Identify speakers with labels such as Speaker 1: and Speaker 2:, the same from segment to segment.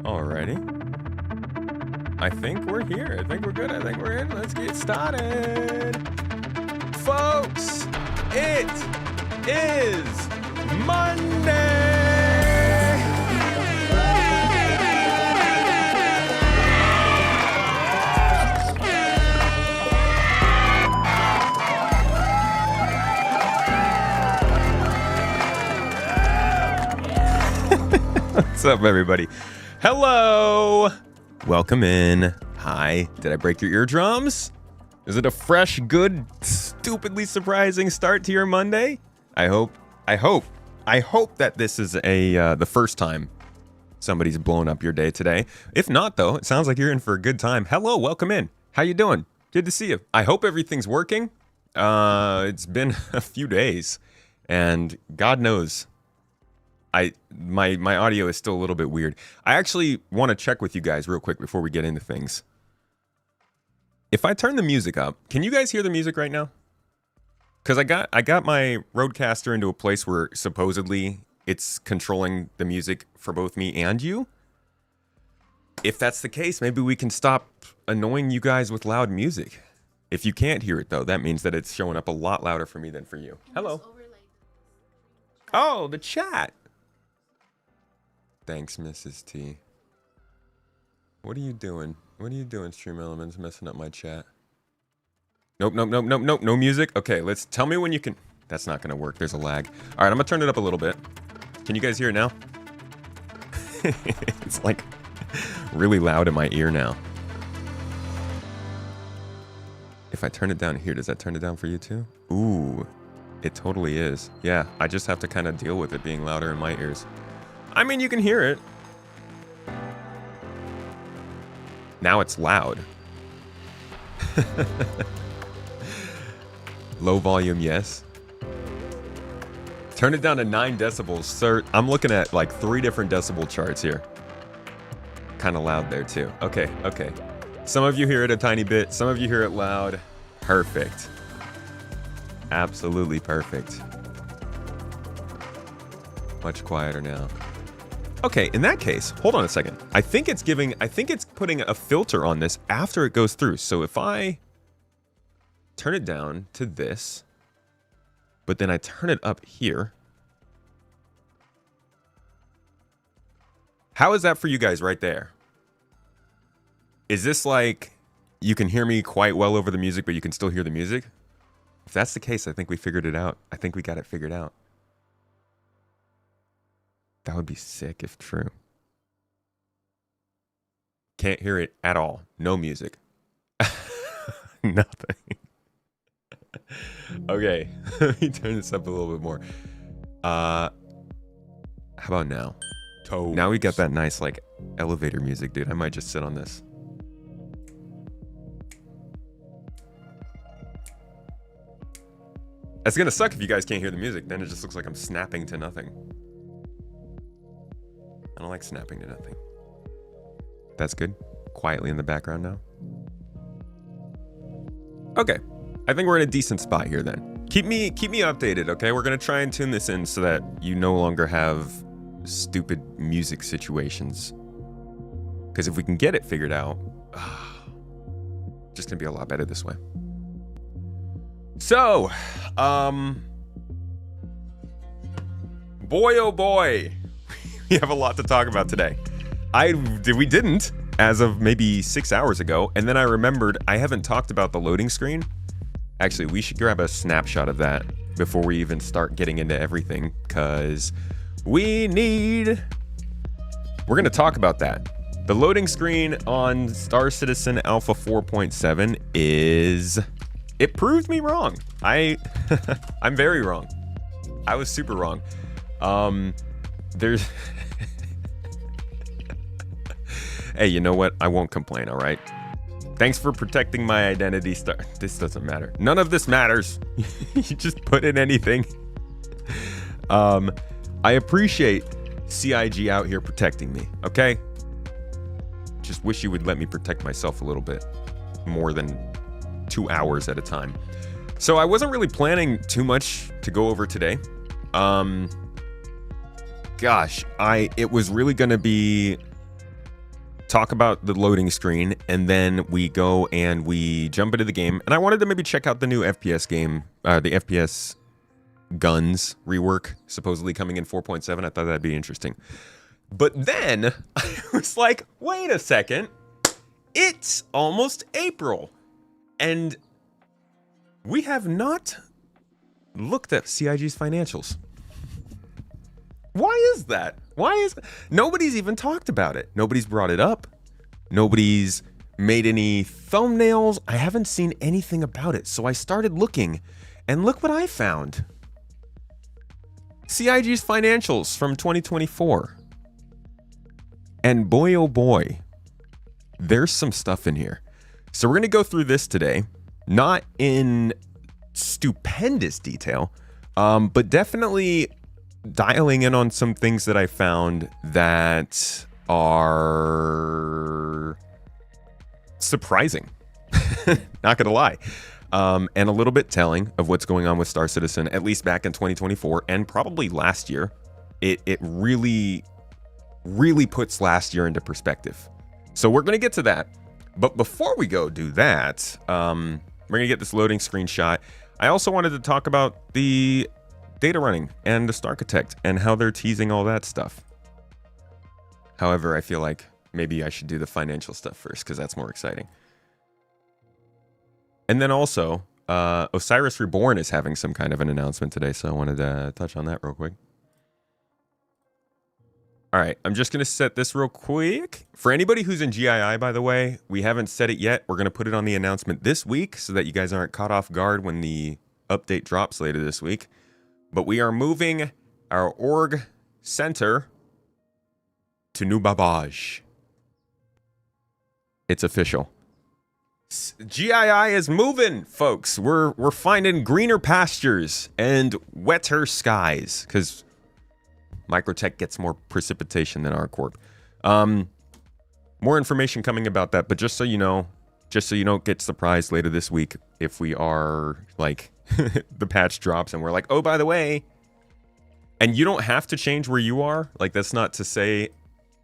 Speaker 1: Alrighty. I think we're here. I think we're good. I think we're in. Let's get started. Folks, it is Monday. What's up, everybody? Hello. Welcome in. Hi. Did I break your eardrums? Is it a fresh, good, stupidly surprising start to your Monday? I hope that this is the first time somebody's blown up your day today. If not, though, it sounds like you're in for a good time. Hello, welcome in. How you doing? Good to see you. I hope everything's working. It's been a few days, and God knows, my audio is still a little bit weird. I actually want to check with you guys real quick before we get into things. If I turn the music up, can you guys hear the music right now? Because I got my Rodecaster into a place where supposedly it's controlling the music for both me and you. If that's the case, maybe we can stop annoying you guys with loud music. If you can't hear it, though, that means that it's showing up a lot louder for me than for you. Hello. Oh, the chat. Thanks, Mrs. T. What are you doing? What are you doing, Stream Elements, messing up my chat? Nope, no music. Okay, tell me when you can. That's not gonna work, there's a lag. All right, I'm gonna turn it up a little bit. Can you guys hear it now? It's like really loud in my ear now. If I turn it down here, does that turn it down for you too? Ooh, it totally is. Yeah, I just have to kind of deal with it being louder in my ears. I mean, you can hear it. Now it's loud. Low volume, yes. Turn it down to 9 decibels, sir. I'm looking at like 3 different decibel charts here. Kind of loud there too. Okay. Some of you hear it a tiny bit. Some of you hear it loud. Perfect. Absolutely perfect. Much quieter now. Okay, in that case, hold on a second. I think it's putting a filter on this after it goes through. So if I turn it down to this, but then I turn it up here. How is that for you guys right there? Is this like you can hear me quite well over the music, but you can still hear the music? If that's the case, I think we figured it out. I think we got it figured out. That would be sick if true. Can't hear it at all. No music. Nothing. Okay, let me turn this up a little bit more. How about now? Toast. Now we got that nice like elevator music, dude. I might just sit on this. It's gonna suck if you guys can't hear the music. Then it just looks like I'm snapping to nothing. I don't like snapping to nothing. That's good. Quietly in the background now. Okay. I think we're in a decent spot here then. Keep me updated, okay? We're gonna try and tune this in so that you no longer have stupid music situations. Because if we can get it figured out, just gonna be a lot better this way. So, boy oh boy. We have a lot to talk about today. We didn't as of maybe 6 hours ago, and then I remembered I haven't talked about the loading screen. Actually, we should grab a snapshot of that before we even start getting into everything, because we're gonna talk about that. The loading screen on Star Citizen Alpha 4.7 it proved me wrong. I'm very wrong. I was super wrong. There's hey, you know what? I won't complain, all right? Thanks for protecting my identity. This doesn't matter. None of this matters. You just put in anything. I appreciate CIG out here protecting me, okay? Just wish you would let me protect myself a little bit more than 2 hours at a time. So I wasn't really planning too much to go over today. Gosh, it was really gonna be talk about the loading screen, and then we go and we jump into the game. And I wanted to maybe check out the new FPS game, the FPS guns rework, supposedly coming in 4.7. I thought that'd be interesting. But then I was like, wait a second. It's almost April. And we have not looked at CIG's financials. Why is that? Nobody's even talked about it. Nobody's brought it up. Nobody's made any thumbnails. I haven't seen anything about it. So I started looking, and look what I found. CIG's financials from 2024. And boy, oh boy, there's some stuff in here. So we're going to go through this today, not in stupendous detail, but definitely dialing in on some things that I found that are surprising, not gonna lie, and a little bit telling of what's going on with Star Citizen, at least back in 2024 and probably last year. It really puts last year into perspective. So we're gonna get to that, but before we go do that, we're gonna get this loading screenshot. I also wanted to talk about the data running and the Starchitect and how they're teasing all that stuff. However, I feel like maybe I should do the financial stuff first because that's more exciting. And then also, Osiris Reborn is having some kind of an announcement today, so I wanted to touch on that real quick. All right, I'm just going to set this real quick. For anybody who's in GII, by the way, we haven't set it yet. We're going to put it on the announcement this week so that you guys aren't caught off guard when the update drops later this week. But we are moving our org center to New Babbage. It's official. GII is moving, folks. We're finding greener pastures and wetter skies because Microtech gets more precipitation than our corp. More information coming about that, but just so you know, just so you don't get surprised later this week if we are like the patch drops and we're like, oh, by the way, and you don't have to change where you are. Like, that's not to say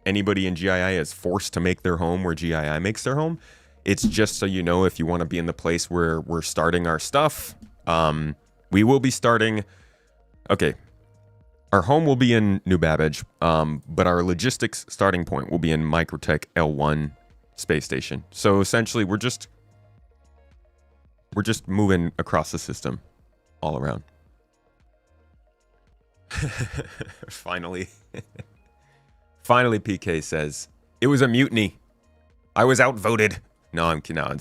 Speaker 1: anybody in GII is forced to make their home where GII makes their home. It's just so you know, if you want to be in the place where we're starting our stuff, we will be starting. Okay. Our home will be in New Babbage, but our logistics starting point will be in Microtech L1 space station. So essentially, we're just moving across the system all around. Finally, PK says it was a mutiny. I was outvoted. No, I'm kidding. No,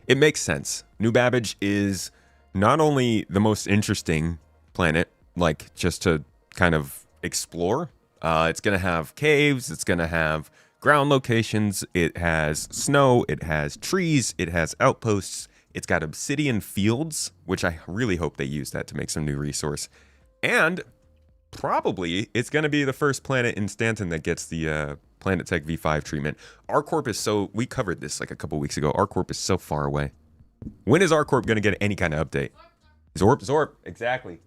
Speaker 1: it makes sense. New Babbage is not only the most interesting planet, like just to kind of explore. It's going to have caves. It's going to have ground locations. It has snow. It has trees. It has outposts. It's got obsidian fields, which I really hope they use that to make some new resource. And probably it's going to be the first planet in Stanton that gets the Planet Tech V5 treatment. ArcCorp is so... We covered this like a couple weeks ago. ArcCorp is so far away. When is ArcCorp going to get any kind of update? Zorp. Exactly.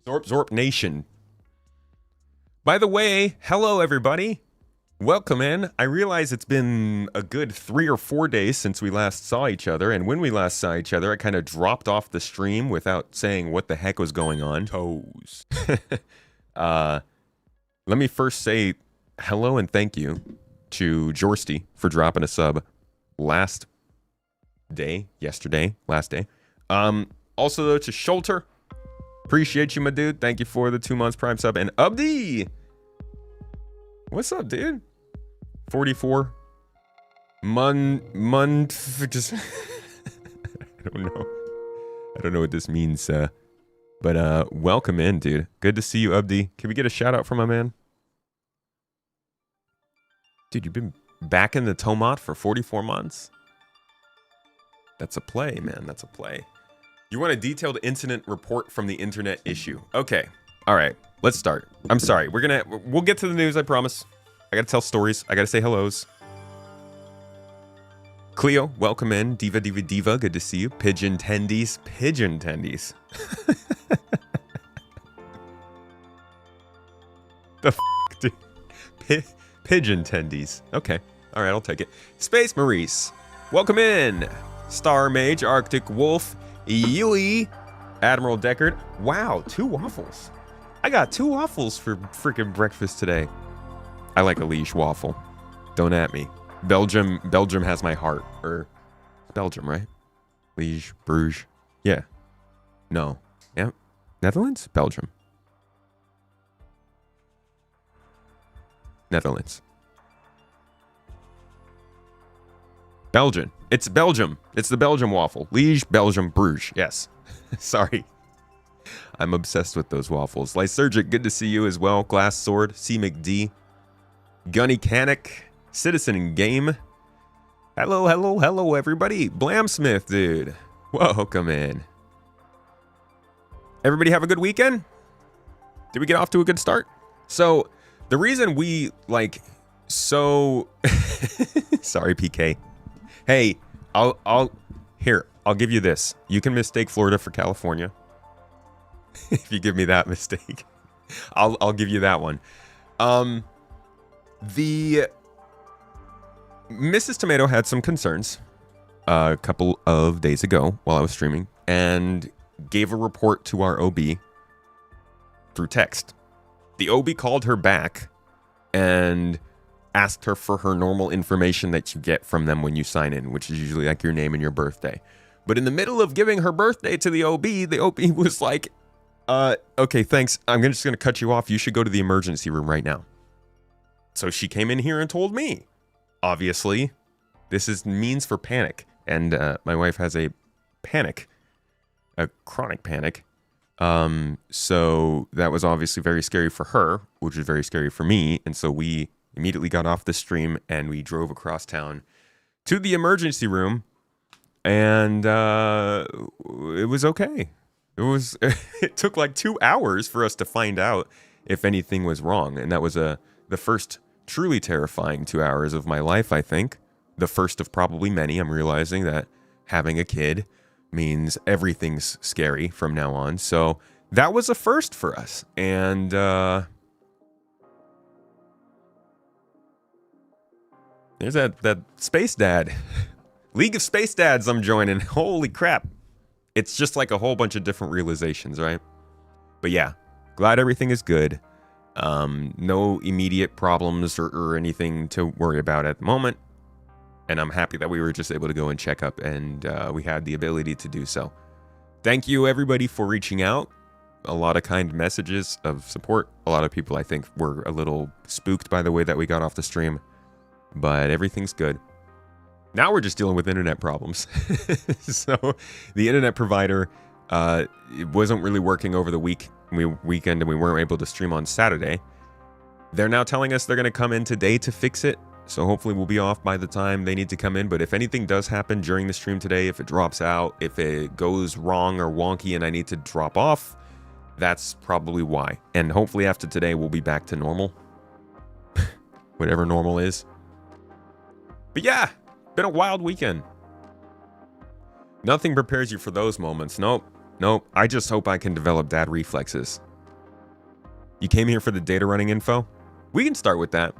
Speaker 1: Zorp Nation. By the way, hello everybody. Welcome in. I realize it's been a good 3 or 4 days since we last saw each other, and when we last saw each other, I kind of dropped off the stream without saying what the heck was going on. Toes. Let me first say hello and thank you to Jorsty for dropping a sub last day. Also though to Schulter. Appreciate you, my dude. Thank you for the 2 months Prime sub. And Abdi! What's up, dude? 44 just I don't know what this means, but welcome in, dude. Good to see you, Abdi. Can we get a shout out from my man? Dude, you've been back in the Tomat for 44 months? That's a play, man. That's a play. You want a detailed incident report from the internet issue. Okay. All right. Let's start. I'm sorry. We'll get to the news, I promise. I gotta tell stories. I gotta say hellos. Cleo, welcome in. Diva. Good to see you. Pigeon Tendies. The f***, dude. Pigeon Tendies. Okay. All right, I'll take it. Space Maurice, welcome in. Star Mage, Arctic Wolf, Yui, Admiral Deckard. Wow, 2 waffles. I got 2 waffles for freaking breakfast today. I like a Liege waffle. Don't at me. Belgium has my heart. Or Belgium, right? Liege, Bruges. Yeah. No. Yeah. Netherlands? Belgium. Netherlands. Belgian. It's Belgium. It's the Belgium waffle. Liege, Belgium, Bruges. Yes. Sorry. I'm obsessed with those waffles. Lysergic, good to see you as well. Glass Sword, C. McD, Gunny Canic, Citizen in Game. Hello, hello, hello, everybody. Blamsmith, dude. Welcome in. Everybody have a good weekend? Did we get off to a good start? So, the reason we, like, so... Sorry, PK. Hey, I'll give you this. You can mistake Florida for California. If you give me that mistake, I'll give you that one. The Mrs. Tomato had some concerns a couple of days ago while I was streaming and gave a report to our OB through text. The OB called her back and asked her for her normal information that you get from them when you sign in, which is usually like your name and your birthday. But in the middle of giving her birthday to the OB was like, okay, thanks. I'm just going to cut you off. You should go to the emergency room right now. So she came in here and told me. Obviously, this is means for panic. And my wife has a chronic panic. So that was obviously very scary for her, which was very scary for me. And so we immediately got off the stream and we drove across town to the emergency room. And it was okay. It took like 2 hours for us to find out if anything was wrong. And that was the first truly terrifying 2 hours of my life, I think. The first of probably many. I'm realizing that having a kid means everything's scary from now on. So that was a first for us. And there's that Space Dad. League of Space Dads I'm joining. Holy crap. It's just like a whole bunch of different realizations, right? But yeah, glad everything is good. No immediate problems or anything to worry about at the moment. And I'm happy that we were just able to go and check up and we had the ability to do so. Thank you everybody for reaching out. A lot of kind messages of support. A lot of people I think were a little spooked by the way that we got off the stream. But everything's good. Now we're just dealing with internet problems. So the internet provider it wasn't really working over the weekend and we weren't able to stream on Saturday. They're now telling us they're going to come in today to fix it. So hopefully we'll be off by the time they need to come in. But if anything does happen during the stream today, if it drops out, if it goes wrong or wonky and I need to drop off, that's probably why. And hopefully after today, we'll be back to normal. Whatever normal is. But yeah, been a wild weekend. Nothing prepares you for those moments. Nope. I just hope I can develop dad reflexes. You came here for the data running info? We can start with that.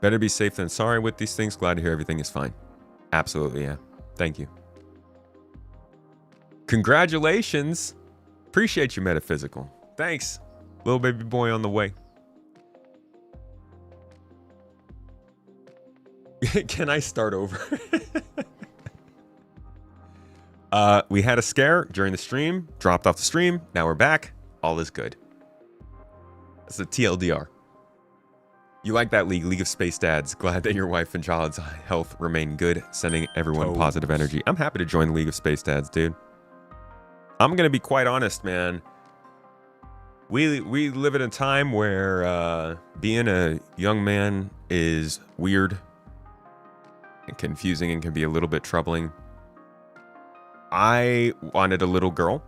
Speaker 1: Better be safe than sorry with these things. Glad to hear everything is fine. Absolutely, yeah. Thank you. Congratulations. Appreciate you, Metaphysical. Thanks. Little baby boy on the way. Can I start over? We had a scare during the stream. Dropped off the stream. Now we're back. All is good. That's a TLDR. You like that League of Space Dads. Glad that your wife and child's health remain good. Sending everyone positive energy. I'm happy to join the League of Space Dads, dude. I'm going to be quite honest, man. We live in a time where being a young man is weird and confusing and can be a little bit troubling. I wanted a little girl,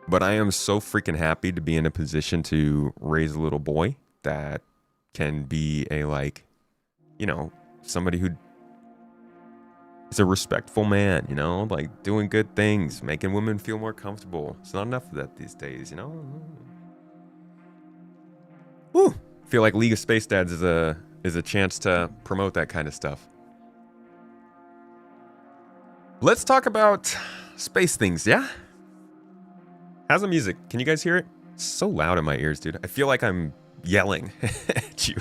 Speaker 1: but I am so freaking happy to be in a position to raise a little boy that can be a, like, you know, somebody who is a respectful man, you know, like doing good things, making women feel more comfortable. It's not enough of that these days, you know? Woo! feel like League of Space Dads is a chance to promote that kind of stuff. Let's talk about space things, yeah? How's the music? Can you guys hear it? It's so loud in my ears, dude. I feel like I'm yelling at you.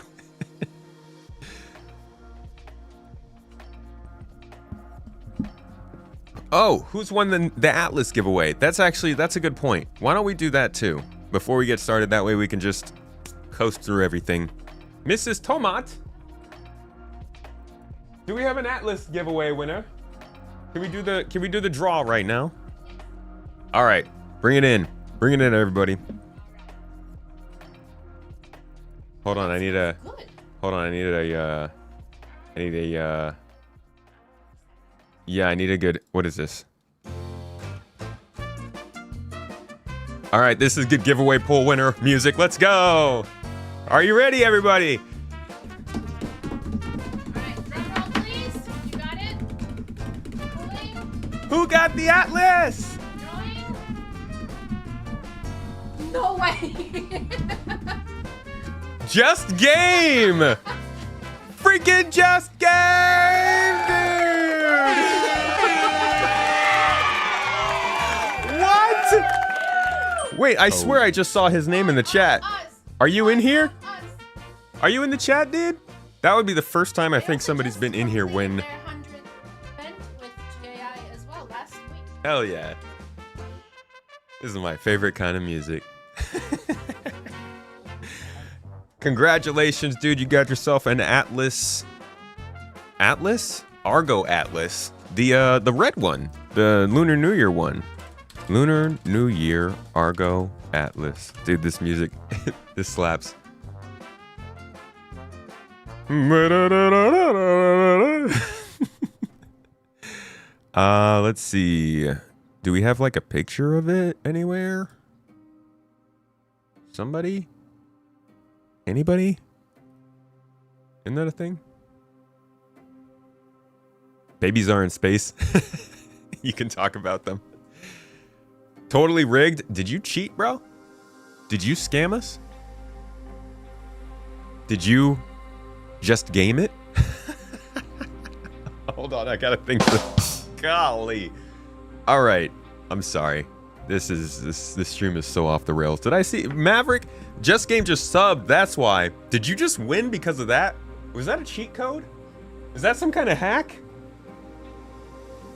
Speaker 1: Oh, who's won the Atlas giveaway? That's a good point. Why don't we do that too? Before we get started, that way we can just coast through everything. Mrs. Tomat, do we have an Atlas giveaway winner? Can we do the draw right now? All right, bring it in. Bring it in, everybody. Hold on, I need a good, what is this? All right, this is good giveaway pool winner music. Let's go. Are you ready, everybody?
Speaker 2: All right, drum roll, please. You got it? Rolling.
Speaker 1: Who got the Atlas?
Speaker 2: Rolling. No way.
Speaker 1: Just Game. Freaking Just Game, dude. What? Wait, I swear I just saw his name in the chat. Are you in here? Are you in the chat, dude? That would be the first time I think somebody's been in here when... Hell yeah. This is my favorite kind of music. Congratulations, dude. You got yourself an Atlas. Atlas? Argo Atlas. The red one. The Lunar New Year one. Lunar New Year Argo Atlas. Dude, this music, this slaps. Let's see. Do we have like a picture of it anywhere? Somebody? Anybody? Isn't that a thing? Babies are in space. You can talk about them. Totally rigged. Did you cheat, bro? Did you scam us? Did you just game it? Hold on, I gotta think. Golly. All right, I'm sorry. This stream is so off the rails. Did I see Maverick? Just Game just subbed. That's why. Did you just win because of that? Was that a cheat code? Is that some kind of hack?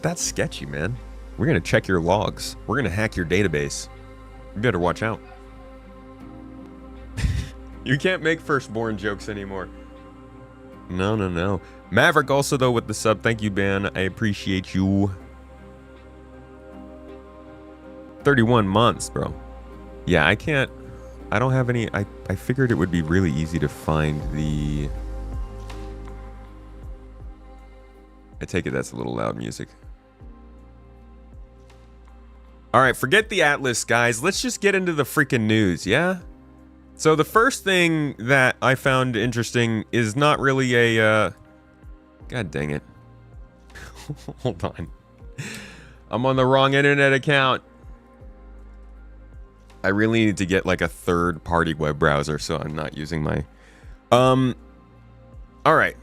Speaker 1: That's sketchy, man. We're gonna check your logs. We're gonna hack your database. You better watch out. You can't make firstborn jokes anymore. No. Maverick also though with the sub. Thank you, Ben. I appreciate you. 31 months, bro. Yeah, I don't have any. I figured it would be really easy to find the... I take it that's a little loud music. All right, forget the Atlas, guys. Let's just get into the freaking news, yeah? So the first thing that I found interesting is not really a... God dang it. Hold on. I'm on the wrong internet account. I really need to get like a third-party web browser, so I'm not using my... All right.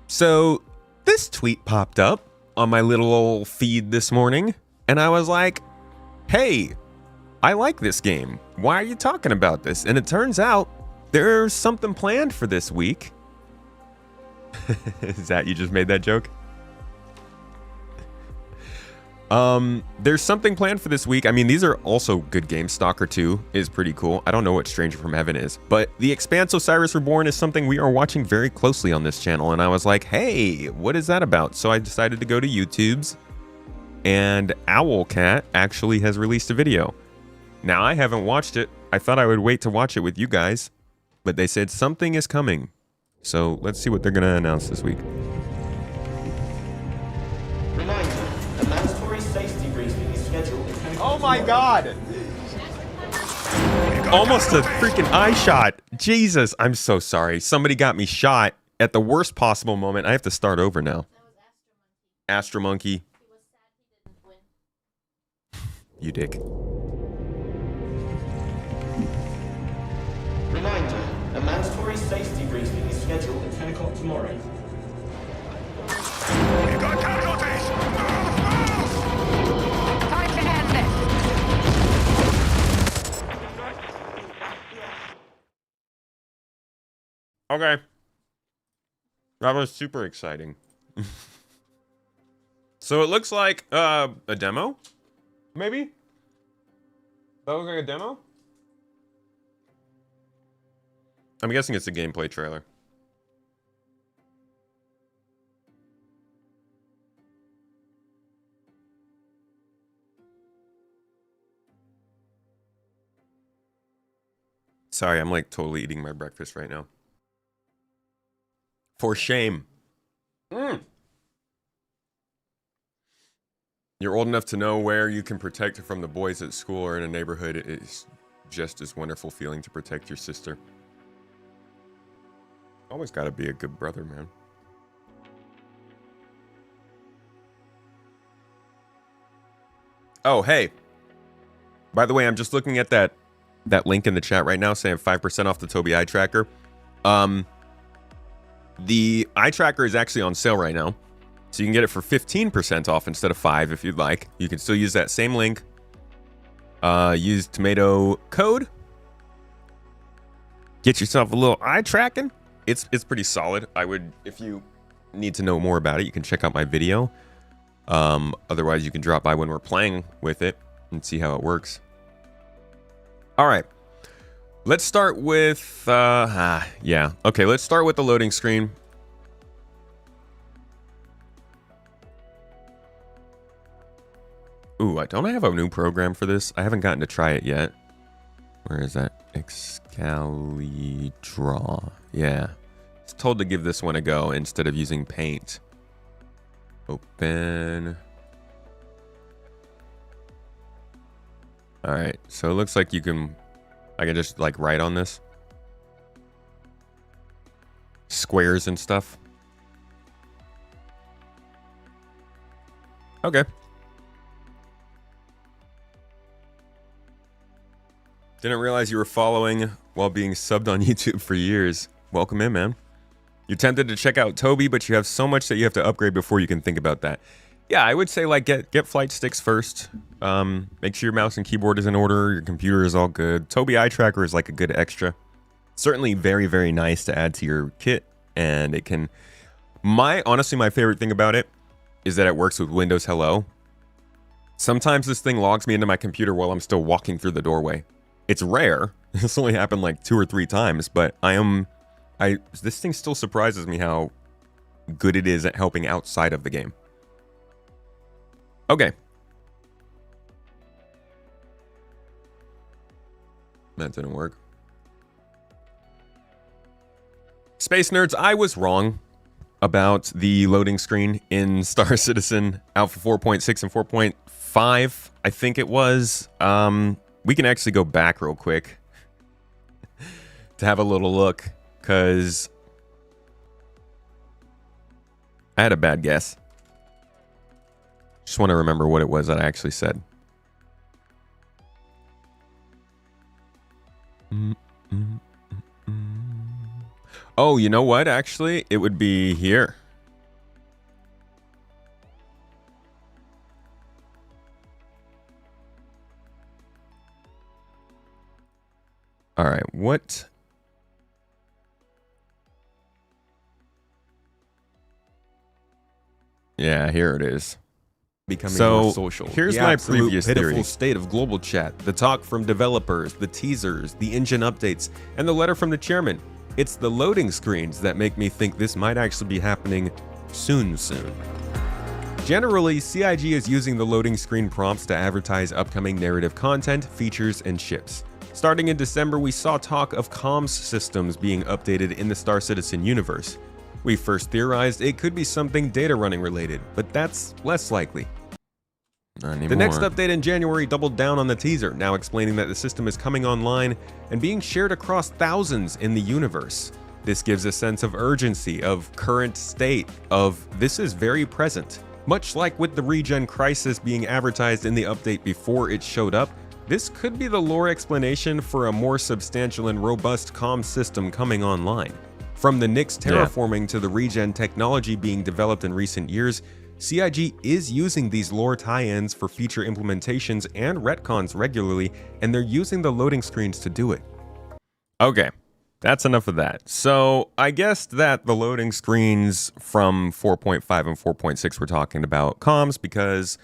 Speaker 1: So this tweet popped up on my little old feed this morning, and I was like, hey, I like this game. Why are you talking about this? And it turns out there's something planned for this week. Is that you just made that joke? There's something planned for this week. I mean, these are also good games. Stalker 2 is pretty cool. I don't know what Stranger from Heaven is, but The Expanse Osiris Reborn is something we are watching very closely on this channel. And I was like, hey, what is that about? So I decided to go to YouTube's, and Owlcat actually has released a video. Now, I haven't watched it. I thought I would wait to watch it with you guys, but they said something is coming. So let's see what they're going to announce this week.
Speaker 3: Reminder, a mandatory safety briefing is scheduled.
Speaker 1: Oh my god! Almost a freaking eye shot. Jesus, I'm so sorry. Somebody got me shot at the worst possible moment. I have to start over now. Astro Monkey. You dick.
Speaker 3: Reminder, a mandatory safety briefing is scheduled at 10 o'clock tomorrow.
Speaker 4: We got casualties!
Speaker 5: Time to end this.
Speaker 1: Okay. That was super exciting. So it looks like a demo? Maybe? That looks like a demo? I'm guessing it's a gameplay trailer. Sorry, I'm like totally eating my breakfast right now. For shame. You're old enough to know where you can protect from the boys at school or in a neighborhood. It is just as wonderful feeling to protect your sister. Always gotta be a good brother, man. Oh, hey. By the way, I'm just looking at that link in the chat right now saying 5% off the Tobii Eye Tracker. The eye tracker is actually on sale right now. So you can get it for 15% off instead of 5 if you'd like. You can still use that same link. Use tomato code. Get yourself a little eye tracking. It's pretty solid. I would, if you need to know more about it, you can check out my video. Otherwise, you can drop by when we're playing with it and see how it works. All right. Let's start with, yeah. Okay, let's start with the loading screen. Ooh, don't I have a new program for this? I haven't gotten to try it yet. Where is that? Excalidraw. Yeah. It's told to give this one a go instead of using Paint. Open. All right, so it looks like I can just like write on this. Squares and stuff. Okay. Didn't realize you were following while being subbed on YouTube for years. Welcome in, man. You're tempted to check out Tobii, but you have so much that you have to upgrade before you can think about that. Yeah, I would say like get flight sticks first. Make sure your mouse and keyboard is in order. Your computer is all good. Tobii Eye Tracker is like a good extra. Certainly very, very nice to add to your kit. And it can... Honestly, my favorite thing about it is that it works with Windows Hello. Sometimes this thing logs me into my computer while I'm still walking through the doorway. It's rare. This only happened like 2 or 3 times, but this thing still surprises me how good it is at helping outside of the game. Okay. That didn't work. Space nerds, I was wrong about the loading screen in Star Citizen Alpha 4.6 and 4.5. I think it was. We can actually go back real quick to have a little look, because I had a bad guess. Just want to remember what it was that I actually said. Oh, you know what? Actually, it would be here. All right, what? Yeah, here it is. Becoming more social. Here's my previous pitiful state of global chat, the talk from developers, the teasers, the engine updates, and the letter from the chairman. It's the loading screens that make me think this might actually be happening soon. Generally, CIG is using the loading screen prompts to advertise upcoming narrative content, features, and ships. Starting in December, we saw talk of comms systems being updated in the Star Citizen universe. We first theorized it could be something data running related, but that's less likely. Not anymore. The next update in January doubled down on the teaser, now explaining that the system is coming online and being shared across thousands in the universe. This gives a sense of urgency, of current state, of this is very present. Much like with the regen crisis being advertised in the update before it showed up, this could be the lore explanation for a more substantial and robust comm system coming online. From the Nyx terraforming to the regen technology being developed in recent years, CIG is using these lore tie-ins for feature implementations and retcons regularly, and they're using the loading screens to do it. Okay, that's enough of that. So I guessed that the loading screens from 4.5 and 4.6 were talking about comms because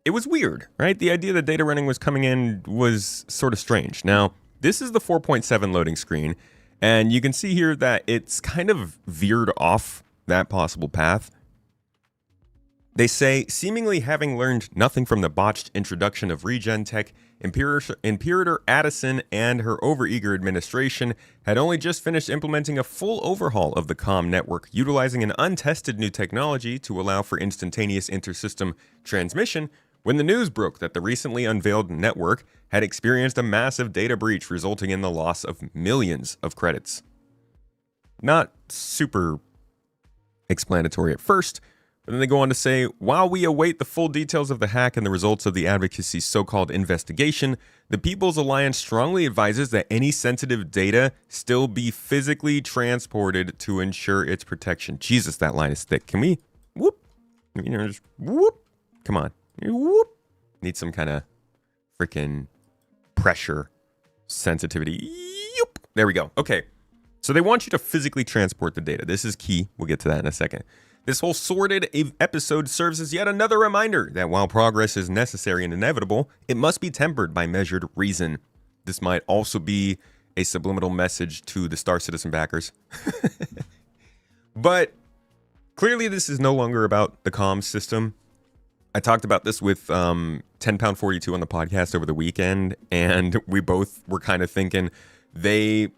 Speaker 1: it was weird, right? The idea that data running was coming in was sort of strange. Now, this is the 4.7 loading screen, and you can see here that it's kind of veered off that possible path. They say, seemingly having learned nothing from the botched introduction of regen tech, Imperator Addison and her overeager administration had only just finished implementing a full overhaul of the comm network, utilizing an untested new technology to allow for instantaneous intersystem transmission, when the news broke that the recently unveiled network had experienced a massive data breach resulting in the loss of millions of credits. Not super explanatory at first, but then they go on to say, while we await the full details of the hack and the results of the advocacy's so-called investigation, the People's Alliance strongly advises that any sensitive data still be physically transported to ensure its protection. Jesus, that line is thick. Can we, whoop, just whoop, come on. Whoop. Need some kind of freaking pressure sensitivity. Yoop. There we go. Okay. So they want you to physically transport the data. This is key. We'll get to that in a second. This whole sordid episode serves as yet another reminder that while progress is necessary and inevitable, it must be tempered by measured reason. This might also be a subliminal message to the Star Citizen backers. But clearly this is no longer about the comms system. I talked about this with 10 Pound 42 on the podcast over the weekend, and we both were kind of thinking they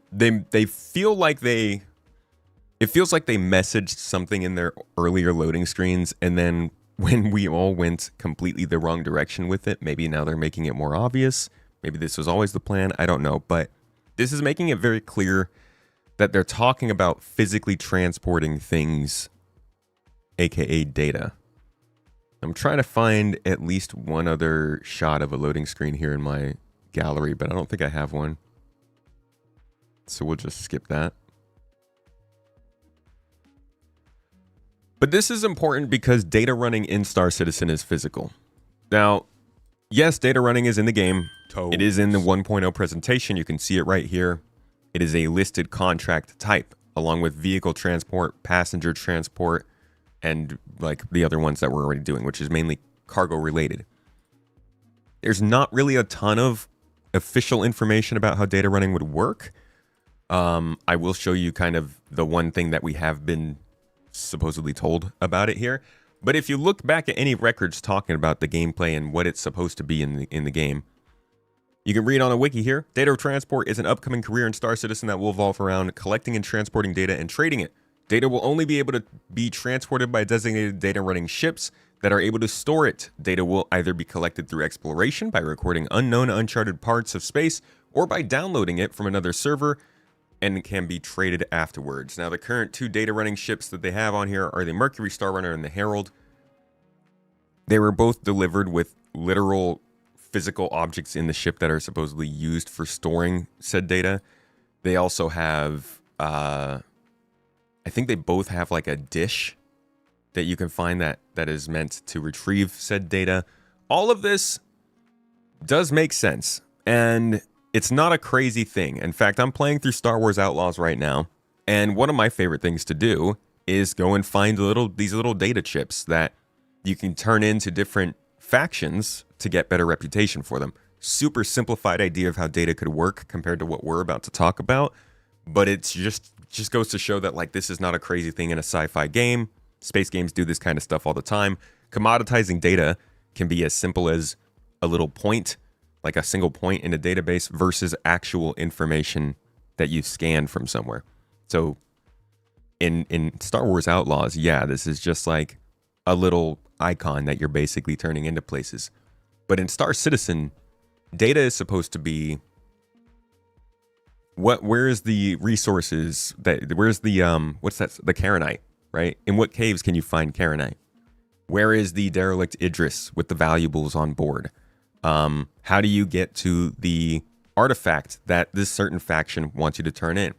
Speaker 1: feel like it feels like they messaged something in their earlier loading screens, and then when we all went completely the wrong direction with it, maybe now they're making it more obvious. Maybe this was always the plan. I don't know, but this is making it very clear that they're talking about physically transporting things, aka data. I'm trying to find at least one other shot of a loading screen here in my gallery, but I don't think I have one. So we'll just skip that. But this is important because data running in Star Citizen is physical. Now, yes, data running is in the game. It is in the 1.0 presentation. You can see it right here. It is a listed contract type, along with vehicle transport, passenger transport, and like the other ones that we're already doing, which is mainly cargo related. There's not really a ton of official information about how data running would work. I will show you kind of the one thing that we have been supposedly told about it here. But if you look back at any records talking about the gameplay and what it's supposed to be in the game, you can read on a wiki here. Data transport is an upcoming career in Star Citizen that will evolve around collecting and transporting data and trading it. Data will only be able to be transported by designated data running ships that are able to store it. Data will either be collected through exploration by recording unknown uncharted parts of space, or by downloading it from another server, and can be traded afterwards. Now, the current two data running ships that they have on here are the Mercury Star Runner and the Herald. They were both delivered with literal physical objects in the ship that are supposedly used for storing said data. They also have, I think they both have like a dish that you can find that is meant to retrieve said data. All of this does make sense, and it's not a crazy thing. In fact, I'm playing through Star Wars Outlaws right now, and one of my favorite things to do is go and find these little data chips that you can turn into different factions to get better reputation for them. Super simplified idea of how data could work compared to what we're about to talk about, but it's just goes to show that like this is not a crazy thing in a sci-fi game. Space games do this kind of stuff all the time. Commoditizing data can be as simple as a little point, like a single point in a database, versus actual information that you scan from somewhere. So in Star Wars Outlaws, yeah, this is just like a little icon that you're basically turning into places. But in Star Citizen, data is supposed to be where's the resources where's the the Karenite, right? In what caves can you find Karenite? Where is the derelict Idris with the valuables on board? How do you get to the artifact that this certain faction wants you to turn in?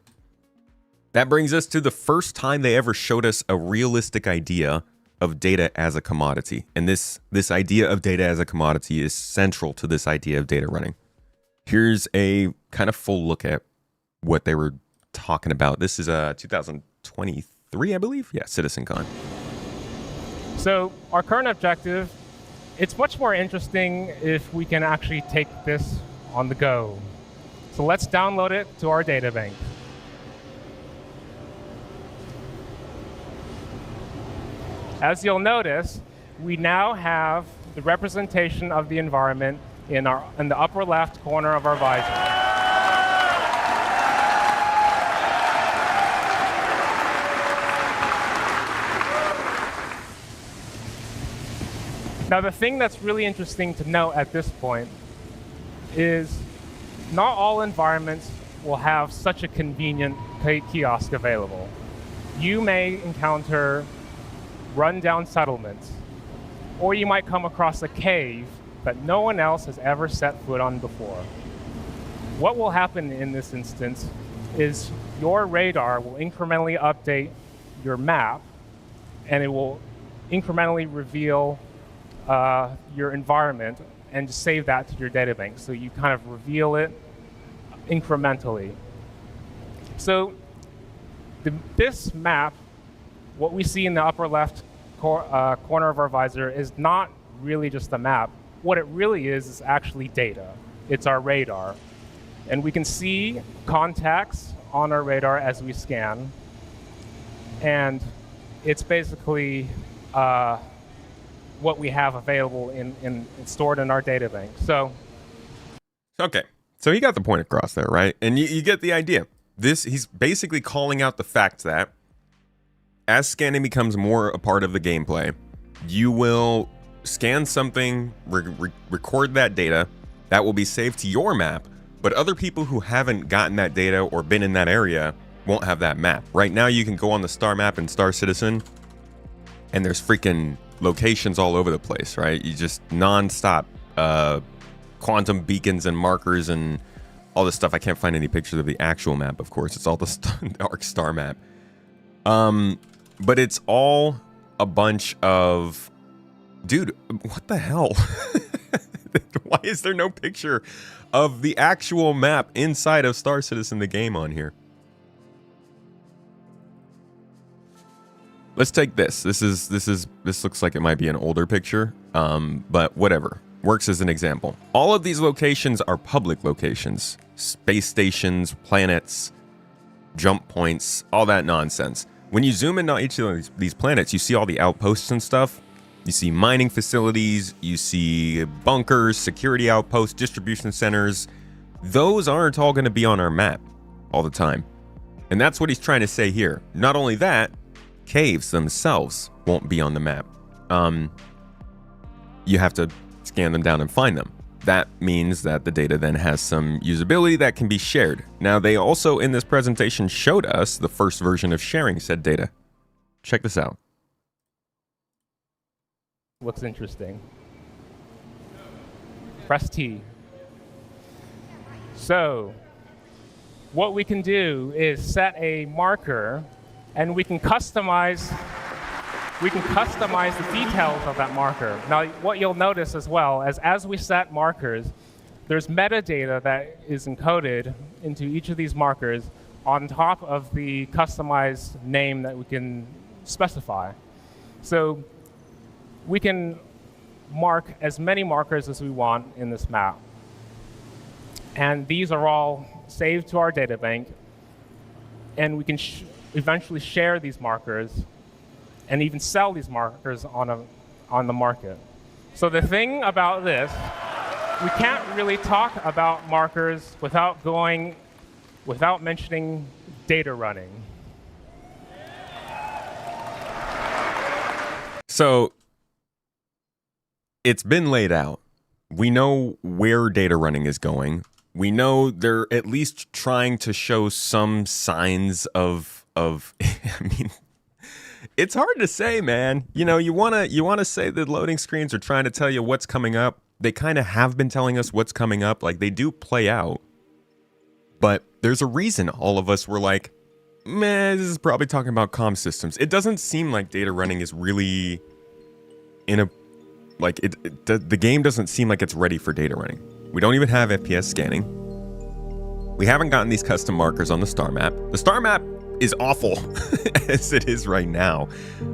Speaker 1: That brings us to the first time they ever showed us a realistic idea of data as a commodity. And this idea of data as a commodity is central to this idea of data running. Here's a kind of full look at what they were talking about. This is 2023, I believe. Yeah, CitizenCon.
Speaker 4: So our current objective, it's much more interesting if we can actually take this on the go. So let's download it to our data bank. As you'll notice, we now have the representation of the environment in the upper left corner of our visor. Now, the thing that's really interesting to note at this point is not all environments will have such a convenient kiosk available. You may encounter rundown settlements, or you might come across a cave that no one else has ever set foot on before. What will happen in this instance is your radar will incrementally update your map, and it will incrementally reveal your environment and just save that to your data bank. So you kind of reveal it incrementally. So this map, what we see in the upper left corner of our visor, is not really just a map. What it really is actually data. It's our radar. And we can see contacts on our radar as we scan. And it's basically what we have available in stored in our data bank. So,
Speaker 1: okay, so he got the point across there, right? And you get the idea. He's basically calling out the fact that as scanning becomes more a part of the gameplay, you will scan something, record that data, that will be saved to your map, but other people who haven't gotten that data or been in that area won't have that map. Right now, you can go on the star map in Star Citizen, and there's freaking locations all over the place, right? You just non-stop quantum beacons and markers and all this stuff. I can't find any pictures of the actual map, of course. It's all the Arc Star map. But it's all a bunch of... Dude, what the hell? Why is there no picture of the actual map inside of Star Citizen, the game, on here? Let's take this. This looks like it might be an older picture, but whatever. Works as an example. All of these locations are public locations. Space stations, planets, jump points, all that nonsense. When you zoom in on each of these planets, you see all the outposts and stuff. You see mining facilities, you see bunkers, security outposts, distribution centers. Those aren't all going to be on our map all the time. And that's what he's trying to say here. Not only that, caves themselves won't be on the map. You have to scan them down and find them. That means that the data then has some usability that can be shared. Now, they also in this presentation showed us the first version of sharing said data. Check this out.
Speaker 4: looks interesting. Press T. So what we can do is set a marker, and we can customize the details of that marker. Now, what you'll notice as well is as we set markers, there's metadata that is encoded into each of these markers on top of the customized name that we can specify. So we can mark as many markers as we want in this map. And these are all saved to our data bank. And we can eventually share these markers and even sell these markers on the market. So the thing about this, we can't really talk about markers without mentioning data running.
Speaker 1: So it's been laid out. We know where data running is going. We know they're at least trying to show some signs of I mean, it's hard to say, man. You know, you wanna say the loading screens are trying to tell you what's coming up. they kind of have been telling us what's coming up. Like, they do play out. But there's a reason all of us were like, meh, this is probably talking about comm systems. It doesn't seem like data running is really in a... Like, the game doesn't seem like it's ready for data running. We don't even have FPS scanning. We haven't gotten these custom markers on the star map. The star map is awful as it is right now.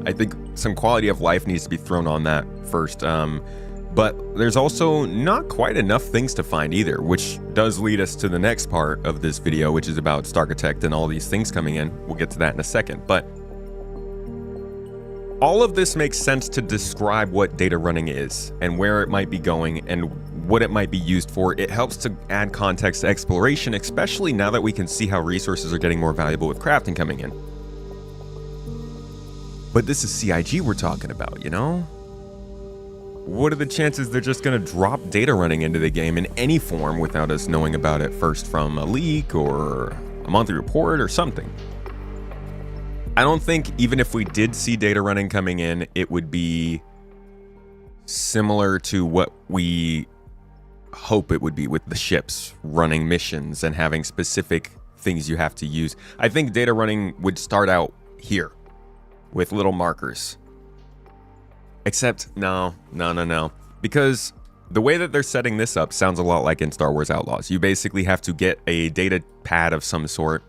Speaker 1: I think some quality of life needs to be thrown on that first. But there's also not quite enough things to find either, which does lead us to the next part of this video, which is about Starchitect and all these things coming in. We'll get to that in a second. But all of this makes sense to describe what data running is and where it might be going and what it might be used for. It helps to add context to exploration, especially now that we can see how resources are getting more valuable with crafting coming in. But this is CIG we're talking about, you know? What are the chances they're just going to drop data running into the game in any form without us knowing about it first from a leak or a monthly report or something? I don't think even if we did see data running coming in, it would be similar to what we hope it would be with the ships running missions and having specific things you have to use. I think data running would start out here with little markers. Except, no. Because the way that they're setting this up sounds a lot like in Star Wars Outlaws. You basically have to get a data pad of some sort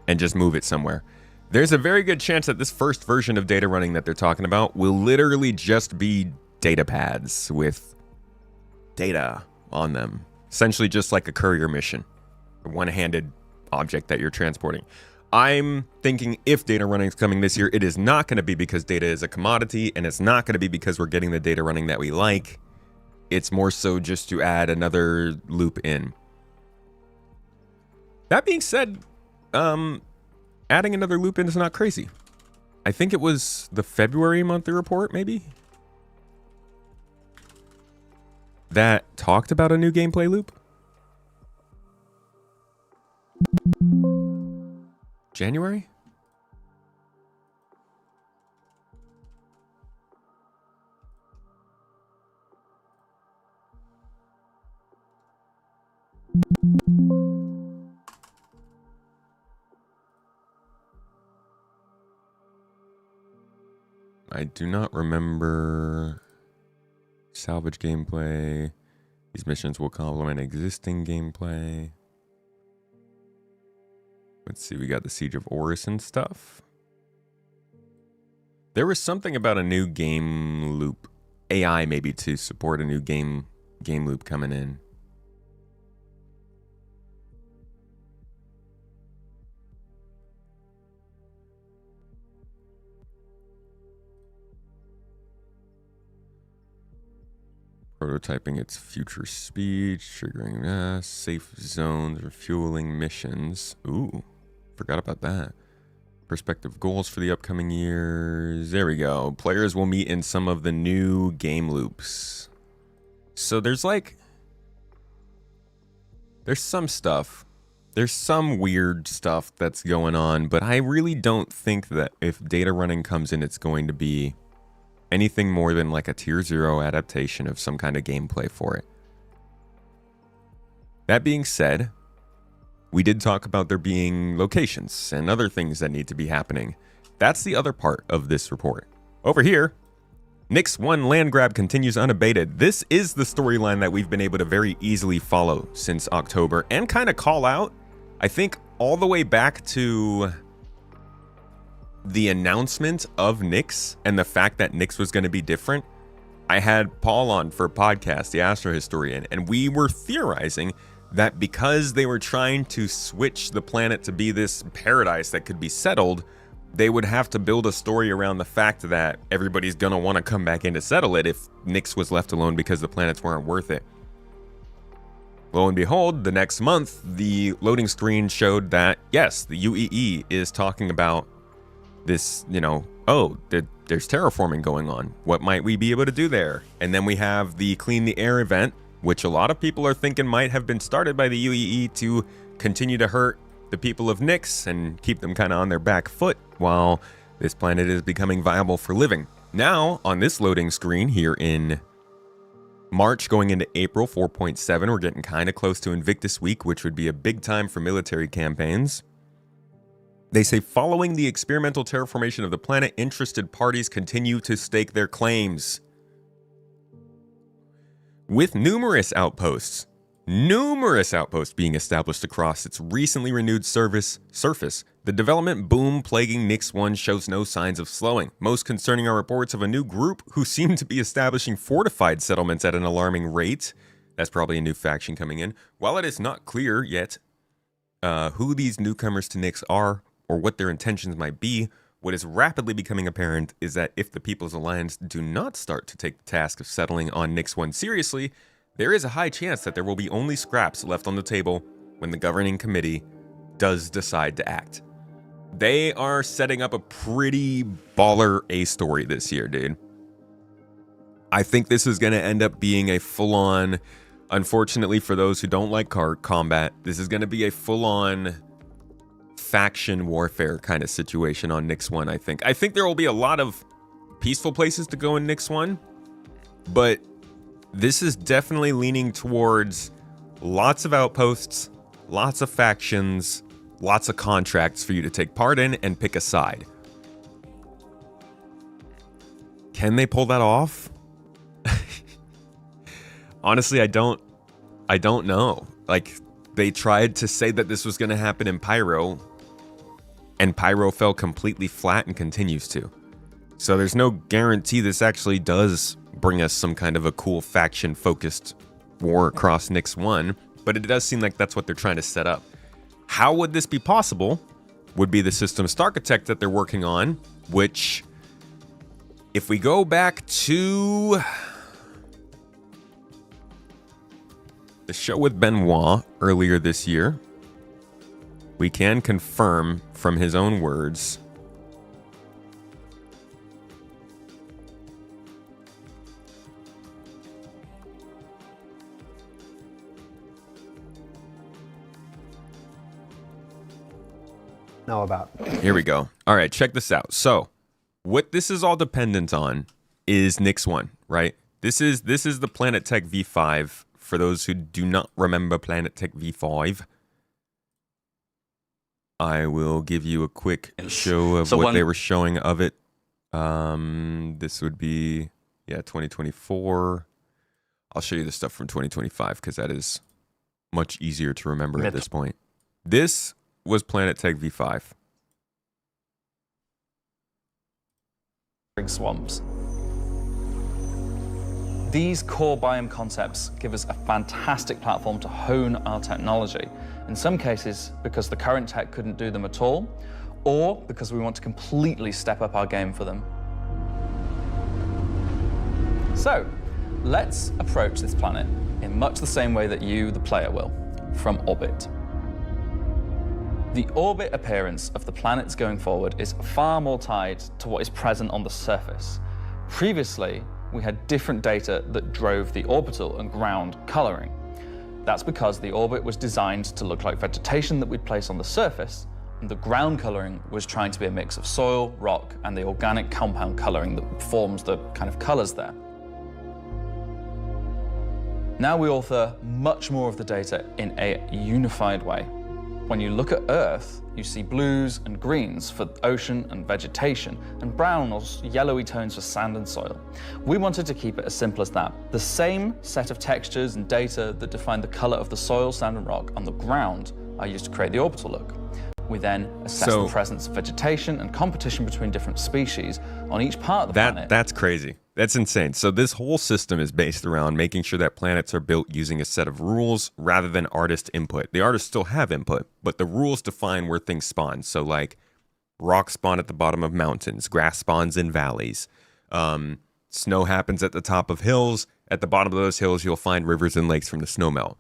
Speaker 1: and just move it somewhere. There's a very good chance that this first version of data running that they're talking about will literally just be data pads with data on them. Essentially just like a courier mission, a one-handed object that you're transporting. I'm thinking if data running is coming this year, it is not going to be because data is a commodity, and it's not going to be because we're getting the data running that we like. It's more so just to add another loop in. That being said, adding another loop in is not crazy. I think it was the February monthly report, maybe, that talked about a new gameplay loop. January? I do not remember salvage gameplay. These missions will complement existing gameplay. Let's see, we got the Siege of Oris and stuff. There was something about a new game loop. AI maybe to support a new game loop coming in. Prototyping its future speed, triggering safe zones, refueling missions. Ooh, forgot about that. Perspective goals for the upcoming years. There we go. Players will meet in some of the new game loops. So there's some stuff. There's some weird stuff that's going on, but I really don't think that if data running comes in, it's going to be anything more than like a tier 0 adaptation of some kind of gameplay for it. That being said, we did talk about there being locations and other things that need to be happening. That's the other part of this report. Over here, Nyx 1 land grab continues unabated. This is the storyline that we've been able to very easily follow since October and kind of call out, I think, all the way back to the announcement of Nyx and the fact that Nyx was going to be different. I had Paul on for a podcast, the Astro Historian, and we were theorizing that because they were trying to switch the planet to be this paradise that could be settled, they would have to build a story around the fact that everybody's going to want to come back in to settle it if Nyx was left alone because the planets weren't worth it. Lo and behold, the next month, the loading screen showed that, yes, the UEE is talking about this, you know, oh, there's terraforming going on. What might we be able to do there? And then we have the Clean the Air event, which a lot of people are thinking might have been started by the UEE to continue to hurt the people of Nyx and keep them kind of on their back foot while this planet is becoming viable for living. Now, on this loading screen here in March going into April, 4.7. We're getting kind of close to Invictus Week, which would be a big time for military campaigns. They say, following the experimental terraformation of the planet, interested parties continue to stake their claims. With numerous outposts being established across its recently renewed surface, the development boom plaguing Nyx 1 shows no signs of slowing. Most concerning are reports of a new group who seem to be establishing fortified settlements at an alarming rate. That's probably a new faction coming in. While it is not clear yet who these newcomers to Nyx are or what their intentions might be, what is rapidly becoming apparent is that if the People's Alliance do not start to take the task of settling on Nyx 1 seriously, there is a high chance that there will be only scraps left on the table when the governing committee does decide to act. They are setting up a pretty baller A story this year, dude. I think this is going to end up being a full-on, unfortunately for those who don't like combat, this is going to be a full-on faction warfare kind of situation on Nyx 1, I think. I think there will be a lot of peaceful places to go in Nyx 1, but this is definitely leaning towards lots of outposts, lots of factions, lots of contracts for you to take part in and pick a side. Can they pull that off? Honestly, I don't know. Like, they tried to say that this was going to happen in Pyro, and Pyro fell completely flat and continues to. So there's no guarantee this actually does bring us some kind of a cool faction-focused war across Nyx 1, but it does seem like that's what they're trying to set up. How would this be possible? Would be the system Starchitect that they're working on, which, if we go back to the show with Benoit earlier this year, we can confirm from his own words
Speaker 5: know about.
Speaker 1: Here we go. All right, check this out. So, what this is all dependent on is Nyx 1, right? This is the Planet Tech V5. For those who do not remember Planet Tech V5, I will give you a quick show of what they were showing of it. This would be, 2024. I'll show you the stuff from 2025 because that is much easier to remember at this point. This was Planet Tech V5.
Speaker 6: Swamps. These core biome concepts give us a fantastic platform to hone our technology, in some cases because the current tech couldn't do them at all, or because we want to completely step up our game for them. So, let's approach this planet in much the same way that you, the player, will, from orbit. The orbit appearance of the planets going forward is far more tied to what is present on the surface. Previously, we had different data that drove the orbital and ground coloring. That's because the orbit was designed to look like vegetation that we'd place on the surface, and the ground coloring was trying to be a mix of soil, rock, and the organic compound coloring that forms the kind of colors there. Now we author much more of the data in a unified way. When you look at Earth, you see blues and greens for ocean and vegetation, and brown or yellowy tones for sand and soil. We wanted to keep it as simple as that. The same set of textures and data that define the color of the soil, sand, and rock on the ground are used to create the orbital look. We then assess the presence of vegetation and competition between different species on each part of the planet.
Speaker 1: That's crazy. That's insane. So this whole system is based around making sure that planets are built using a set of rules rather than artist input. The artists still have input, but the rules define where things spawn. So like rocks spawn at the bottom of mountains, grass spawns in valleys, snow happens at the top of hills. At the bottom of those hills, you'll find rivers and lakes from the snowmelt.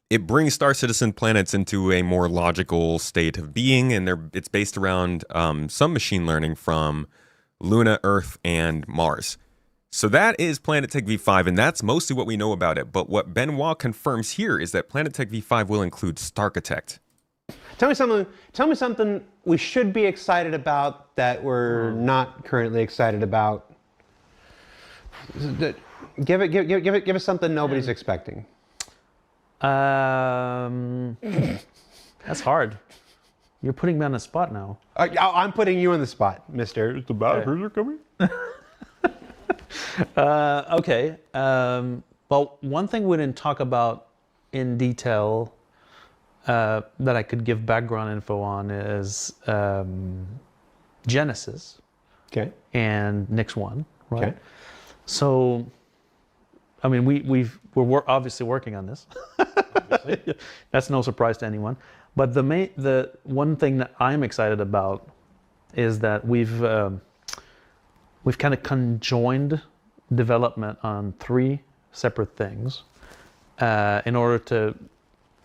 Speaker 1: It brings Star Citizen planets into a more logical state of being, and it's based around some machine learning from Luna, Earth, and Mars. So that is Planet Tech V5, and that's mostly what we know about it. But what Benoit confirms here is that Planet Tech V5 will include Starchitect.
Speaker 5: Tell me something we should be excited about that we're not currently excited about. Give us something nobody's expecting.
Speaker 7: That's hard. You're putting me on the spot now.
Speaker 5: I'm putting you on the spot, Mister. Is the Babbage coming?
Speaker 7: Okay. Well, one thing we didn't talk about in detail that I could give background info on is Genesis.
Speaker 5: Okay.
Speaker 7: And Nix 1, right?
Speaker 5: Okay.
Speaker 7: So, I mean, we're obviously working on this. That's no surprise to anyone. But the one thing that I'm excited about is that we've kind of conjoined development on 3 separate things in order to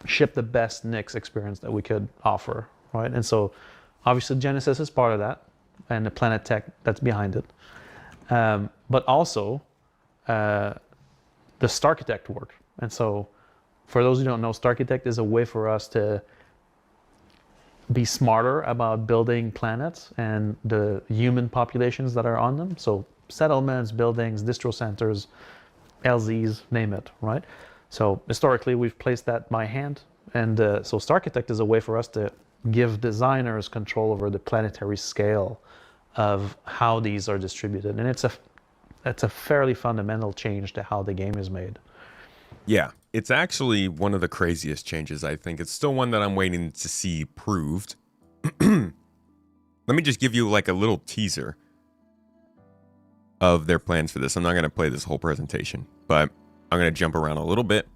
Speaker 7: ship the best Nix experience that we could offer, right? And so, obviously, Genesis is part of that, and the Planet Tech that's behind it. But also, the Starchitect work. And so, for those who don't know, Starchitect is a way for us to be smarter about building planets and the human populations that are on them. So, settlements, buildings, distro centers, LZs, name it, right? So, historically, we've placed that by hand. And so, Starchitect is a way for us to give designers control over the planetary scale of how these are distributed. And it's a fairly fundamental change to how the game is made.
Speaker 1: Yeah, it's actually one of the craziest changes, I think. It's still one that I'm waiting to see proved. Let me just give you like a little teaser of their plans for this. I'm not going to play this whole presentation, but I'm going to jump around a little bit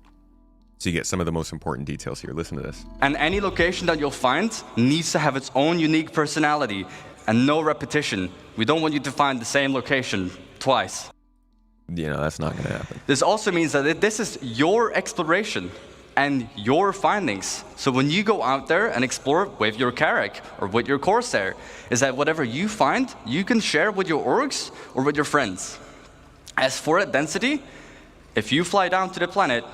Speaker 1: so you get some of the most important details here. Listen to this.
Speaker 8: And any location that you'll find needs to have its own unique personality and no repetition. We don't want you to find the same location twice.
Speaker 1: You know, that's not going to happen.
Speaker 8: This also means that this is your exploration and your findings. So when you go out there and explore with your Carrack or with your Corsair, is that whatever you find, you can share with your orgs or with your friends. As for that density, if you fly down to the planet,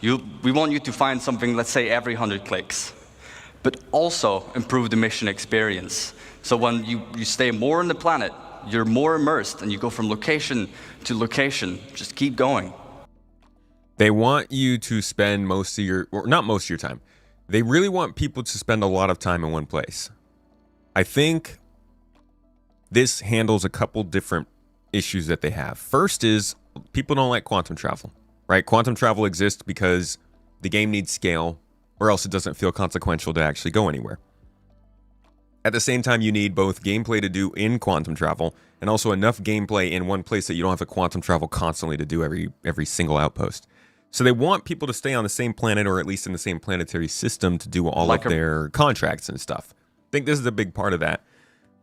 Speaker 8: we want you to find something, let's say, every 100 clicks. But also improve the mission experience. So when you stay more on the planet, you're more immersed and you go from location to location. Just keep going.
Speaker 1: They want you to spend most of your, or not most of your time. They really want people to spend a lot of time in one place. I think this handles a couple different issues that they have. First is people don't like quantum travel, right? Quantum travel exists because the game needs scale or else it doesn't feel consequential to actually go anywhere. At the same time, you need both gameplay to do in quantum travel and also enough gameplay in one place that you don't have to quantum travel constantly to do every single outpost. So they want people to stay on the same planet or at least in the same planetary system to do all of their contracts and stuff. I think this is a big part of that.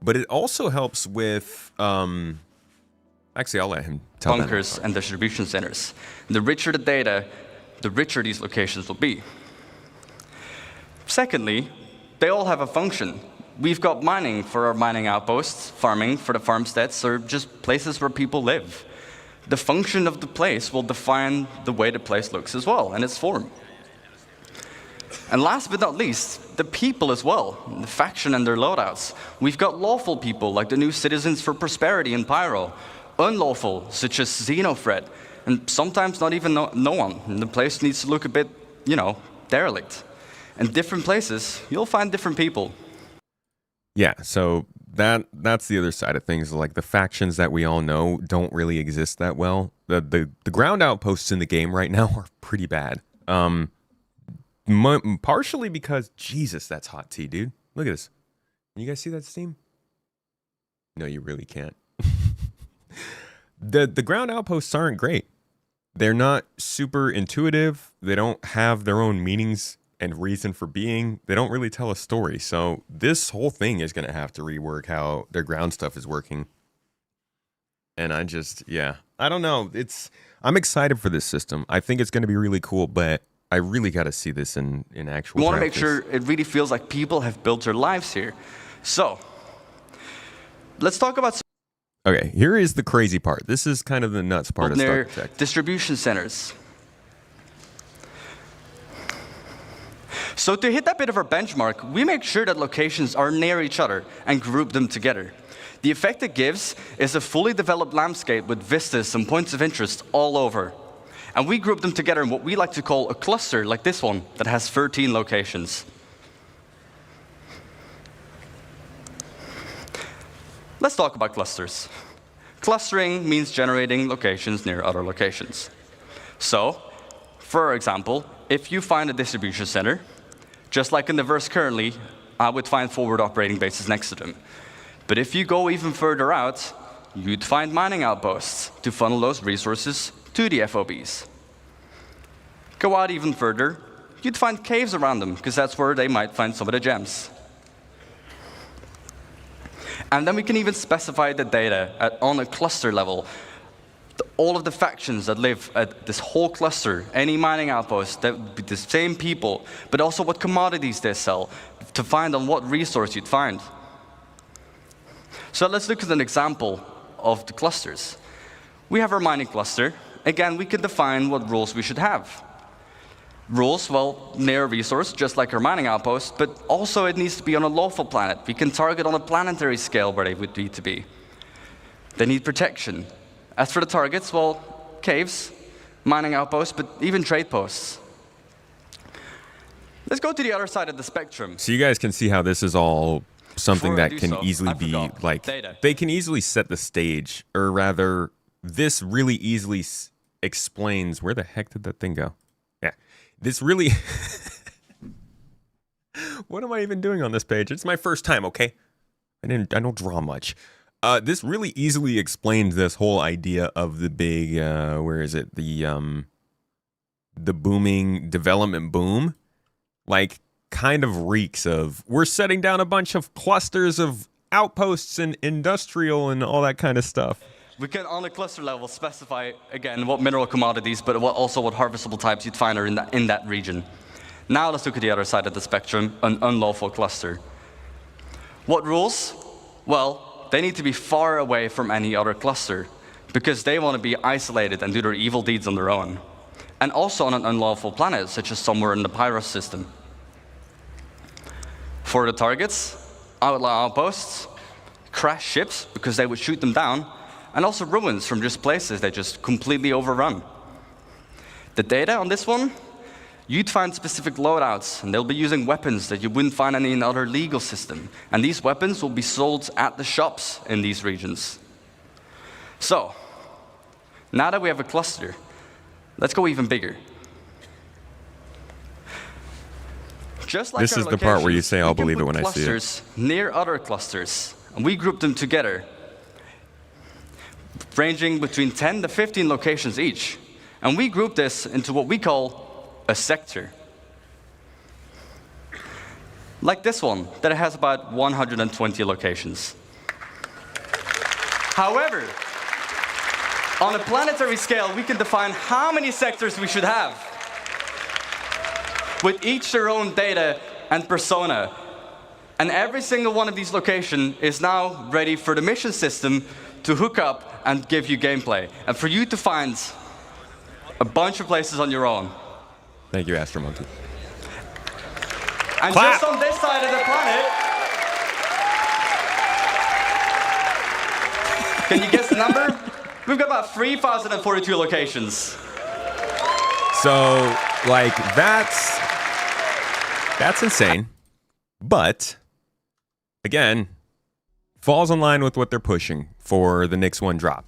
Speaker 1: But it also helps with, actually, I'll let him tell that.
Speaker 8: Bunkers and distribution centers. The richer the data, the richer these locations will be. Secondly, they all have a function. We've got mining for our mining outposts, farming for the farmsteads, or just places where people live. The function of the place will define the way the place looks as well, and its form. And last but not least, the people as well, the faction and their loadouts. We've got lawful people, like the new Citizens for Prosperity in Pyro, unlawful, such as Xenofred, and sometimes not even no one. And the place needs to look a bit, derelict. In different places, you'll find different people.
Speaker 1: Yeah, so that's the other side of things. Like the factions that we all know don't really exist that well. The ground outposts in the game right now are pretty bad. Partially because, Jesus, that's hot tea, dude. Look at this. Can you guys see that steam? No, you really can't. The ground outposts aren't great. They're not super intuitive. They don't have their own meanings and reason for being. They don't really tell a story. So this whole thing is going to have to rework how their ground stuff is working. And I don't know. I'm excited for this system. I think it's going to be really cool, but I really got to see this in actual practice.
Speaker 8: We want to make sure it really feels like people have built their lives here. So let's talk about
Speaker 1: Okay, here is the crazy part. This is kind of the nuts part of Starchitect.
Speaker 8: Distribution centers. So to hit that bit of our benchmark, we make sure that locations are near each other and group them together. The effect it gives is a fully developed landscape with vistas and points of interest all over. And we group them together in what we like to call a cluster, like this one, that has 13 locations. Let's talk about clusters. Clustering means generating locations near other locations. So, for example, if you find a distribution center, just like in the verse currently, I would find forward operating bases next to them. But if you go even further out, you'd find mining outposts to funnel those resources to the FOBs. Go out even further, you'd find caves around them, because that's where they might find some of the gems. And then we can even specify the data on a cluster level. All of the factions that live at this whole cluster, any mining outpost, that would be the same people, but also what commodities they sell, to find on what resource you'd find. So let's look at an example of the clusters. We have our mining cluster. Again, we can define what rules we should have. Rules, well, near a resource, just like our mining outpost, but also it needs to be on a lawful planet. We can target on a planetary scale where they would need to be. They need protection. As for the targets, well, caves, mining outposts, but even trade posts. Let's go to the other side of the spectrum.
Speaker 1: So you guys can see how this is all something
Speaker 8: Before I
Speaker 1: that
Speaker 8: do
Speaker 1: can
Speaker 8: so,
Speaker 1: easily
Speaker 8: I
Speaker 1: be
Speaker 8: forgot.
Speaker 1: like,
Speaker 8: Data.
Speaker 1: they can easily set the stage, or rather, this really easily explains, where the heck did that thing go? Yeah, this really, what am I even doing on this page? It's my first time, okay? I don't draw much. This really easily explains this whole idea of the big, where is it? The booming development boom. Like, kind of reeks of, we're setting down a bunch of clusters of outposts and industrial and all that kind of stuff.
Speaker 8: We can, on a cluster level, specify, again, what mineral commodities, but also what harvestable types you'd find are in that region. Now let's look at the other side of the spectrum, an unlawful cluster. What rules? Well, they need to be far away from any other cluster, because they want to be isolated and do their evil deeds on their own. And also on an unlawful planet, such as somewhere in the Pyros system. For the targets, outlaw outposts, crash ships, because they would shoot them down, and also ruins from just places they just completely overrun. The data on this one, you'd find specific loadouts, and they'll be using weapons that you wouldn't find any in other legal system. And these weapons will be sold at the shops in these regions. So, now that we have a cluster, let's go even bigger. Just like
Speaker 1: This is the part where you say, I'll believe it when I see it.
Speaker 8: Clusters near other clusters, and we group them together, ranging between 10 to 15 locations each. And we group this into what we call a sector. Like this one, that has about 120 locations. However, on a planetary scale, we can define how many sectors we should have, with each their own data and persona. And every single one of these locations is now ready for the mission system to hook up and give you gameplay, and for you to find a bunch of places on your own.
Speaker 1: Thank you, Astro Monkey.
Speaker 8: And
Speaker 1: Clap.
Speaker 8: just on this side of the planet, can you guess the number? We've got about 3,042 locations.
Speaker 1: So, like, that's insane. But, again, falls in line with what they're pushing for the Nix 1 drop.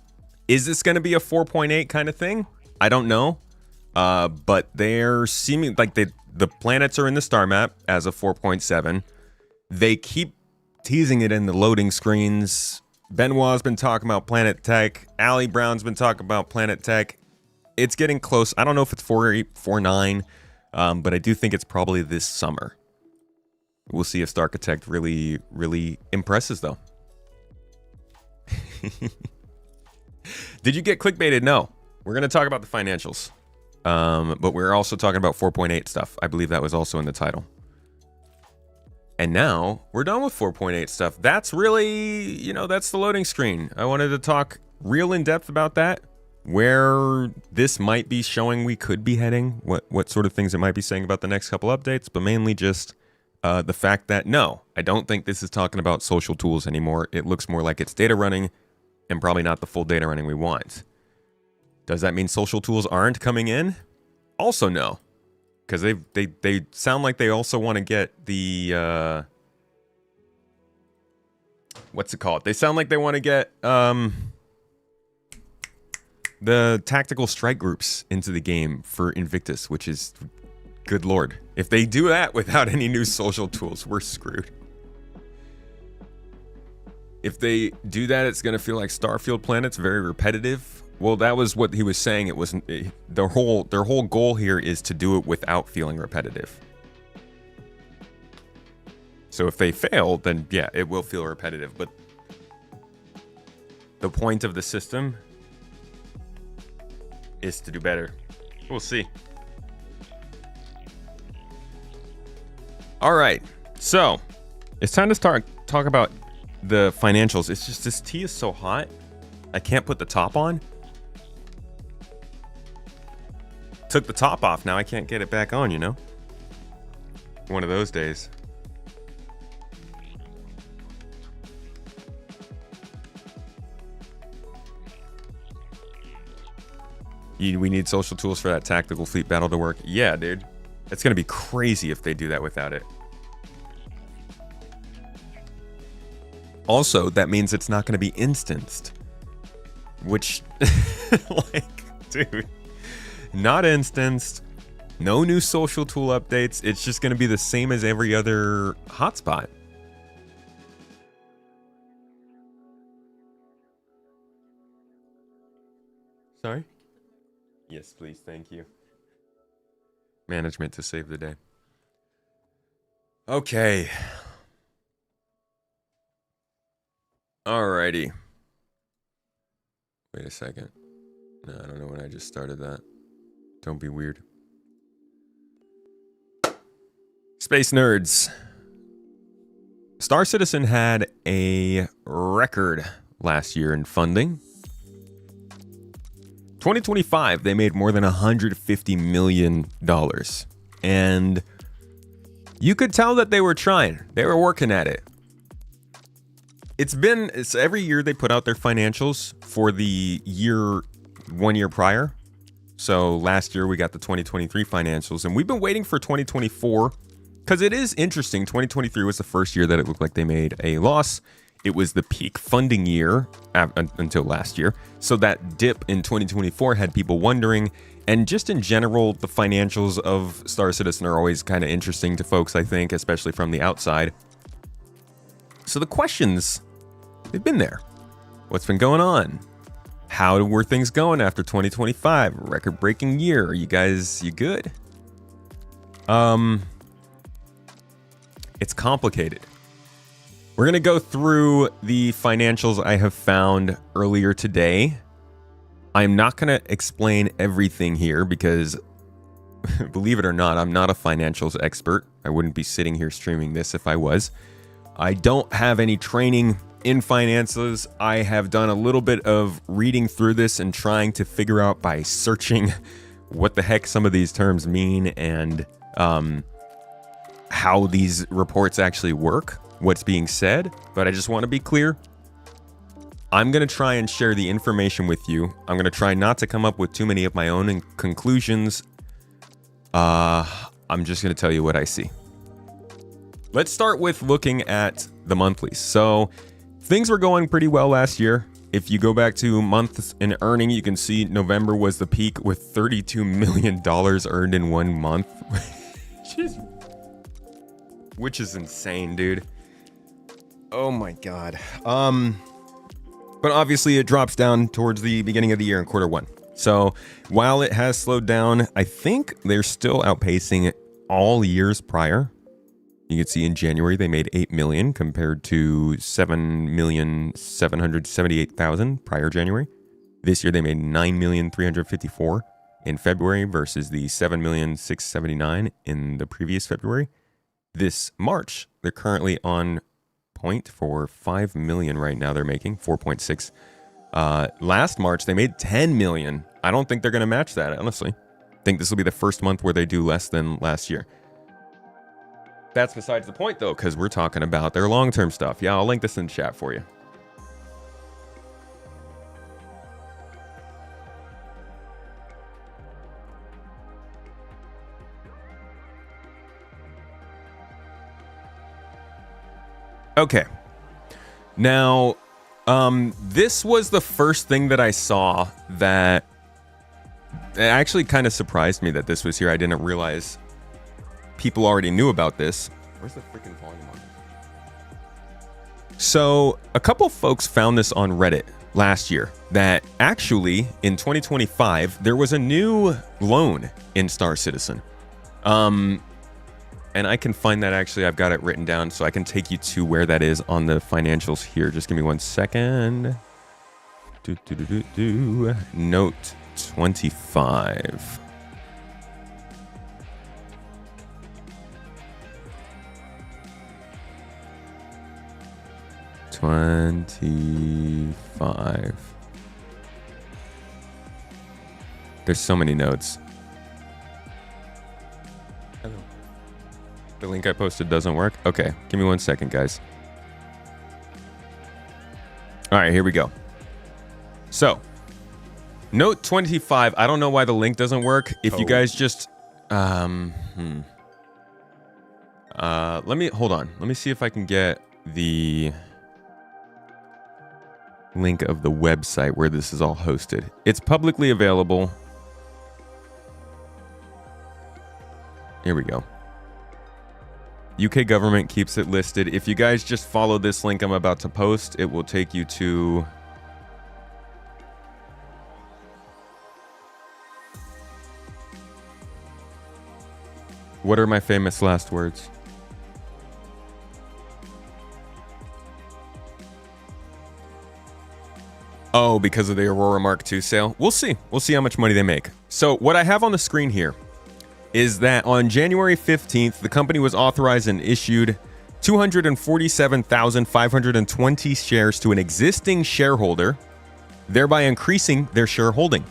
Speaker 1: Is this going to be a 4.8 kind of thing? I don't know. But they're seeming like the planets are in the star map as a 4.7. They keep teasing it in the loading screens. Benoit's been talking about Planet Tech. Ali Brown's been talking about Planet Tech. It's getting close. I don't know if it's 4.8, 4.9, but I do think it's probably this summer. We'll see if Starchitect really, really impresses, though. Did you get clickbaited? No. We're going to talk about the financials. But we're also talking about 4.8 stuff. I believe that was also in the title. And now we're done with 4.8 stuff. That's really, you know, that's the loading screen. I wanted to talk real in depth about that, where this might be showing we could be heading, what sort of things it might be saying about the next couple updates, but mainly just the fact that, no, I don't think this is talking about social tools anymore. It looks more like it's data running and probably not the full data running we want. Does that mean social tools aren't coming in? Also, no. Because they sound like they also want to get the... what's it called? They sound like they want to get the tactical strike groups into the game for Invictus, which is, good lord. If they do that without any new social tools, we're screwed. If they do that, it's going to feel like Starfield Planet's very repetitive. Well, that was what he was saying. It wasn't their whole goal here is to do it without feeling repetitive. So if they fail, then yeah, it will feel repetitive. But the point of the system is to do better. We'll see. All right, so it's time to start talk about the financials. It's just this tea is so hot, I can't put the top on. Took the top off, now I can't get it back on, you know? One of those days. We need social tools for that tactical fleet battle to work. Yeah, dude. It's going to be crazy if they do that without it. Also, that means it's not going to be instanced. Which, like, dude. Not instanced. No new social tool updates. It's just going to be the same as every other hotspot. Sorry? Yes, please. Thank you. Management to save the day. Okay. Alrighty. Wait a second. No, I don't know when I just started that. Don't be weird. Space nerds. Star Citizen had a record last year in funding. 2025, they made more than $150 million. And you could tell that they were trying. They were working at it. It's every year they put out their financials for the year, 1 year prior. So last year we got the 2023 financials, and we've been waiting for 2024 because it is interesting. 2023 was the first year that it looked like they made a loss. It was the peak funding year until last year. So that dip in 2024 had people wondering. And just in general, the financials of Star Citizen are always kind of interesting to folks, I think, especially from the outside. So the questions, they've been there. What's been going on? How were things going after 2025? Record-breaking year. Are you guys, you good? It's complicated. We're going to go through the financials I have found earlier today. I'm not going to explain everything here because, believe it or not, I'm not a financials expert. I wouldn't be sitting here streaming this if I was. I don't have any training in finances. I have done a little bit of reading through this and trying to figure out by searching what the heck some of these terms mean and how these reports actually work. What's being said, but I just want to be clear. I'm going to try and share the information with you. I'm going to try not to come up with too many of my own conclusions. I'm just going to tell you what I see. Let's start with looking at the monthlies. So things were going pretty well last year. If you go back to months in earning, you can see November was the peak with $32 million earned in 1 month. Which is insane, dude. Oh my god. But obviously it drops down towards the beginning of the year in Q1. So while it has slowed down, I think they're still outpacing all years prior. You can see in January they made 8 million compared to 7,778,000 prior January. This year they made 9,354,000 in February versus the 7,679,000 in the previous February. This March, they're currently on point for 5 million right now. They're making 4.6. Last March, they made 10 million. I don't think they're going to match that, honestly. I think this will be the first month where they do less than last year. That's besides the point, though, because we're talking about their long-term stuff. Yeah, I'll link this in the chat for you. Okay. Now, this was the first thing that I saw that it actually kind of surprised me that this was here. I didn't realize people already knew about this. Where's the freaking volume on this? So, a couple folks found this on Reddit last year that actually in 2025 there was a new loan in Star Citizen. And I can find that actually. I've got it written down so I can take you to where that is on the financials here. Just give me 1 second. Note 25. There's so many notes. The link I posted doesn't work? Okay, give me 1 second, guys. All right, here we go. So, note 25. I don't know why the link doesn't work. If you guys just... let me... Hold on. Let me see if I can get the link of the website where this is all hosted. It's publicly available. Here we go. UK government keeps it listed. If you guys just follow this link I'm about to post, it will take you to... What are my famous last words? Oh, because of the Aurora Mark II sale? We'll see. We'll see how much money they make. So what I have on the screen here is that on January 15th, the company was authorized and issued 247,520 shares to an existing shareholder, thereby increasing their shareholding.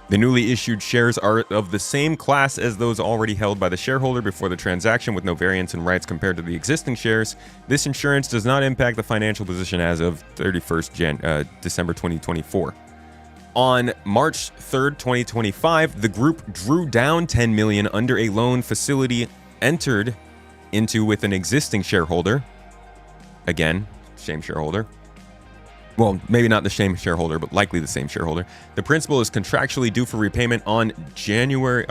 Speaker 1: The newly issued shares are of the same class as those already held by the shareholder before the transaction, with no variance in rights compared to the existing shares. This insurance does not impact the financial position as of 31st December 2024. On March 3rd, 2025, the group drew down $10 million under a loan facility entered into with an existing shareholder. Again, same shareholder. Well, maybe not the same shareholder, but likely the same shareholder. The principal is contractually due for repayment on December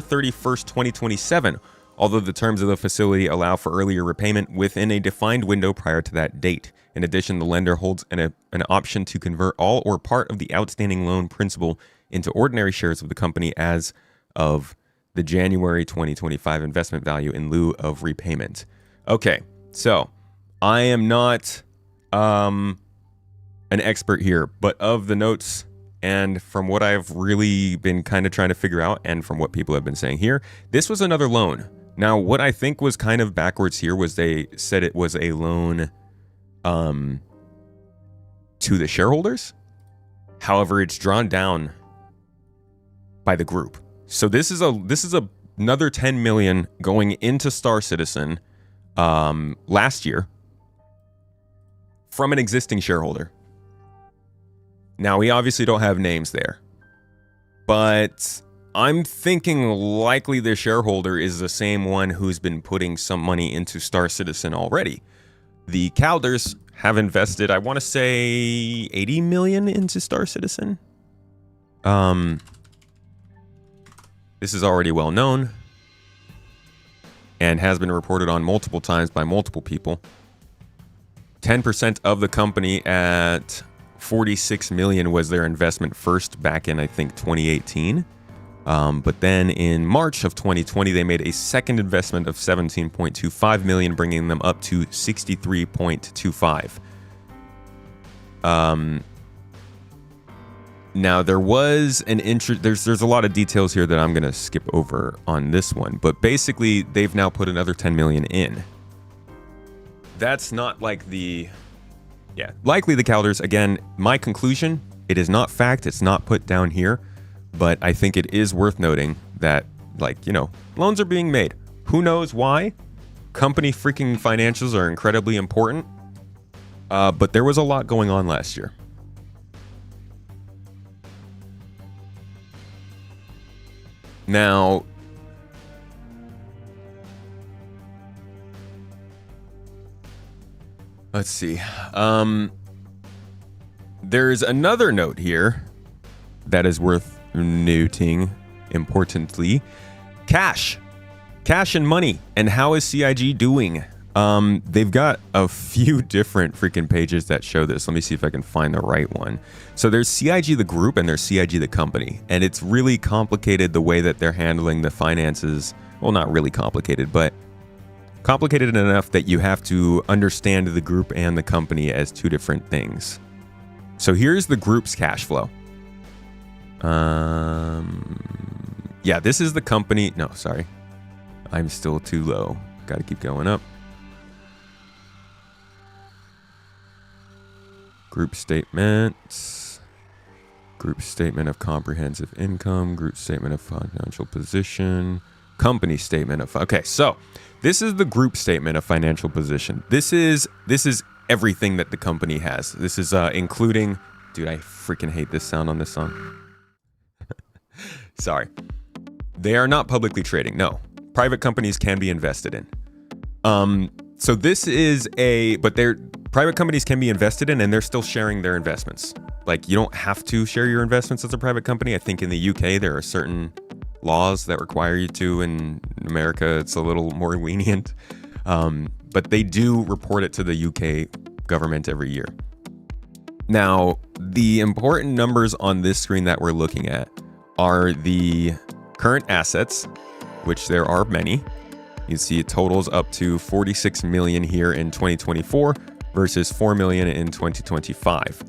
Speaker 1: 31st, 2027, although the terms of the facility allow for earlier repayment within a defined window prior to that date. In addition, the lender holds an option to convert all or part of the outstanding loan principal into ordinary shares of the company as of the January 2025 investment value in lieu of repayment. Okay, so I am not an expert here, but of the notes and from what I've really been kind of trying to figure out and from what people have been saying here, this was another loan. Now, what I think was kind of backwards here was they said it was a loan to the shareholders. However, it's drawn down by the group. So this is another 10 million going into Star Citizen last year from an existing shareholder. Now, we obviously don't have names there, but I'm thinking likely the shareholder is the same one who's been putting some money into Star Citizen already. The Calders have invested, I want to say, 80 million into Star Citizen. This is already well known and has been reported on multiple times by multiple people. 10% of the company at 46 million was their investment first back in, I think, 2018. But then in March of 2020, they made a second investment of 17.25 million, bringing them up to 63.25. Now there was an there's a lot of details here that I'm going to skip over on this one, but basically they've now put another 10 million in. That's not like likely the Calders. Again, my conclusion, it is not fact, it's not put down here. But I think it is worth noting that, loans are being made. Who knows why? company freaking financials are incredibly important, but there was a lot going on last year. Now, let's see. There's another note here that is worth noting importantly. Cash and money. And how is CIG doing? They've got a few different freaking pages that show this. Let me see if I can find the right one. So there's CIG the group and there's CIG the company. And it's really complicated the way that they're handling the finances. Well, not really complicated, but complicated enough that you have to understand the group and the company as two different things. So here's the group's cash flow. Yeah, this is the company. No, sorry. I'm still too low. Got to keep going up. Group statements. Group statement of comprehensive income. Group statement of financial position. Company statement of... Okay, so this is the group statement of financial position. This is everything that the company has. This is including... Dude, I freaking hate this sound on this song. Sorry. They are not publicly trading. No. Private companies can be invested in. So this is but private companies can be invested in and they're still sharing their investments. Like, you don't have to share your investments as a private company. I think in the UK, there are certain laws that require you to. In America, it's a little more lenient. But they do report it to the UK government every year. Now, the important numbers on this screen that we're looking at are the current assets, which there are many. You see it totals up to 46 million here in 2024 versus 4 million in 2025.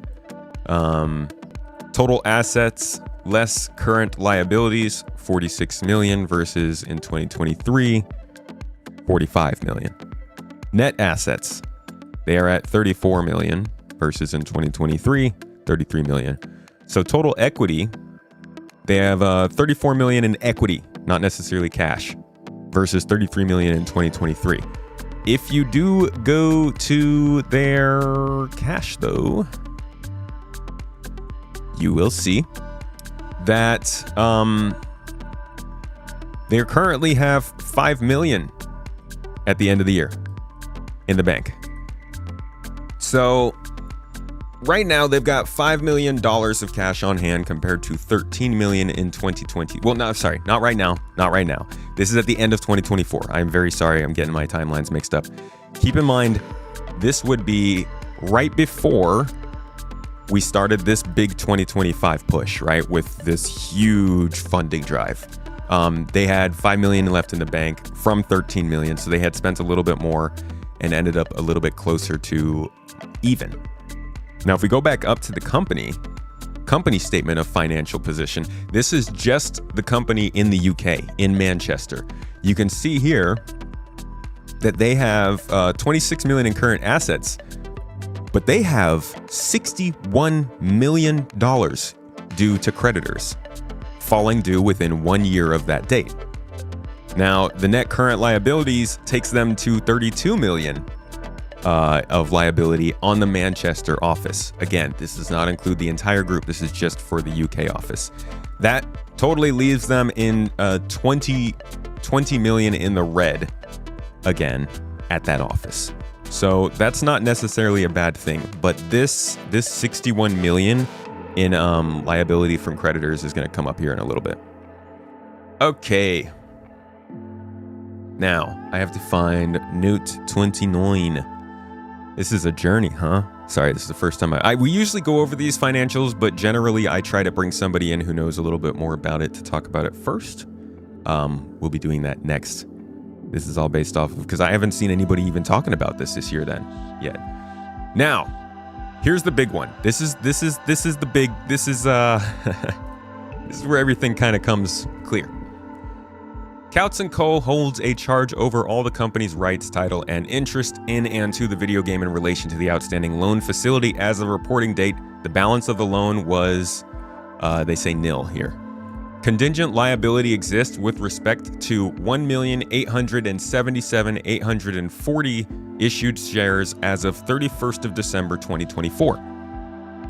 Speaker 1: Total assets less current liabilities, 46 million versus in 2023, 45 million. Net assets, they are at 34 million versus in 2023, 33 million. So total equity, they have 34 million in equity, not necessarily cash, versus 33 million in 2023. If you do go to their cash though, you will see that they currently have 5 million at the end of the year in the bank. So right now they've got $5 million of cash on hand compared to 13 million in 2020. Well, no, sorry, not right now. Not right now. This is at the end of 2024. I'm very sorry. I'm getting my timelines mixed up. Keep in mind, this would be right before we started this big 2025 push, right? With this huge funding drive. They had 5 million left in the bank from 13 million. So they had spent a little bit more and ended up a little bit closer to even. Now, if we go back up to the company statement of financial position, this is just the company in the UK, in Manchester. You can see here that they have 26 million in current assets, but they have $61 million due to creditors, falling due within 1 year of that date. Now, the net current liabilities takes them to 32 million of liability on the Manchester office. Again, this does not include the entire group. This is just for the UK office. That totally leaves them in 20 million in the red again at that office. So that's not necessarily a bad thing, but this 61 million in liability from creditors is going to come up here in a little bit. Okay. Now, I have to find note 29. This is a journey, huh? Sorry, this is the first time we usually go over these financials, but generally I try to bring somebody in who knows a little bit more about it to talk about it first. We'll be doing that next. This is all based off of, because I haven't seen anybody even talking about this year then yet. Now, here's the big one. This is the big, this is where everything kind of comes clear. Couts & Co. holds a charge over all the company's rights, title, and interest in and to the video game in relation to the outstanding loan facility. As of reporting date, the balance of the loan was, they say nil here. Contingent liability exists with respect to 1,877,840 issued shares as of 31st of December 2024.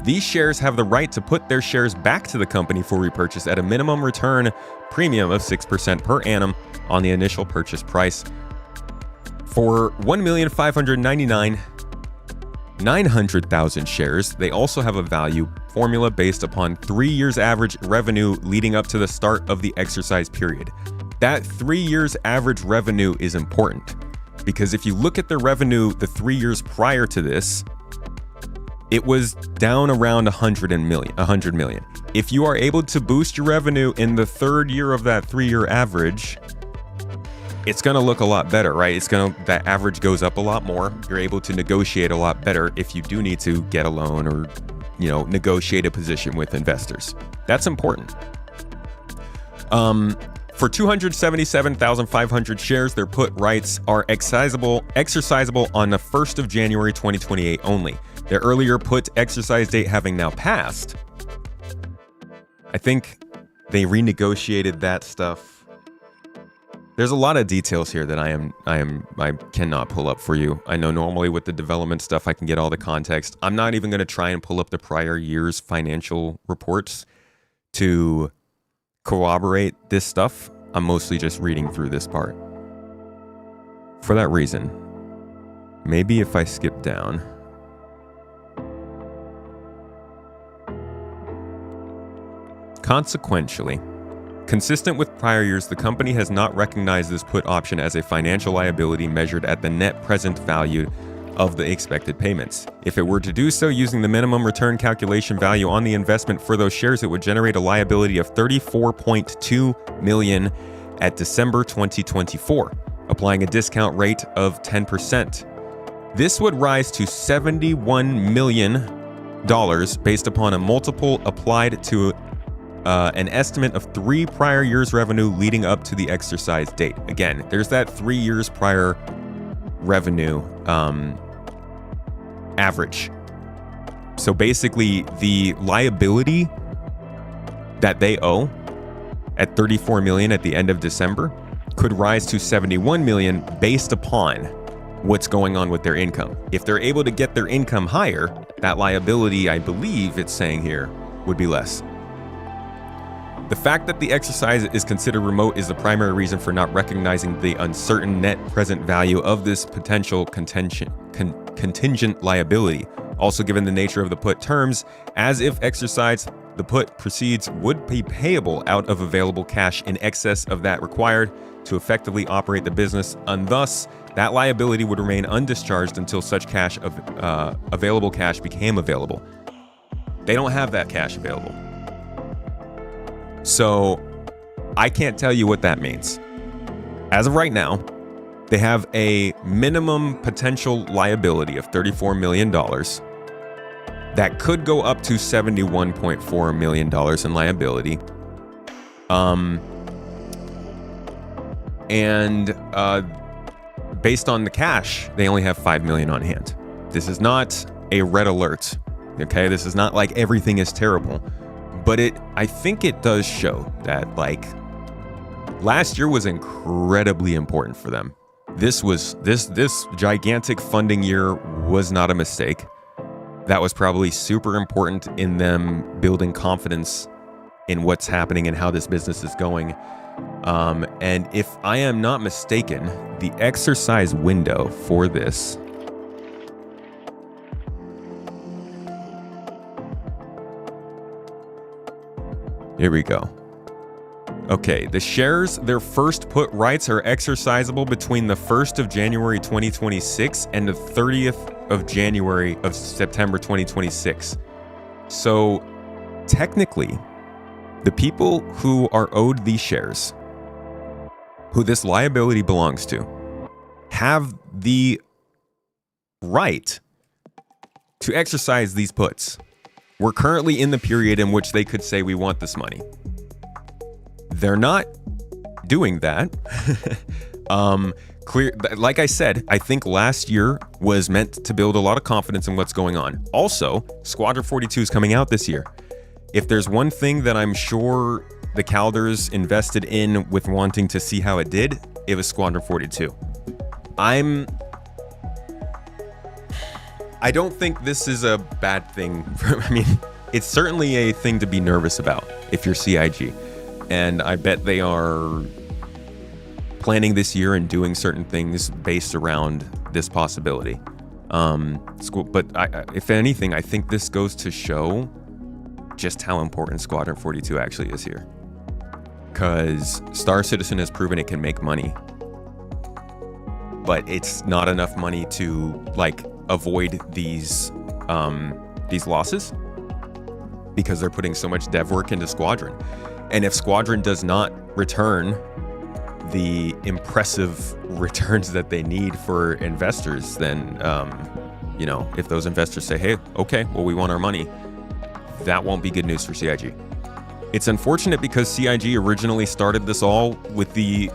Speaker 1: These shares have the right to put their shares back to the company for repurchase at a minimum return premium of 6% per annum on the initial purchase price. For 1,599,900,000 shares, they also have a value formula based upon 3 years average revenue leading up to the start of the exercise period. That 3 years average revenue is important because if you look at the revenue the 3 years prior to this, it was down around 100 million. If you are able to boost your revenue in the third year of that 3-year average, it's going to look a lot better, right? That average goes up a lot more. You're able to negotiate a lot better if you do need to get a loan or, negotiate a position with investors. That's important. For 277,500 shares, their put rights are exercisable on the 1st of January 2028 only. Their earlier put exercise date having now passed. I think they renegotiated that stuff. There's a lot of details here that I cannot pull up for you. I know normally with the development stuff I can get all the context. I'm not even going to try and pull up the prior year's financial reports to corroborate this stuff. I'm mostly just reading through this part. For that reason, maybe if I skip down. Consequentially, consistent with prior years, the company has not recognized this put option as a financial liability measured at the net present value of the expected payments. If it were to do so using the minimum return calculation value on the investment for those shares, it would generate a liability of $34.2 million at December 2024, applying a discount rate of 10%. This would rise to $71 million based upon a multiple applied to an estimate of 3 prior years' revenue leading up to the exercise date. Again, there's that 3 years prior revenue average. So basically, the liability that they owe at $34 million at the end of December could rise to $71 million based upon what's going on with their income. If they're able to get their income higher, that liability, I believe it's saying here, would be less. The fact that the exercise is considered remote is the primary reason for not recognizing the uncertain net present value of this potential contingent liability. Also, given the nature of the put terms, as if exercised, the put proceeds would be payable out of available cash in excess of that required to effectively operate the business, and thus that liability would remain undischarged until such cash available cash became available. They don't have that cash available. So I can't tell you what that means. As of right now, they have a minimum potential liability of $34 million that could go up to $71.4 million in liability. Based on the cash, they only have $5 million on hand. This is not a red alert. Okay, this is not like everything is terrible. But I think it does show that, last year was incredibly important for them. This gigantic funding year was not a mistake. That was probably super important in them building confidence in what's happening and how this business is going. And if I am not mistaken, the exercise window for this here we go. Okay, the shares, their first put rights are exercisable between the 1st of January 2026 and the 30th of September 2026. So technically, the people who are owed these shares, who this liability belongs to, have the right to exercise these puts. We're currently in the period in which they could say we want this money. They're not doing that. Like I said, I think last year was meant to build a lot of confidence in what's going on. Also, Squadron 42 is coming out this year. If there's one thing that I'm sure the Calders invested in with wanting to see how it did, it was Squadron 42. I don't think this is a bad thing. I mean, it's certainly a thing to be nervous about if you're CIG. And I bet they are planning this year and doing certain things based around this possibility. But if anything, I think this goes to show just how important Squadron 42 actually is here. Because Star Citizen has proven it can make money. But it's not enough money to, like, avoid these losses. Because they're putting so much dev work into Squadron. And if Squadron does not return the impressive returns that they need for investors, then, you know, if those investors say, hey, okay, well, we want our money, that won't be good news for CIG. It's unfortunate because CIG originally started this all with the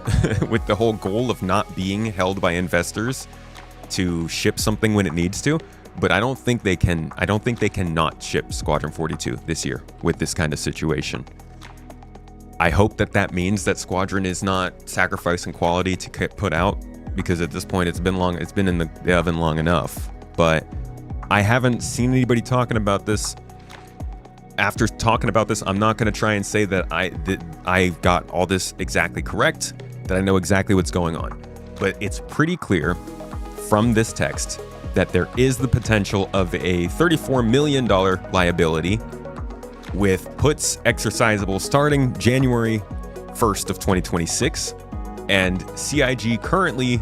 Speaker 1: with the whole goal of not being held by investors to ship something when it needs to. But I don't think they can not ship Squadron 42 this year with this kind of situation. I hope that means that Squadron is not sacrificing quality to put out, because at this point it's been in the oven long enough. But I haven't seen anybody talking about this. After talking about this, I'm not going to try and say that I got all this exactly correct, that I know exactly what's going on. But it's pretty clear from this text that there is the potential of a $34 million liability with puts exercisable starting January 1st of 2026. And CIG currently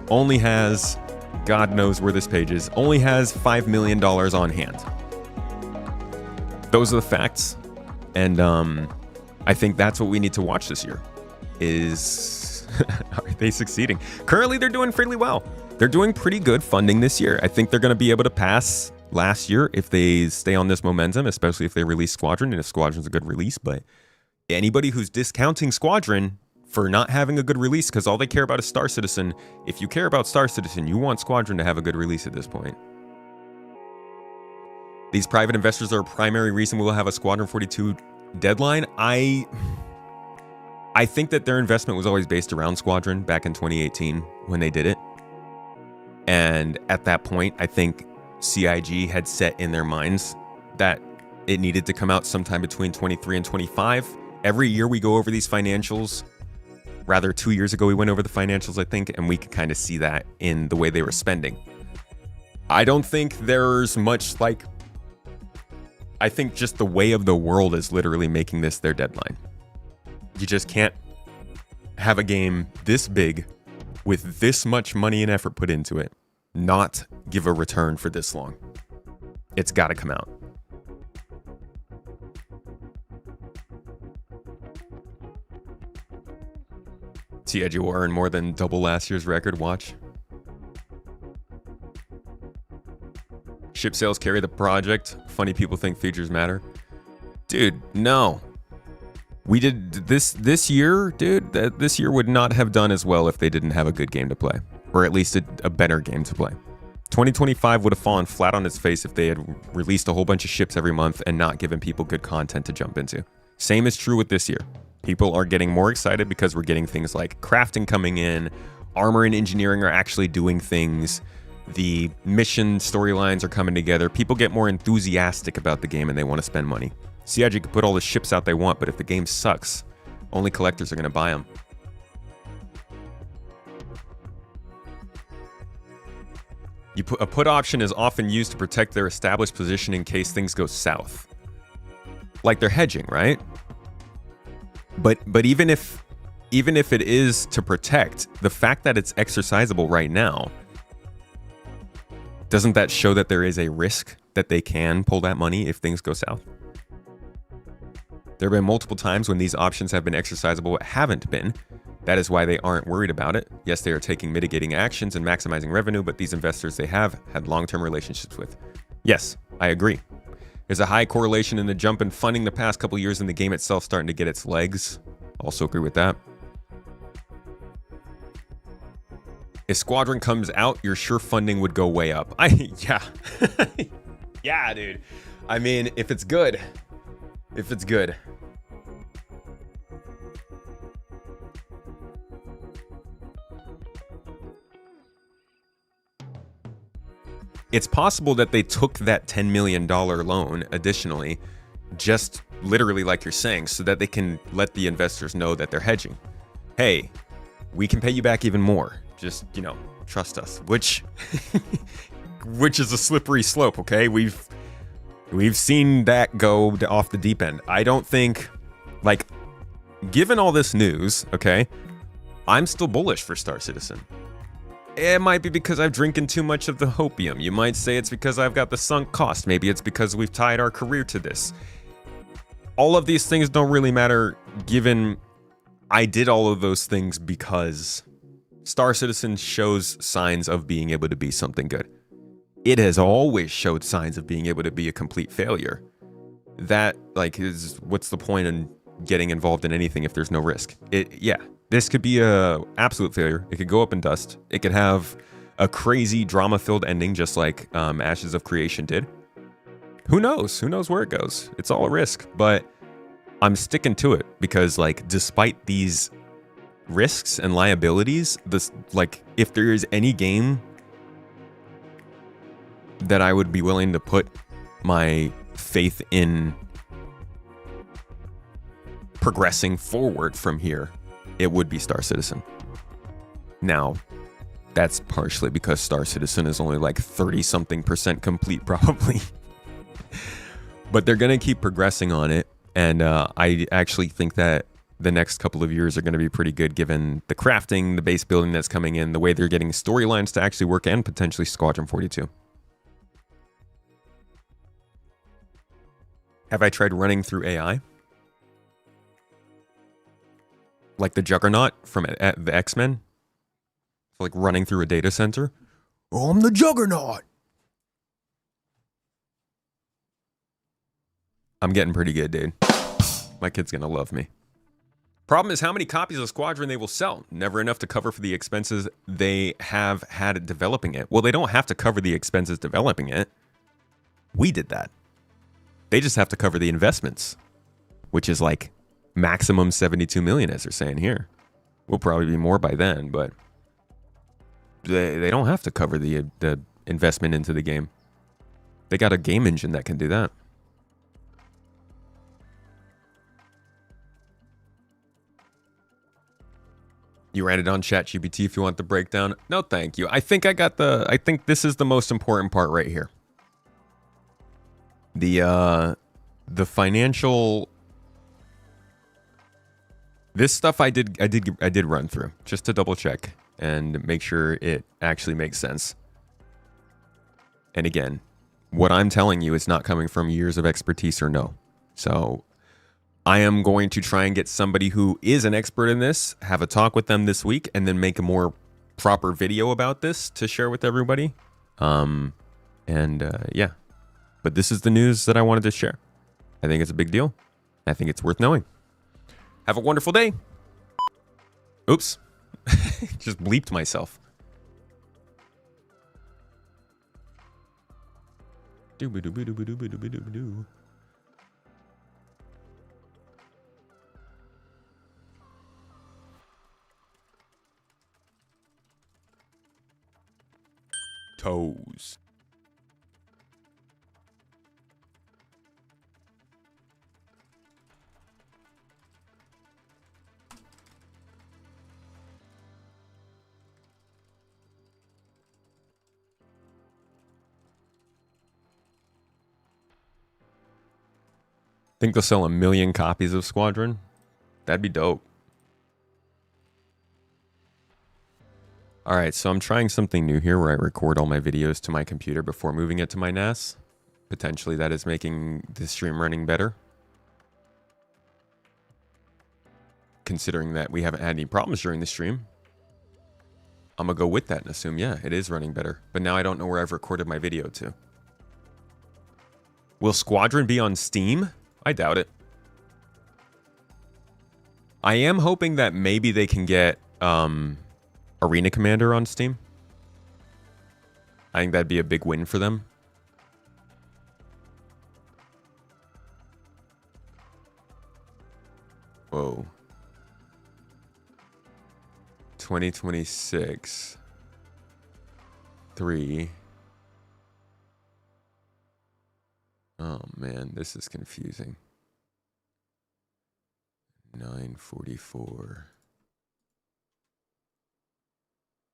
Speaker 1: only has, God knows where this page is, only has $5 million on hand. Those are the facts. And I think that's what we need to watch this year is, are they succeeding? Currently, they're doing fairly well. They're doing pretty good funding this year. I think they're going to be able to pass last year if they stay on this momentum, especially if they release Squadron and if Squadron's a good release. But anybody who's discounting Squadron for not having a good release because all they care about is Star Citizen, if you care about Star Citizen, you want Squadron to have a good release at this point. These private investors are a primary reason we'll have a Squadron 42 deadline. I think that their investment was always based around Squadron back in 2018 when they did it. And at that point, I think CIG had set in their minds that it needed to come out sometime between 23 and 25. Every year we go over these financials. Rather, 2 years ago we went over the financials, I think, and we could kind of see that in the way they were spending. I don't think there's much like... I think just the way of the world is literally making this their deadline. You just can't have a game this big with this much money and effort put into it, not give a return for this long. It's got to come out. CIG will earn more than double last year's record. Watch. Ship sales carry the project. Funny people think features matter. Dude, no. We did this year, dude. This year would not have done as well if they didn't have a good game to play, or at least a better game to play. 2025 would have fallen flat on its face if they had released a whole bunch of ships every month and not given people good content to jump into. Same is true with this year. People are getting more excited because we're getting things like crafting coming in, armor and engineering are actually doing things. The mission storylines are coming together. People get more enthusiastic about the game and they want to spend money. CIG can put all the ships out they want, but if the game sucks, only collectors are going to buy them. A put option is often used to protect their established position in case things go south. Like they're hedging, right? But even if it is to protect, the fact that it's exercisable right now, doesn't that show that there is a risk that they can pull that money if things go south? There have been multiple times when these options have been exercisable but haven't been. That is why they aren't worried about it. Yes, they are taking mitigating actions and maximizing revenue, but these investors they have had long-term relationships with. Yes, I agree. There's a high correlation in the jump in funding the past couple years and the game itself starting to get its legs. Also agree with that. If Squadron comes out, your sure funding would go way up. Yeah. Yeah, dude. I mean, if it's good. If it's good. It's possible that they took that $10 million loan additionally, just literally like you're saying, so that they can let the investors know that they're hedging. Hey, we can pay you back even more. Just, you know, trust us, which is a slippery slope, okay? We've seen that go off the deep end. I don't think, like, given all this news, okay, I'm still bullish for Star Citizen. It might be because I've drinking too much of the hopium. You might say it's because I've got the sunk cost. Maybe it's because we've tied our career to this. All of these things don't really matter, given I did all of those things because Star Citizen shows signs of being able to be something good. It has always showed signs of being able to be a complete failure. That, like, is what's the point in getting involved in anything if there's no risk? Yeah, this could be a absolute failure. It could go up in dust. It could have a crazy drama-filled ending, just like Ashes of Creation did. Who knows? Who knows where it goes? It's all a risk, but I'm sticking to it because, like, despite these risks and liabilities, this, like, if there is any game that I would be willing to put my faith in progressing forward from here, it would be Star Citizen. Now, that's partially because Star Citizen is only like 30-something% complete, probably. But they're going to keep progressing on it, and I actually think that the next couple of years are going to be pretty good, given the crafting, the base building that's coming in, the way they're getting storylines to actually work, and potentially Squadron 42. Have I tried running through AI? Like the Juggernaut from the X-Men? Like running through a data center? Oh, I'm the Juggernaut! I'm getting pretty good, dude. My kid's gonna love me. Problem is how many copies of Squadron they will sell. Never enough to cover for the expenses they have had developing it. Well, they don't have to cover the expenses developing it. We did that. They just have to cover the investments, which is like maximum 72 million, as they're saying here. We'll probably be more by then, but they don't have to cover the investment into the game. They got a game engine that can do that. You ran it on ChatGPT if you want the breakdown. No, thank you. I think this is the most important part right here. The financial, this stuff I did run through just to double check and make sure it actually makes sense. And again, what I'm telling you is not coming from years of expertise or no. So I am going to try and get somebody who is an expert in this, have a talk with them this week, and then make a more proper video about this to share with everybody. Yeah. But this is the news that I wanted to share. I think it's a big deal. I think it's worth knowing. Have a wonderful day. Oops. Just bleeped myself. Doo-ba-doo-ba-doo-ba-doo-ba-doo-ba-doo. Toes. Think they'll sell 1 million copies of Squadron? That'd be dope. Alright, so I'm trying something new here where I record all my videos to my computer before moving it to my NAS. Potentially that is making the stream running better. Considering that we haven't had any problems during the stream, I'm gonna go with that and assume, yeah, it is running better. But now I don't know where I've recorded my video to. Will Squadron be on Steam? I doubt it. I am hoping that maybe they can get Arena Commander on Steam. I think that'd be a big win for them. Whoa. 2026. 3. Oh man, this is confusing. 9:44.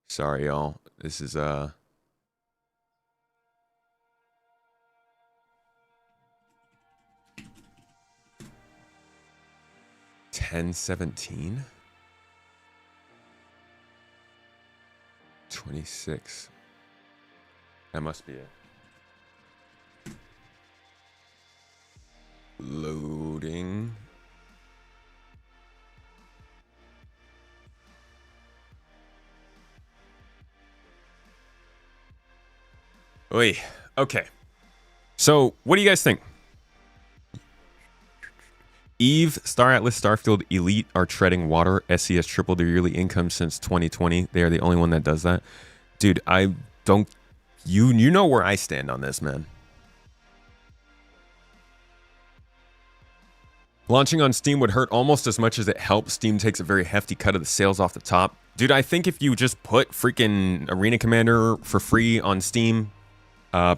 Speaker 1: Sorry, y'all. This is 10:17. 26. That must be it. Loading. Oy. Okay. So, what do you guys think? Eve, Star Atlas, Starfield, Elite are treading water. SES tripled their yearly income since 2020. They are the only one that does that. Dude, I don't... You know where I stand on this, man. Launching on Steam would hurt almost as much as it helps. Steam takes a very hefty cut of the sales off the top. Dude, I think if you just put freaking Arena Commander for free on Steam,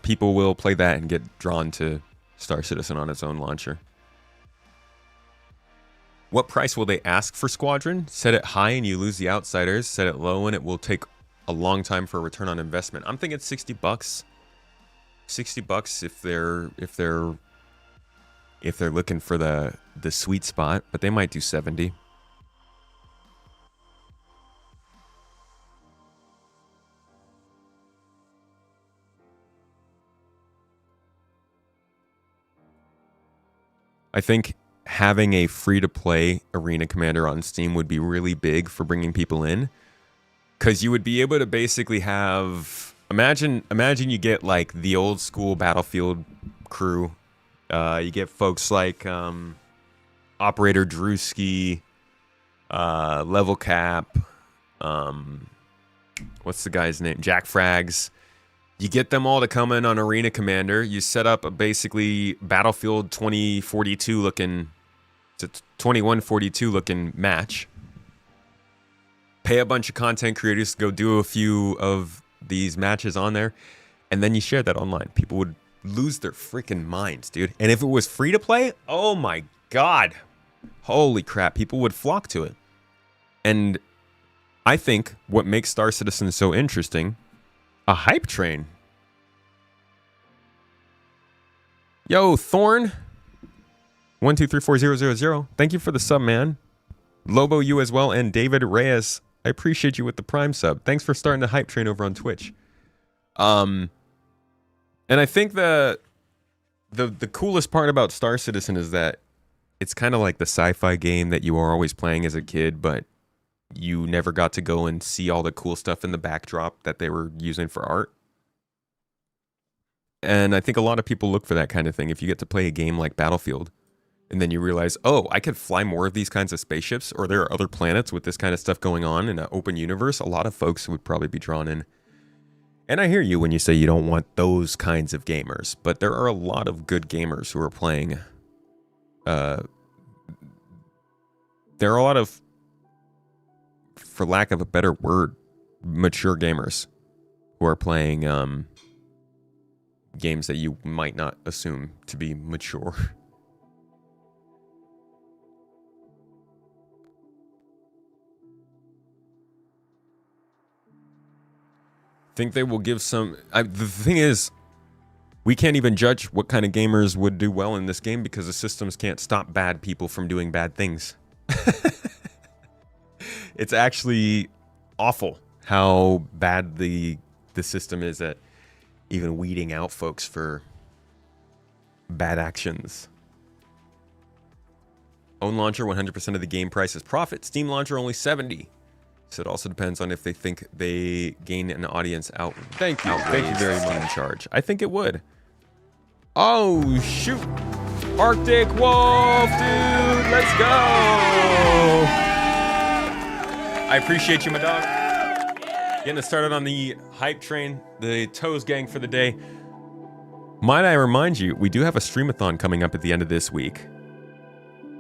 Speaker 1: people will play that and get drawn to Star Citizen on its own launcher. What price will they ask for Squadron? Set it high and you lose the outsiders. Set it low and it will take a long time for a return on investment. I'm thinking $60. $60 if they're looking for the sweet spot, but they might do 70. I think having a free-to-play Arena Commander on Steam would be really big for bringing people in, because you would be able to basically have... Imagine you get like the old school Battlefield crew. You get folks like Operator Drewski, Level Cap, what's the guy's name? Jack Frags. You get them all to come in on Arena Commander. You set up a basically Battlefield 2042 looking, it's a 2142 looking match. Pay a bunch of content creators to go do a few of these matches on there, and then you share that online. People would lose their freaking minds, dude. And if it was free to play, oh my god, holy crap, people would flock to it. And I think what makes Star Citizen so interesting, a hype train. Yo, Thorn 1234000, thank you for the sub, man. Lobo, you as well, and David Reyes, I appreciate you with the Prime sub. Thanks for starting the hype train over on Twitch. And I think the coolest part about Star Citizen is that it's kind of like the sci-fi game that you were always playing as a kid, but you never got to go and see all the cool stuff in the backdrop that they were using for art. And I think a lot of people look for that kind of thing. If you get to play a game like Battlefield, and then you realize, oh, I could fly more of these kinds of spaceships, or there are other planets with this kind of stuff going on in an open universe, a lot of folks would probably be drawn in. And I hear you when you say you don't want those kinds of gamers, but there are a lot of good gamers who are playing. There are a lot of, for lack of a better word, mature gamers who are playing games that you might not assume to be mature. Think they will give some... the thing is, we can't even judge what kind of gamers would do well in this game because the systems can't stop bad people from doing bad things. It's actually awful how bad the system is at even weeding out folks for bad actions. Own launcher, 100% of the game price is profit. Steam launcher, only 70%. So it also depends on if they think they gain an audience out. Thank you very much. In charge, I think it would. Oh shoot, Arctic Wolf, dude, let's go! I appreciate you, my dog. Getting us started on the hype train, the Toes gang for the day. Might I remind you, we do have a streamathon coming up at the end of this week.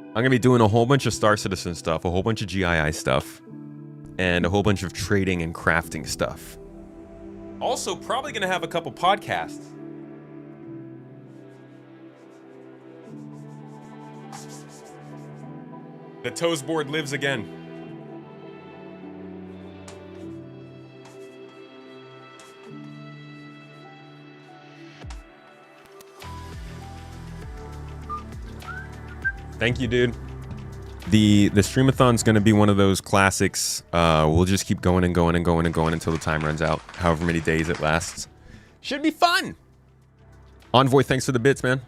Speaker 1: I'm gonna be doing a whole bunch of Star Citizen stuff, a whole bunch of GII stuff, and a whole bunch of trading and crafting stuff. Also, probably gonna have a couple podcasts. The toes board lives again. Thank you, dude. The streamathon's going to be one of those classics. We'll just keep going and going and going and going until the time runs out, however many days it lasts. Should be fun. Envoy, thanks for the bits, man.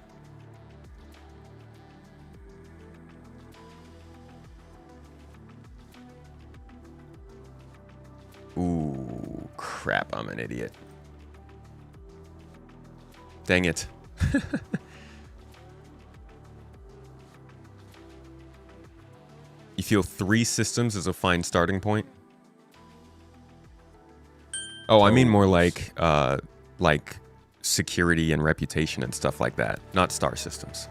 Speaker 1: Ooh, crap, I'm an idiot. Dang it. You feel 3 systems is a fine starting point? Oh, I mean more like security and reputation and stuff like that, not star systems.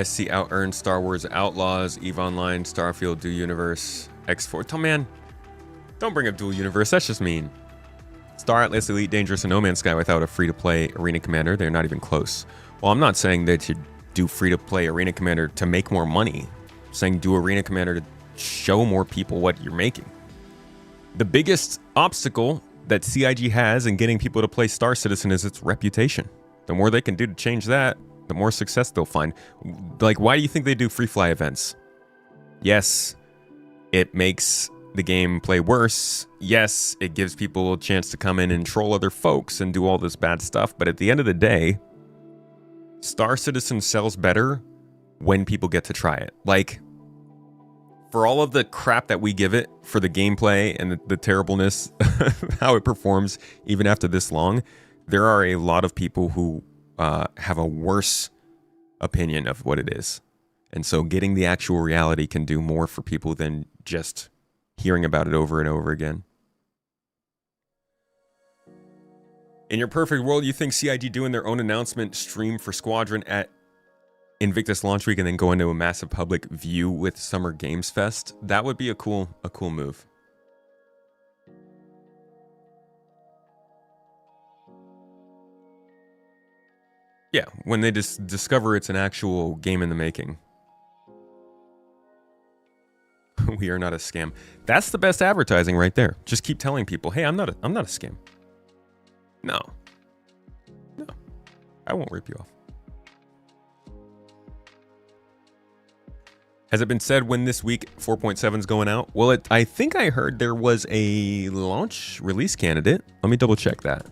Speaker 1: SC out-earned Star Wars Outlaws, EVE Online, Starfield, Dual Universe, X4. Oh man, don't bring up Dual Universe, that's just mean. Star Atlas, Elite Dangerous, and No Man's Sky without a free-to-play Arena Commander, they're not even close. Well, I'm not saying they should do free-to-play Arena Commander to make more money. I'm saying do Arena Commander to show more people what you're making. The biggest obstacle that CIG has in getting people to play Star Citizen is its reputation. The more they can do to change that, the more success they'll find. Like, why do you think they do free fly events? Yes, it makes the game play worse. Yes, it gives people a chance to come in and troll other folks and do all this bad stuff. But at the end of the day, Star Citizen sells better when people get to try it. Like, for all of the crap that we give it for the gameplay and the terribleness, how it performs even after this long, there are a lot of people who have a worse opinion of what it is. And so getting the actual reality can do more for people than just hearing about it over and over again. In your perfect world, you think CIG doing their own announcement stream for Squadron at Invictus launch week and then go into a massive public view with Summer Games Fest? That would be a cool move. Yeah, when they just discover it's an actual game in the making. We are not a scam. That's the best advertising right there. Just keep telling people, hey, I'm not a scam. No. I won't rip you off. Has it been said when this week 4.7 is going out? Well, I think I heard there was a launch release candidate. Let me double check that.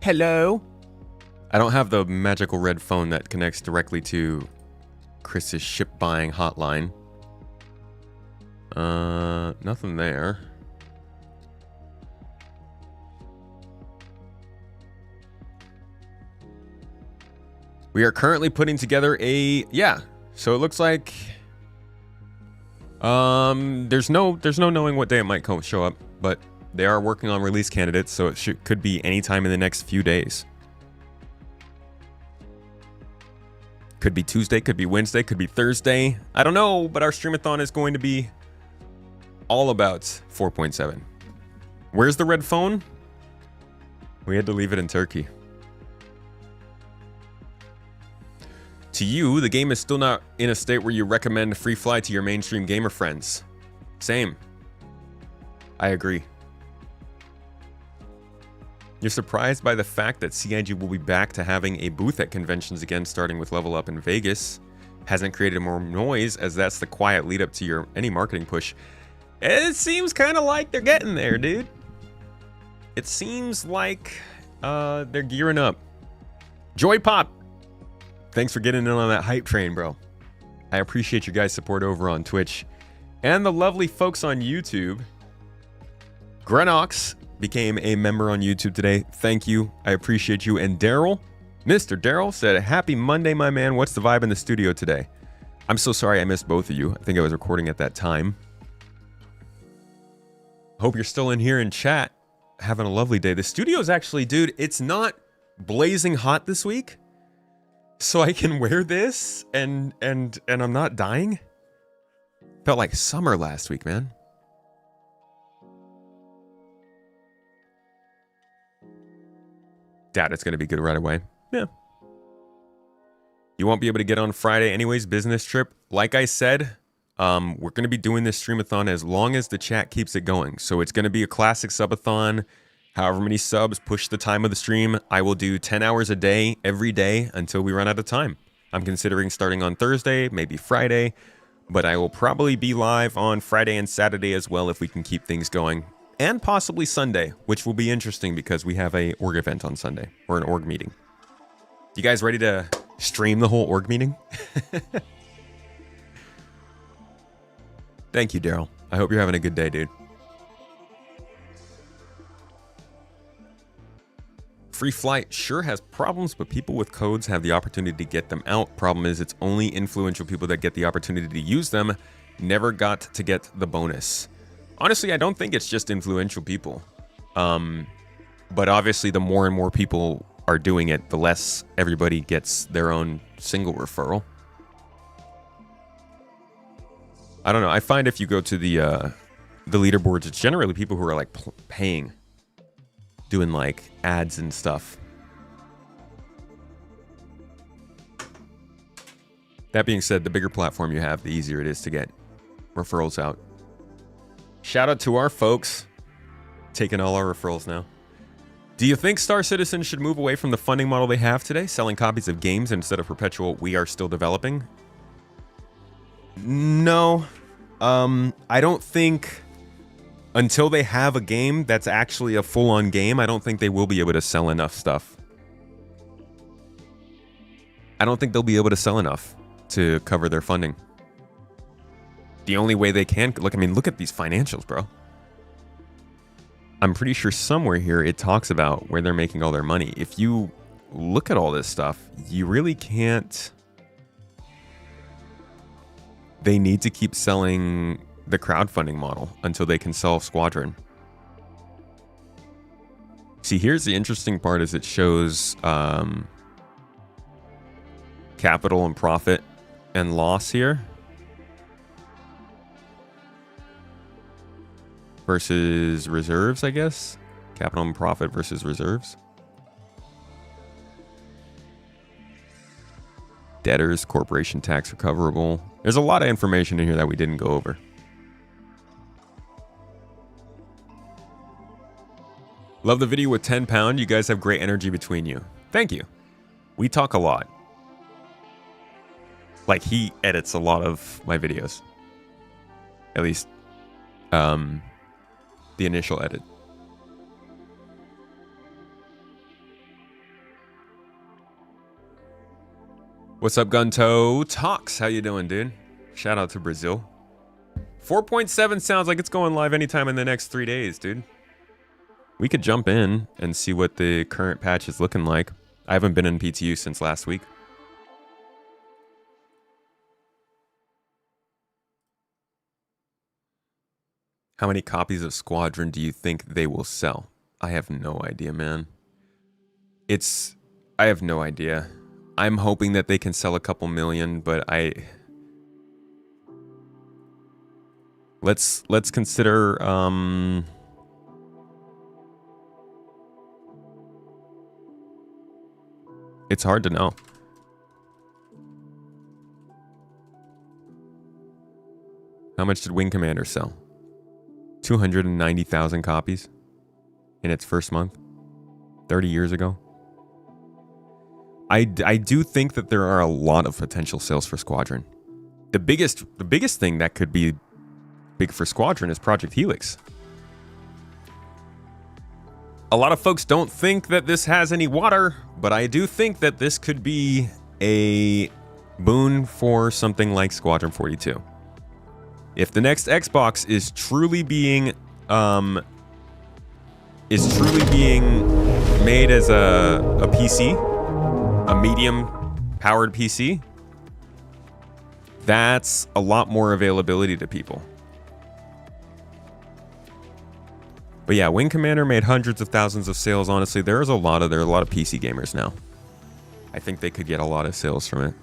Speaker 1: Hello? I don't have the magical red phone that connects directly to Chris's ship buying hotline. Nothing there. We are currently putting together so it looks like there's no knowing what day it might show up, but they are working on release candidates, so it could be anytime in the next few days. Could be Tuesday, could be Wednesday, could be Thursday. I don't know, but our streamathon is going to be all about 4.7. Where's the red phone? We had to leave it in Turkey. To you, the game is still not in a state where you recommend free fly to your mainstream gamer friends. Same. I agree. You're surprised by the fact that CIG will be back to having a booth at conventions again, starting with Level Up in Vegas. Hasn't created more noise, as that's the quiet lead up to any marketing push. It seems kind of like they're getting there, dude. It seems like they're gearing up. Joy Pop, thanks for getting in on that hype train, bro. I appreciate your guys' support over on Twitch. And the lovely folks on YouTube. Grenox became a member on YouTube today. Thank you. I appreciate you. And Daryl, Mr. Daryl said, happy Monday, my man. What's the vibe in the studio today? I'm so sorry I missed both of you. I think I was recording at that time. Hope you're still in here in chat, having a lovely day. The studio's actually, dude, it's not blazing hot this week, so I can wear this and I'm not dying. Felt like summer last week, man. Doubt it's going to be good right away. Yeah. You won't be able to get on Friday anyways, business trip. Like I said, we're going to be doing this streamathon as long as the chat keeps it going. So it's going to be a classic subathon. However many subs, push the time of the stream. I will do 10 hours a day, every day, until we run out of time. I'm considering starting on Thursday, maybe Friday, but I will probably be live on Friday and Saturday as well if we can keep things going. And possibly Sunday, which will be interesting because we have a org event on Sunday, or an org meeting. You guys ready to stream the whole org meeting? Thank you, Daryl. I hope you're having a good day, dude. Free flight sure has problems, but people with codes have the opportunity to get them out. Problem is, it's only influential people that get the opportunity to use them never got to get the bonus. Honestly, I don't think it's just influential people. But obviously, the more and more people are doing it, the less everybody gets their own single referral. I don't know. I find if you go to the leaderboards, it's generally people who are like paying, doing like ads and stuff. That being said, the bigger platform you have, the easier it is to get referrals out. Shout out to our folks taking all our referrals now. Do you think Star Citizen should move away from the funding model they have today, selling copies of games instead of perpetual we are still developing? No. I don't think until they have a game that's actually a full-on game, I don't think they will be able to sell enough stuff. I don't think they'll be able to sell enough to cover their funding. The only way they can look, I mean, look at these financials, bro. I'm pretty sure somewhere here it talks about where they're making all their money. If you look at all this stuff, you really can't. They need to keep selling the crowdfunding model until they can sell Squadron. See, here's the interesting part is it shows capital and profit and loss here versus reserves, I guess. Capital and profit versus reserves. Debtors, corporation tax recoverable. There's a lot of information in here that we didn't go over. Love the video with 10 pound. You guys have great energy between you. Thank you. We talk a lot. Like, he edits a lot of my videos. At least, the initial edit. What's up, Gunto? Talks, how you doing, dude? Shout out to Brazil. 4.7 sounds like it's going live anytime in the next 3 days, dude. We could jump in and see what the current patch is looking like. I haven't been in PTU since last week. How many copies of Squadron do you think they will sell? I have no idea, man. I have no idea. I'm hoping that they can sell a couple million, but let's consider it's hard to know. How much did Wing Commander sell? 290,000 copies in its first month, 30 years ago. I do think that there are a lot of potential sales for Squadron. The biggest thing that could be big for Squadron is Project Helix. A lot of folks don't think that this has any water, but I do think that this could be a boon for something like Squadron 42. If the next Xbox is truly being made as a PC, a medium-powered PC, that's a lot more availability to people. But yeah, Wing Commander made hundreds of thousands of sales. Honestly, there are a lot of PC gamers now. I think they could get a lot of sales from it.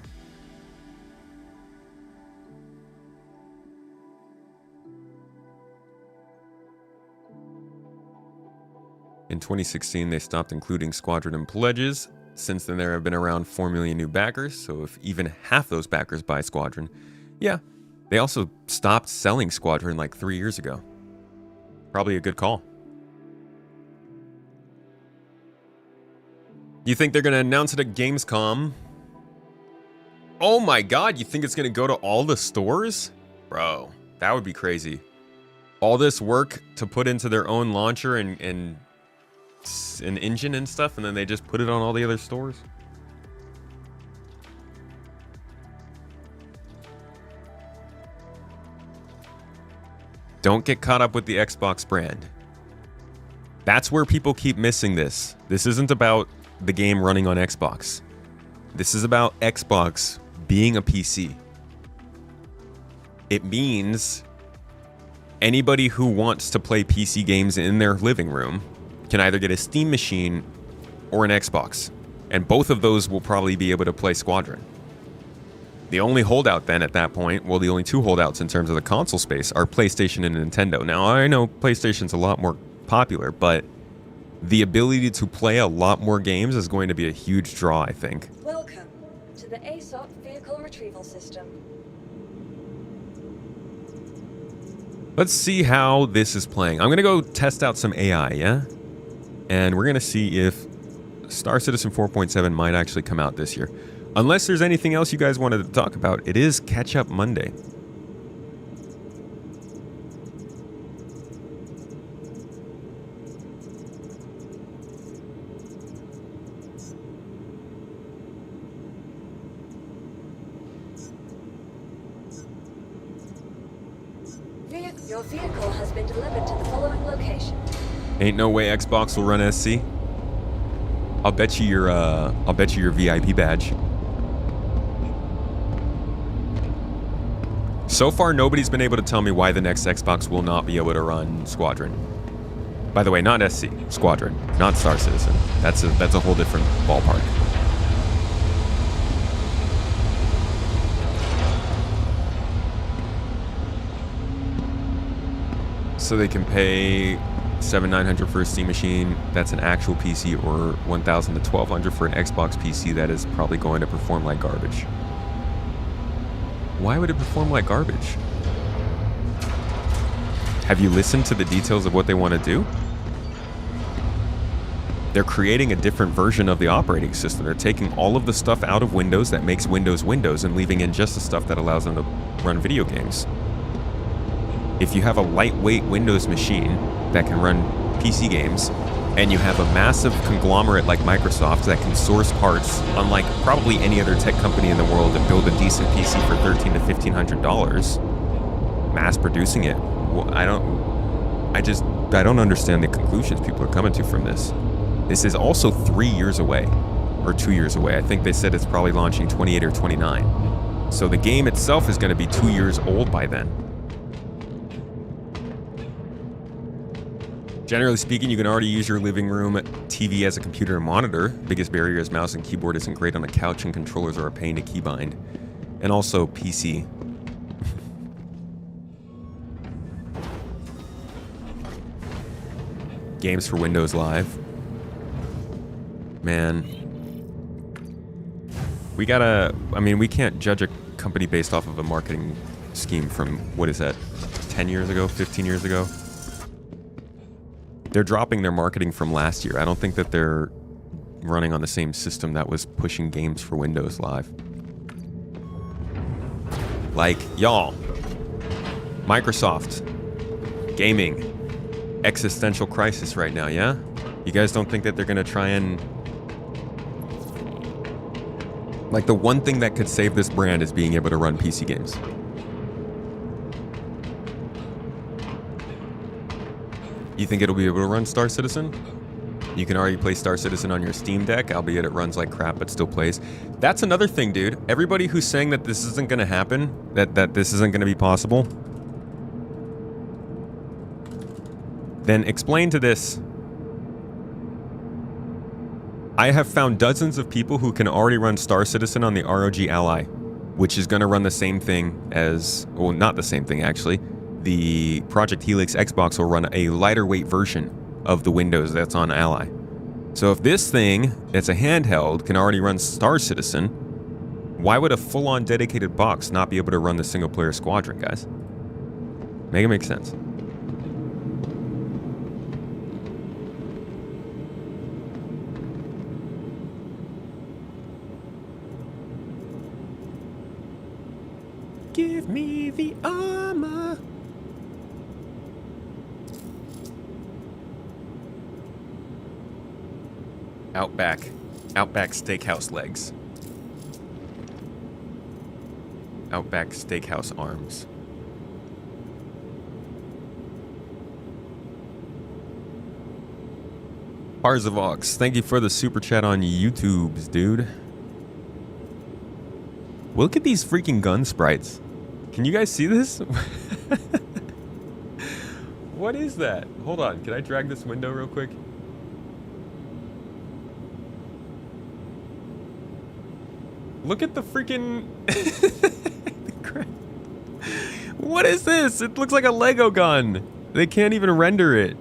Speaker 1: In 2016, they stopped including Squadron in pledges. Since then, there have been around 4 million new backers, so if even half those backers buy Squadron, yeah. They also stopped selling Squadron like 3 years ago. Probably a good call. You think they're going to announce it at Gamescom? Oh my god, you think it's going to go to all the stores? Bro, that would be crazy. All this work to put into their own launcher and an engine and stuff, and then they just put it on all the other stores? Don't get caught up with the Xbox brand. That's where people keep missing this. This isn't about the game running on Xbox. This is about Xbox being a PC. It means anybody who wants to play PC games in their living room can either get a Steam machine or an Xbox. And both of those will probably be able to play Squadron. The only holdout then at that point, well, the only two holdouts in terms of the console space are PlayStation and Nintendo. Now, I know PlayStation's a lot more popular, but the ability to play a lot more games is going to be a huge draw, I think.
Speaker 9: Welcome to the ASOP Vehicle Retrieval System.
Speaker 1: Let's see how this is playing. I'm going to go test out some AI, yeah? And we're going to see if Star Citizen 4.7 might actually come out this year. Unless there's anything else you guys wanted to talk about, it is Catch Up Monday.
Speaker 9: Your vehicle has been delivered to the following location.
Speaker 1: Ain't no way Xbox will run SC. I'll bet you your VIP badge. So far, nobody's been able to tell me why the next Xbox will not be able to run Squadron. By the way, not SC, Squadron, not Star Citizen. That's a whole different ballpark. So they can pay $7,900 for a Steam machine. That's an actual PC, or $1,000 to $1,200 for an Xbox PC. That is probably going to perform like garbage. Why would it perform like garbage? Have you listened to the details of what they want to do? They're creating a different version of the operating system. They're taking all of the stuff out of Windows that makes Windows Windows and leaving in just the stuff that allows them to run video games. If you have a lightweight Windows machine that can run PC games, and you have a massive conglomerate like Microsoft that can source parts, unlike probably any other tech company in the world, and build a decent PC for $1,300 to $1,500, mass producing it, well, I don't understand the conclusions people are coming to from this. This is also 3 years away, or 2 years away. I think they said it's probably launching 28 or 29. So the game itself is going to be 2 years old by then. Generally speaking, you can already use your living room TV as a computer and monitor. Biggest barrier is mouse and keyboard isn't great on a couch, and controllers are a pain to keybind. And also PC. Games for Windows Live. Man. We can't judge a company based off of a marketing scheme from, what is that, 10 years ago, 15 years ago? They're dropping their marketing from last year. I don't think that they're running on the same system that was pushing games for Windows Live. Like, y'all, Microsoft, gaming, existential crisis right now, yeah? You guys don't think that they're gonna try and... Like, the one thing that could save this brand is being able to run PC games. You think it'll be able to run Star Citizen? You can already play Star Citizen on your Steam Deck, albeit it runs like crap but still plays. That's another thing, dude. Everybody who's saying that this isn't going to happen, that this isn't going to be possible, then explain to this. I have found dozens of people who can already run Star Citizen on the ROG Ally, which is going to run the same thing as, well, not the same thing actually. The Project Helix Xbox will run a lighter weight version of the Windows that's on Ally. So if this thing, that's a handheld, can already run Star Citizen, why would a full-on dedicated box not be able to run the single-player Squadron, guys? Make it make sense. Give me the armor. Outback Steakhouse legs. Outback Steakhouse arms. Arzavox, thank you for the super chat on YouTubes, dude. Look at these freaking gun sprites. Can you guys see this? What is that? Hold on, can I drag this window real quick? Look at the freaking... What is this? It looks like a Lego gun. They can't even render it.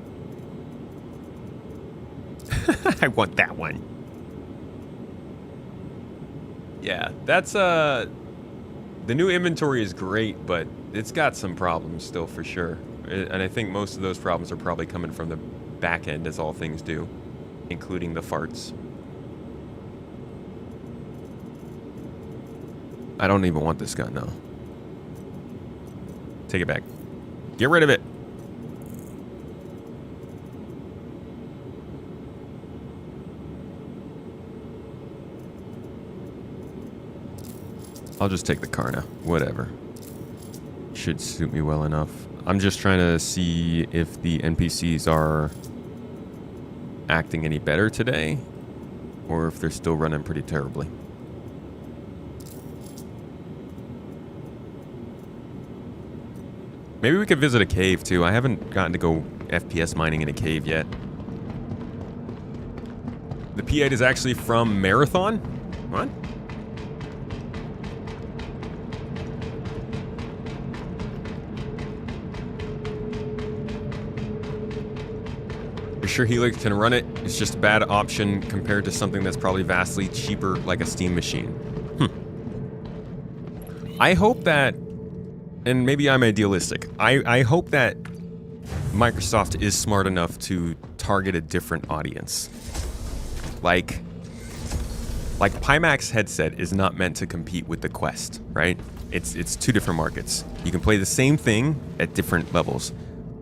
Speaker 1: I want that one. Yeah, that's the new inventory is great, but it's got some problems still for sure. And I think most of those problems are probably coming from the back end, as all things do, including the farts. I don't even want this gun now. Take it back. Get rid of it. I'll just take the car now. Whatever. Should suit me well enough. I'm just trying to see if the NPCs are acting any better today, or if they're still running pretty terribly. Maybe we could visit a cave too. I haven't gotten to go FPS mining in a cave yet. The P8 is actually from Marathon? What? You're sure Helix can run it? It's just a bad option compared to something that's probably vastly cheaper, like a Steam machine. I hope that, and maybe I'm idealistic, I hope that Microsoft is smart enough to target a different audience. Like Pimax headset is not meant to compete with the Quest, right? It's two different markets. You can play the same thing at different levels.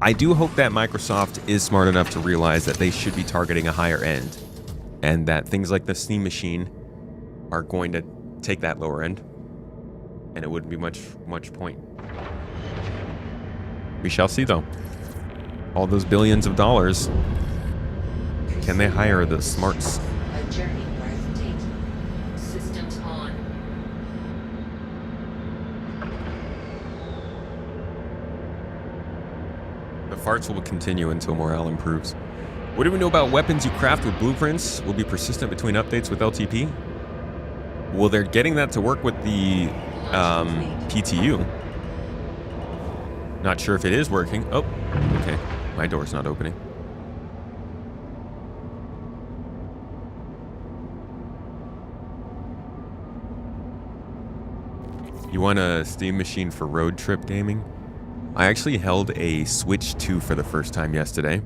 Speaker 1: I do hope that Microsoft is smart enough to realize that they should be targeting a higher end, and that things like the Steam machine are going to take that lower end, and it wouldn't be much point. We shall see, though. All those billions of dollars, can they hire the smarts?
Speaker 10: A journey worth taking. Systems on.
Speaker 1: The farts will continue until morale improves. What do we know about weapons you craft with blueprints will be persistent between updates with LTP? Well, they're getting that to work with the PTU. Not sure if it is working. Oh, okay. My door's not opening. You want a Steam machine for road trip gaming? I actually held a Switch 2 for the first time yesterday.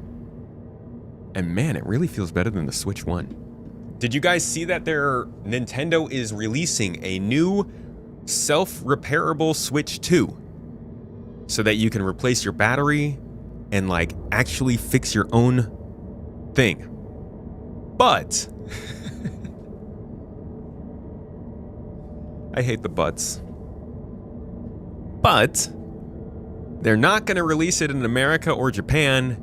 Speaker 1: And man, it really feels better than the Switch 1. Did you guys see that Nintendo is releasing a new self-repairable Switch 2? So that you can replace your battery and like actually fix your own thing. But I hate the buts. But they're not going to release it in America or Japan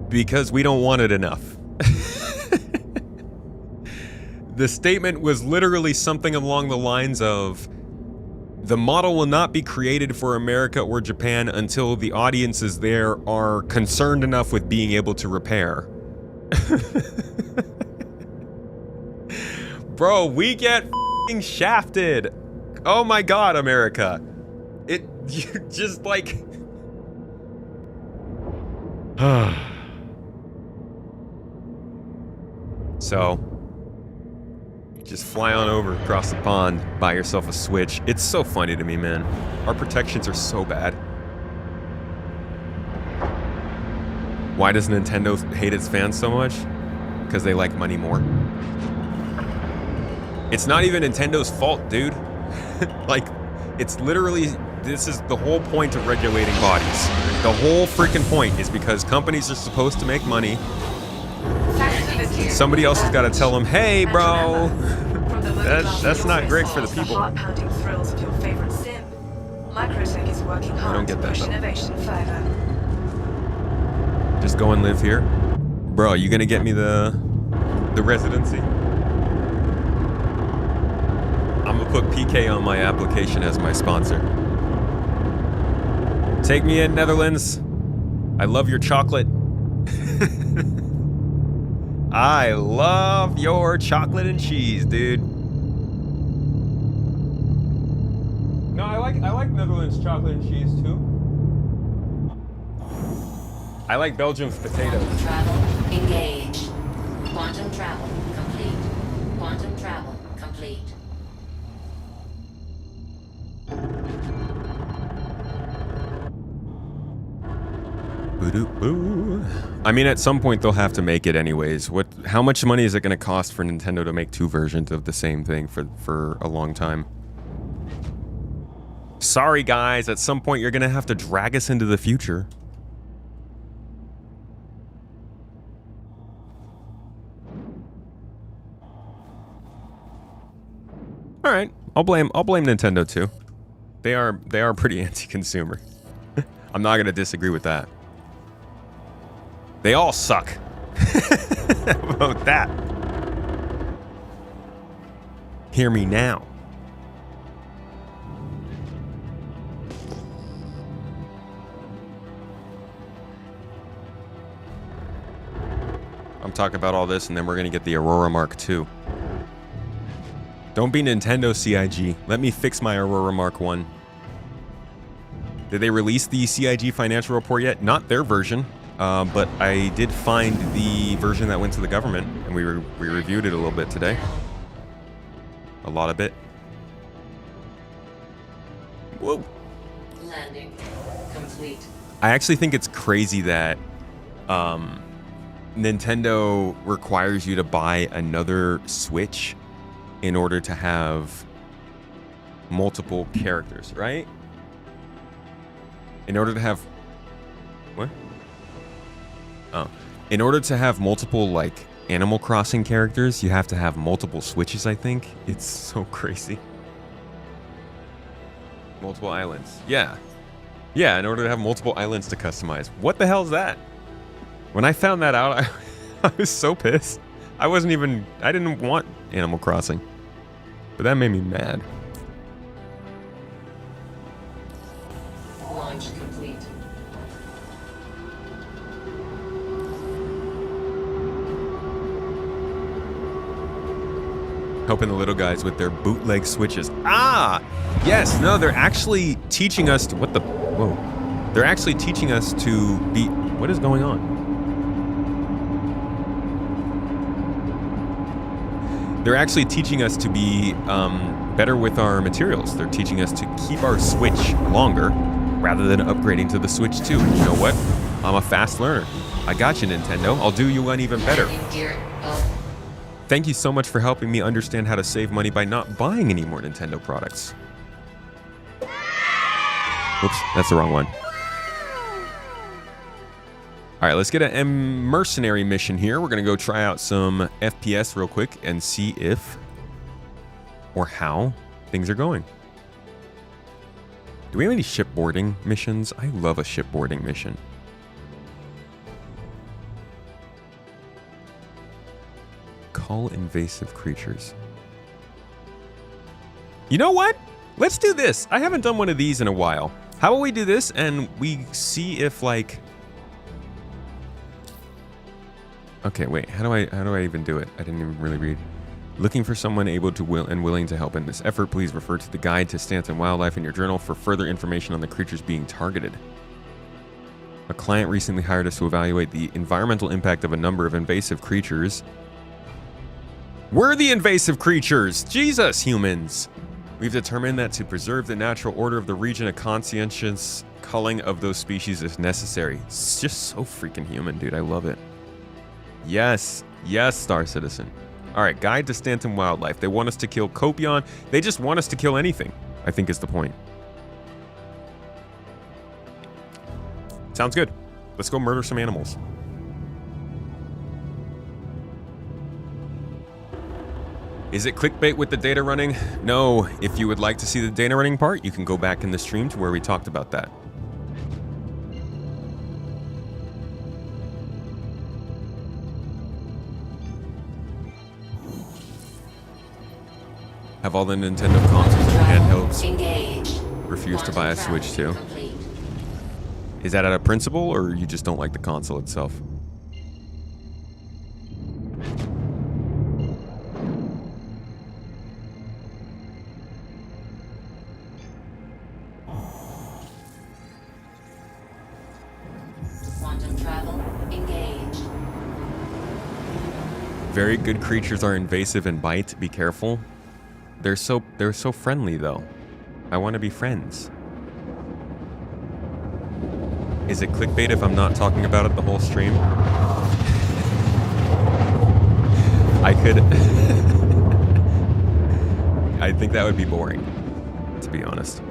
Speaker 1: because we don't want it enough. The statement was literally something along the lines of, the model will not be created for America or Japan until the audiences there are concerned enough with being able to repair. Bro, we get f***ing shafted. Oh my god, America. You just like... So just fly on over across the pond, buy yourself a Switch. It's so funny to me, man. Our protections are so bad. Why does Nintendo hate its fans so much? Because they like money more. It's not even Nintendo's fault, dude. Like, it's literally, this is the whole point of regulating bodies. The whole freaking point is because companies are supposed to make money. Somebody else has got to tell them, hey, bro, that's not great for the people. I don't get that, though. Just go and live here. Bro, you gonna get me the residency? I'm gonna put PK on my application as my sponsor. Take me in, Netherlands. I love your chocolate. I love your chocolate and cheese, dude. No, I like Netherlands chocolate and cheese too. I like Belgium's potatoes.
Speaker 10: Travel engaged. Quantum travel complete. Quantum travel complete.
Speaker 1: Boo-doo-boo. I mean, at some point they'll have to make it anyways. How much money is it going to cost for Nintendo to make 2 versions of the same thing for a long time? Sorry, guys. At some point you're going to have to drag us into the future. All right, I'll blame Nintendo too. They are pretty anti-consumer. I'm not gonna disagree with that. They all suck. How about that? Hear me now. I'm talking about all this, and then we're gonna get the Aurora Mark II. Don't be Nintendo CIG. Let me fix my Aurora Mark 1. Did they release the CIG financial report yet? Not their version, but I did find the version that went to the government, and we reviewed it a little bit today. A lot of it. Whoa.
Speaker 10: Landing complete.
Speaker 1: I actually think it's crazy that Nintendo requires you to buy another Switch in order to have multiple characters, right? In order to have... What? Oh. In order to have multiple, like, Animal Crossing characters, you have to have multiple Switches, I think. It's so crazy. Multiple islands. Yeah. Yeah, in order to have multiple islands to customize. What the hell is that? When I found that out, I was so pissed. I didn't want Animal Crossing. But that made me mad.
Speaker 10: Launch complete.
Speaker 1: Helping the little guys with their bootleg Switches. Ah! Yes, no, they're actually teaching us to... What the... Whoa. They're actually teaching us to be... What is going on? They're actually teaching us to be better with our materials. They're teaching us to keep our Switch longer rather than upgrading to the Switch 2. You know what? I'm a fast learner. I got you, Nintendo. I'll do you one even better. Thank you so much for helping me understand how to save money by not buying any more Nintendo products. Oops, that's the wrong one. All right, let's get a mercenary mission here. We're gonna go try out some FPS real quick and see if or how things are going. Do we have any shipboarding missions? I love a shipboarding mission. Call invasive creatures. You know what? Let's do this. I haven't done one of these in a while. How about we do this and we see if, like... Okay, wait. How do I even do it? I didn't even really read. Looking for someone able to willing to help in this effort, please refer to the guide to stance and wildlife in your journal for further information on the creatures being targeted. A client recently hired us to evaluate the environmental impact of a number of invasive creatures We're the invasive creatures. Jesus, humans. We've determined that to preserve the natural order of the region, a conscientious culling of those species is necessary. It's just so freaking human, dude. I love it. Yes. Yes, Star Citizen. All right, Guide to Stanton Wildlife. They want us to kill Copion. They just want us to kill anything, I think is the point. Sounds good. Let's go murder some animals. Is it clickbait with the data running? No. If you would like to see the data running part, you can go back in the stream to where we talked about that. Have all the Nintendo consoles and handhelds.
Speaker 10: Engaged.
Speaker 1: Refuse to buy a Switch too.
Speaker 10: Complete.
Speaker 1: Is that out of principle, or you just don't like the console itself?
Speaker 10: Quantum travel engaged.
Speaker 1: Very good creatures are invasive and bite. Be careful. They're so friendly though. I want to be friends. Is it clickbait if I'm not talking about it the whole stream? I could. I think that would be boring, to be honest.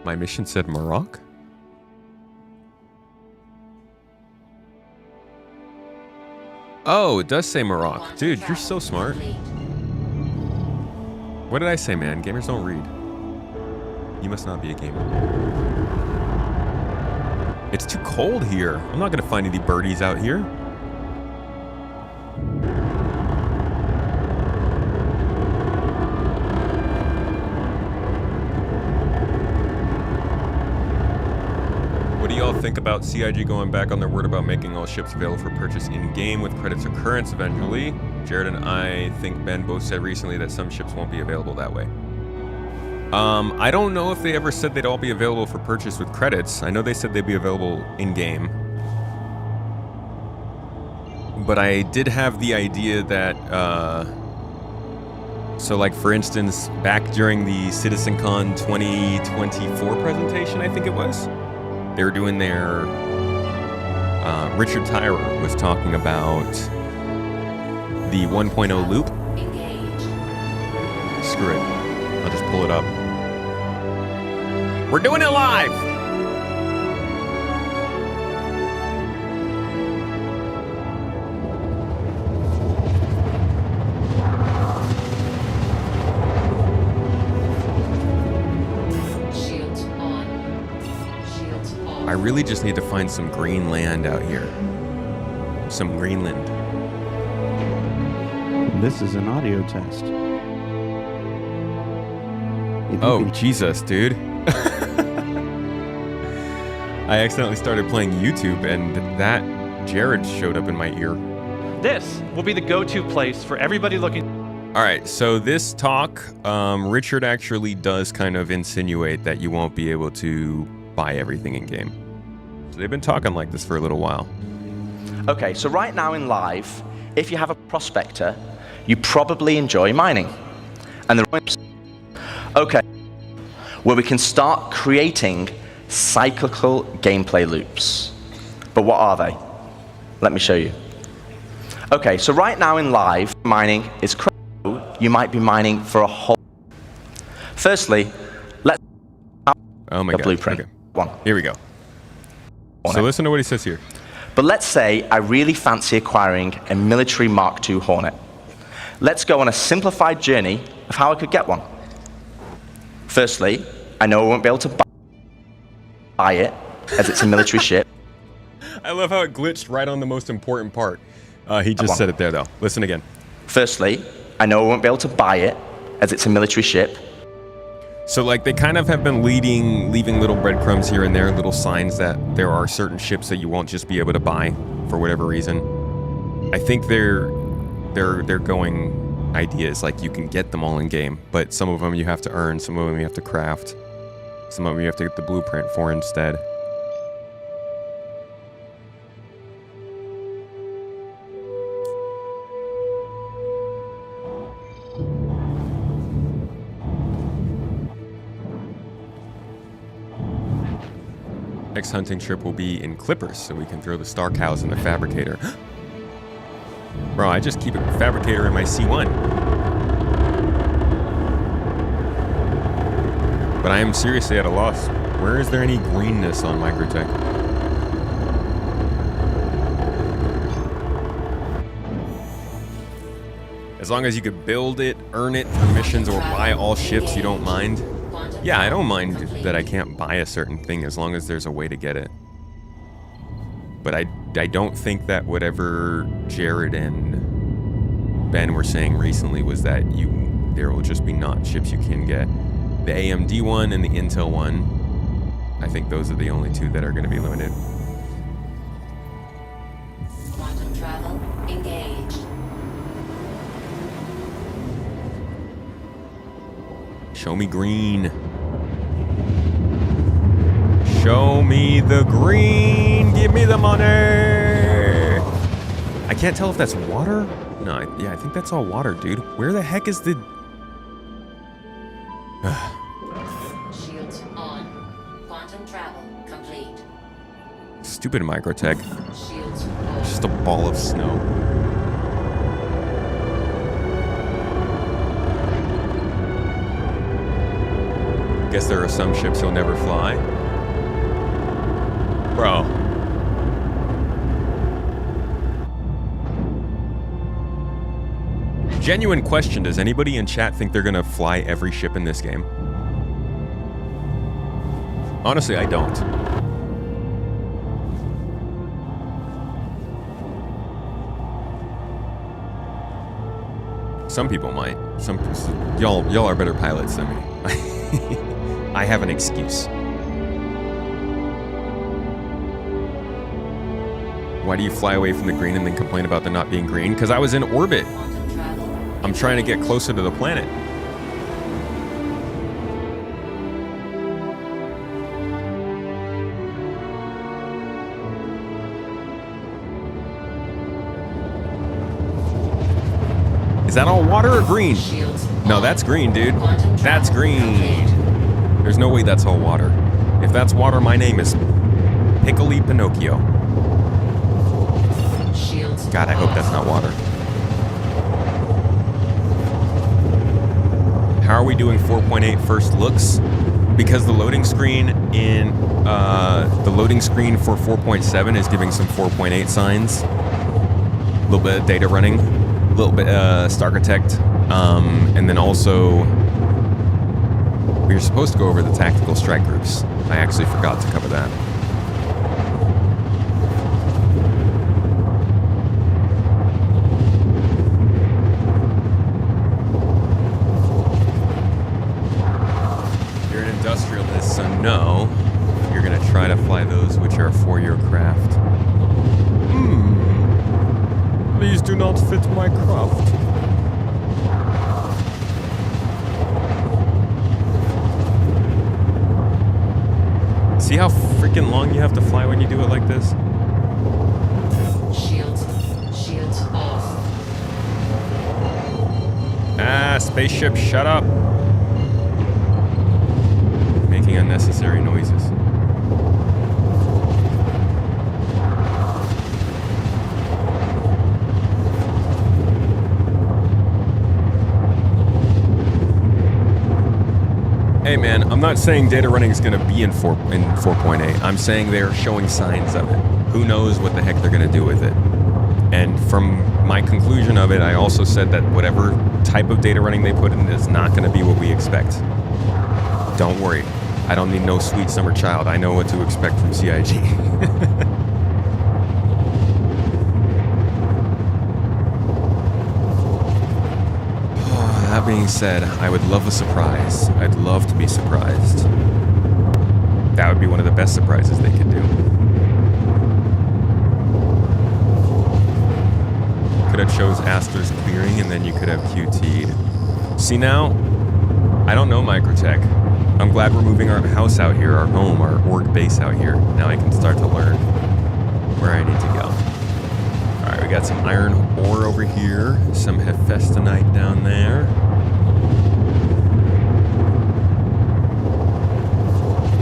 Speaker 1: My mission said Morocco? Oh, it does say Morocco. Dude, you're so smart. What did I say, man? Gamers don't read. You must not be a gamer. It's too cold here. I'm not gonna find any birdies out here. What do y'all think about CIG going back on their word about making all ships available for purchase in-game with credits occurrence eventually? Jared and I think Ben both said recently that some ships won't be available that way. I don't know if they ever said they'd all be available for purchase with credits. I know they said they'd be available in-game. But I did have the idea that, so like for instance, back during the CitizenCon 2024 presentation, I think it was, they were doing their, Richard Tyrer was talking about the 1.0 loop. Screw it. I'll just pull it up. We're doing it live!
Speaker 10: Shields on. Shields on.
Speaker 1: I really just need to find some green land out here. Some Greenland.
Speaker 11: This is an audio test.
Speaker 1: Oh, Jesus, dude. I accidentally started playing YouTube and that Jared showed up in my ear.
Speaker 12: This will be the go-to place for everybody looking.
Speaker 1: All right, so this talk, Richard actually does kind of insinuate that you won't be able to buy everything in game. So they've been talking like this for a little while.
Speaker 13: Okay, so right now in live, if you have a prospector, you probably enjoy mining. And the okay, where we can start creating cyclical gameplay loops. But what are they? Let me show you. Okay, so right now in live, mining is you might be mining for a whole. Firstly, let's
Speaker 1: oh my
Speaker 13: the
Speaker 1: God.
Speaker 13: blueprint.
Speaker 1: Okay.
Speaker 13: One.
Speaker 1: Here we go. So listen to what he says here.
Speaker 13: But let's say I really fancy acquiring a military Mark II Hornet. Let's go on a simplified journey of how I could get one. Firstly, I know I won't be able to buy it, as it's a military ship.
Speaker 1: I love how it glitched right on the most important part. He just said it there, though. Listen again.
Speaker 13: Firstly, I know I won't be able to buy it, as it's a military ship.
Speaker 1: So, like, they kind of have been leaving little breadcrumbs here and there, little signs that there are certain ships that you won't just be able to buy for whatever reason. I think they're going ideas like you can get them all in game, but some of them you have to earn, some of them you have to craft, some of them you have to get the blueprint for instead. next hunting trip will be in clippers, so we can throw the star cows in the fabricator. Bro, I just keep a fabricator in my C1. But I am seriously at a loss. Where is there any greenness on Microtech? As long as you could build it, earn it through missions, or buy all ships, you don't mind. Yeah, I don't mind that I can't buy a certain thing as long as there's a way to get it. But I don't think that whatever Jared and Ben were saying recently was that there will just be not ships you can get. The AMD one and the Intel one, I think those are the only two that are going to be limited.
Speaker 10: Quantum travel engaged.
Speaker 1: Show me green. Show me the green. Give me the money. I can't tell if that's water. No, yeah, I think that's all water, dude. Where the heck is the...
Speaker 10: Shields on. Quantum travel complete.
Speaker 1: Stupid Microtech.
Speaker 10: Shields on.
Speaker 1: Just a ball of snow. Guess there are some ships you'll never fly. Bro. Genuine question, does anybody in chat think they're gonna fly every ship in this game? Honestly, I don't. Some people might. Y'all are better pilots than me. I have an excuse. Why do you fly away from the green and then complain about there not being green? Because I was in orbit. I'm trying to get closer to the planet. Is that all water or green? No, that's green, dude. That's green. There's no way that's all water. If that's water, my name is Piccoli Pinocchio. God, I hope that's not water. How are we doing 4.8 first looks? Because the loading screen for 4.7 is giving some 4.8 signs. A little bit of data running, a little bit Starchitect, and then also we were supposed to go over the tactical strike groups. I actually forgot to cover that. You're an industrialist, so no, you're gonna try to fly those which are for your craft. These do not fit my craft. See how freaking long you have to fly when you do it like this?
Speaker 10: Shields off.
Speaker 1: Ah, spaceship, shut up. Making unnecessary noises. Hey man, I'm not saying data running is going to be in 4.8. I'm saying they're showing signs of it. Who knows what the heck they're going to do with it. And from my conclusion of it, I also said that whatever type of data running they put in is not going to be what we expect. Don't worry. I don't need no sweet summer child. I know what to expect from CIG. That being said, I would love a surprise. I'd love to be surprised. That would be one of the best surprises they could do. Could have chose Aster's clearing and then you could have QT'd. See now, I don't know Microtech. I'm glad we're moving our house out here, our home, our org base out here. Now I can start to learn where I need to go. Alright, we got some iron ore over here, some Hephaestonite down there.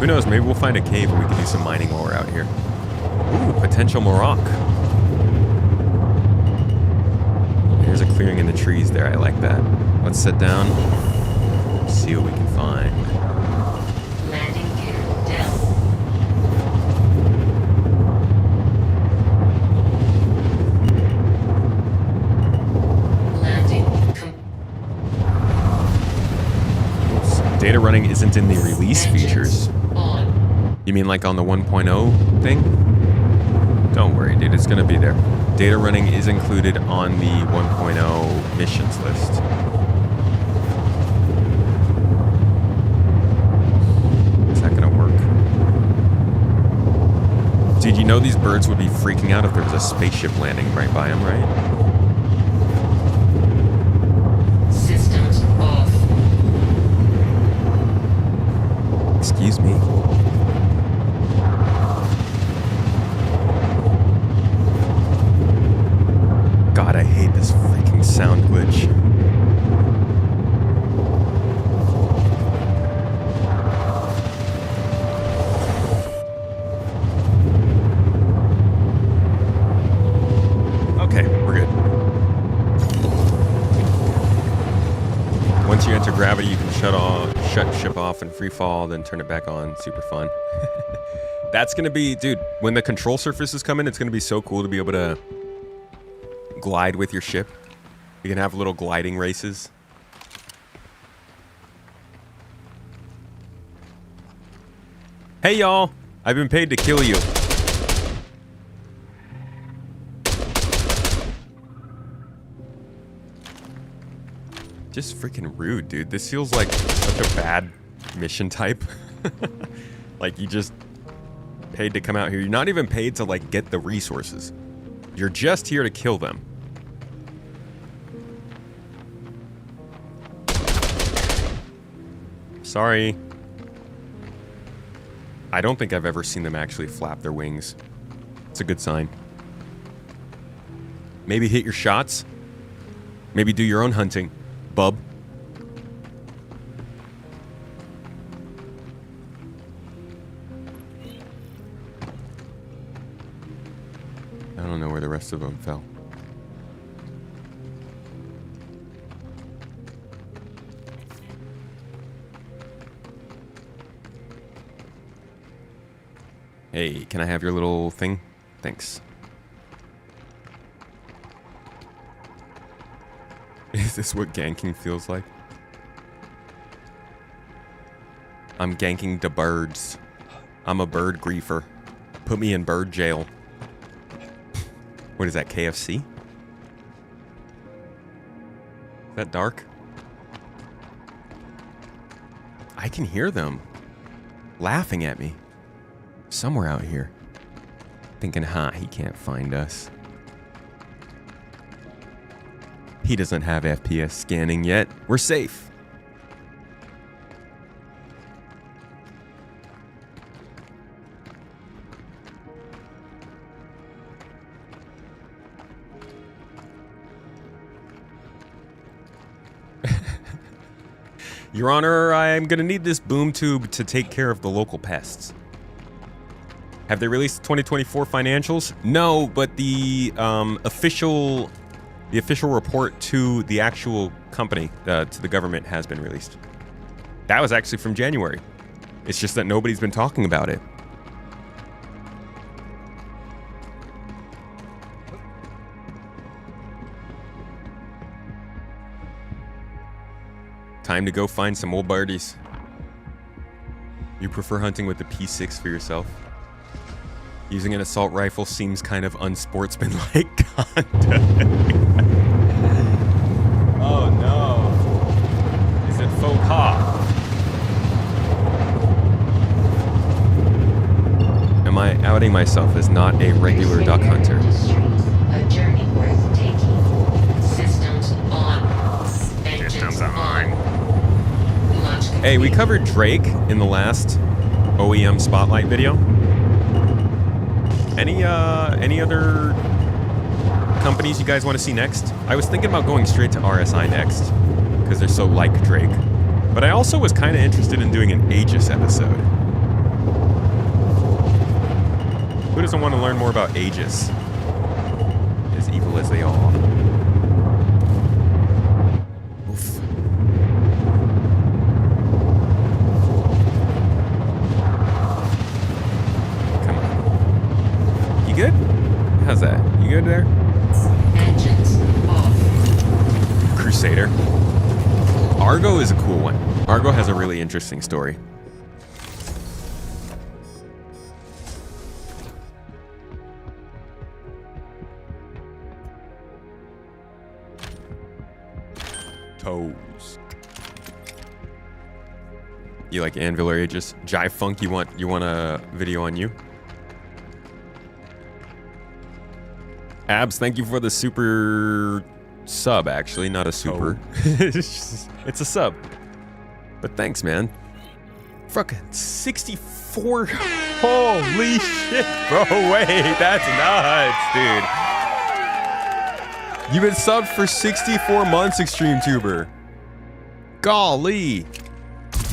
Speaker 1: Who knows? Maybe we'll find a cave and we can do some mining while we're out here. Ooh, potential Morocco. There's a clearing in the trees there. I like that. Let's sit down. See what we can find.
Speaker 10: Landing gear down. Landing
Speaker 1: Oops. Data running isn't in the release features.
Speaker 10: on.
Speaker 1: You mean like on the 1.0 thing? Don't worry, dude. It's going to be there. Data running is included on the 1.0 missions list. Is that going to work? Dude, you know these birds would be freaking out if there was a spaceship landing right by them, right?
Speaker 10: Systems off.
Speaker 1: Excuse me. God, I hate this freaking sound glitch. Okay, we're good. Once you enter gravity, you can shut ship off in free fall, then turn it back on. Super fun. That's gonna be, dude, when the control surfaces come in, it's gonna be so cool to be able to glide with your ship. You can have little gliding races. Hey y'all, I've been paid to kill you. Just freaking rude, dude. This feels like such a bad mission type. Like you just paid to come out here. You're not even paid to like get the resources. You're just here to kill them. Sorry. I don't think I've ever seen them actually flap their wings. It's a good sign. Maybe hit your shots. Maybe do your own hunting, bub. I don't know where the rest of them fell. Hey, can I have your little thing? Thanks. Is this what ganking feels like? I'm ganking the birds. I'm a bird griefer. Put me in bird jail. What is that, KFC? Is that dark? I can hear them laughing at me. Somewhere out here. Thinking, he can't find us. He doesn't have FPS scanning yet. We're safe. Your Honor, I'm gonna need this boom tube to take care of the local pests. Have they released the 2024 financials? No, but the official report to the actual company, to the government, has been released. That was actually from January. It's just that nobody's been talking about it. Time to go find some old birdies. You prefer hunting with the P6 for yourself? Using an assault rifle seems kind of unsportsmanlike conduct. Oh no. Is it faux pas? Am I outing myself as not a regular duck hunter?
Speaker 10: A journey worth taking. Systems on.
Speaker 1: Systems on. Hey, we covered Drake in the last OEM Spotlight video. Any other companies you guys want to see next? I was thinking about going straight to RSI next because they're so like Drake. But I also was kind of interested in doing an Aegis episode. doesn't want to learn more about Aegis? As evil as they all are. Oof. Come on. You good? How's that? You good there?
Speaker 10: Engines off.
Speaker 1: Crusader. Argo is a cool one. Argo has a really interesting story. Toes. You like Anvil or Aegis? Jive Funk, you want a video on you? Abs, thank you for the super sub, actually, not a super. It's a sub. But thanks, man. Fucking 64. Holy shit, bro. Wait, that's nuts, dude. You've been subbed for 64 months, Extreme Tuber. Golly.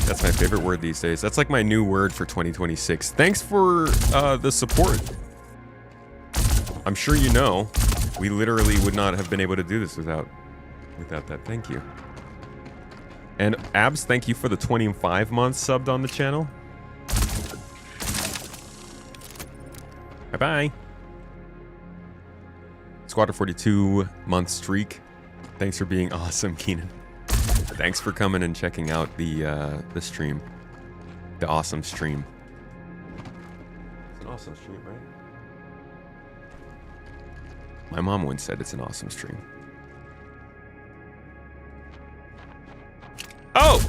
Speaker 1: That's my favorite word these days. That's like my new word for 2026. Thanks for the support. I'm sure you know, we literally would not have been able to do this without that. Thank you. And Abs, thank you for the 25 months subbed on the channel. Bye-bye. Squadron 42 month streak. Thanks for being awesome, Keenan. Thanks for coming and checking out the stream. The awesome stream. It's an awesome stream, right? My mom once said it's an awesome stream. Oh!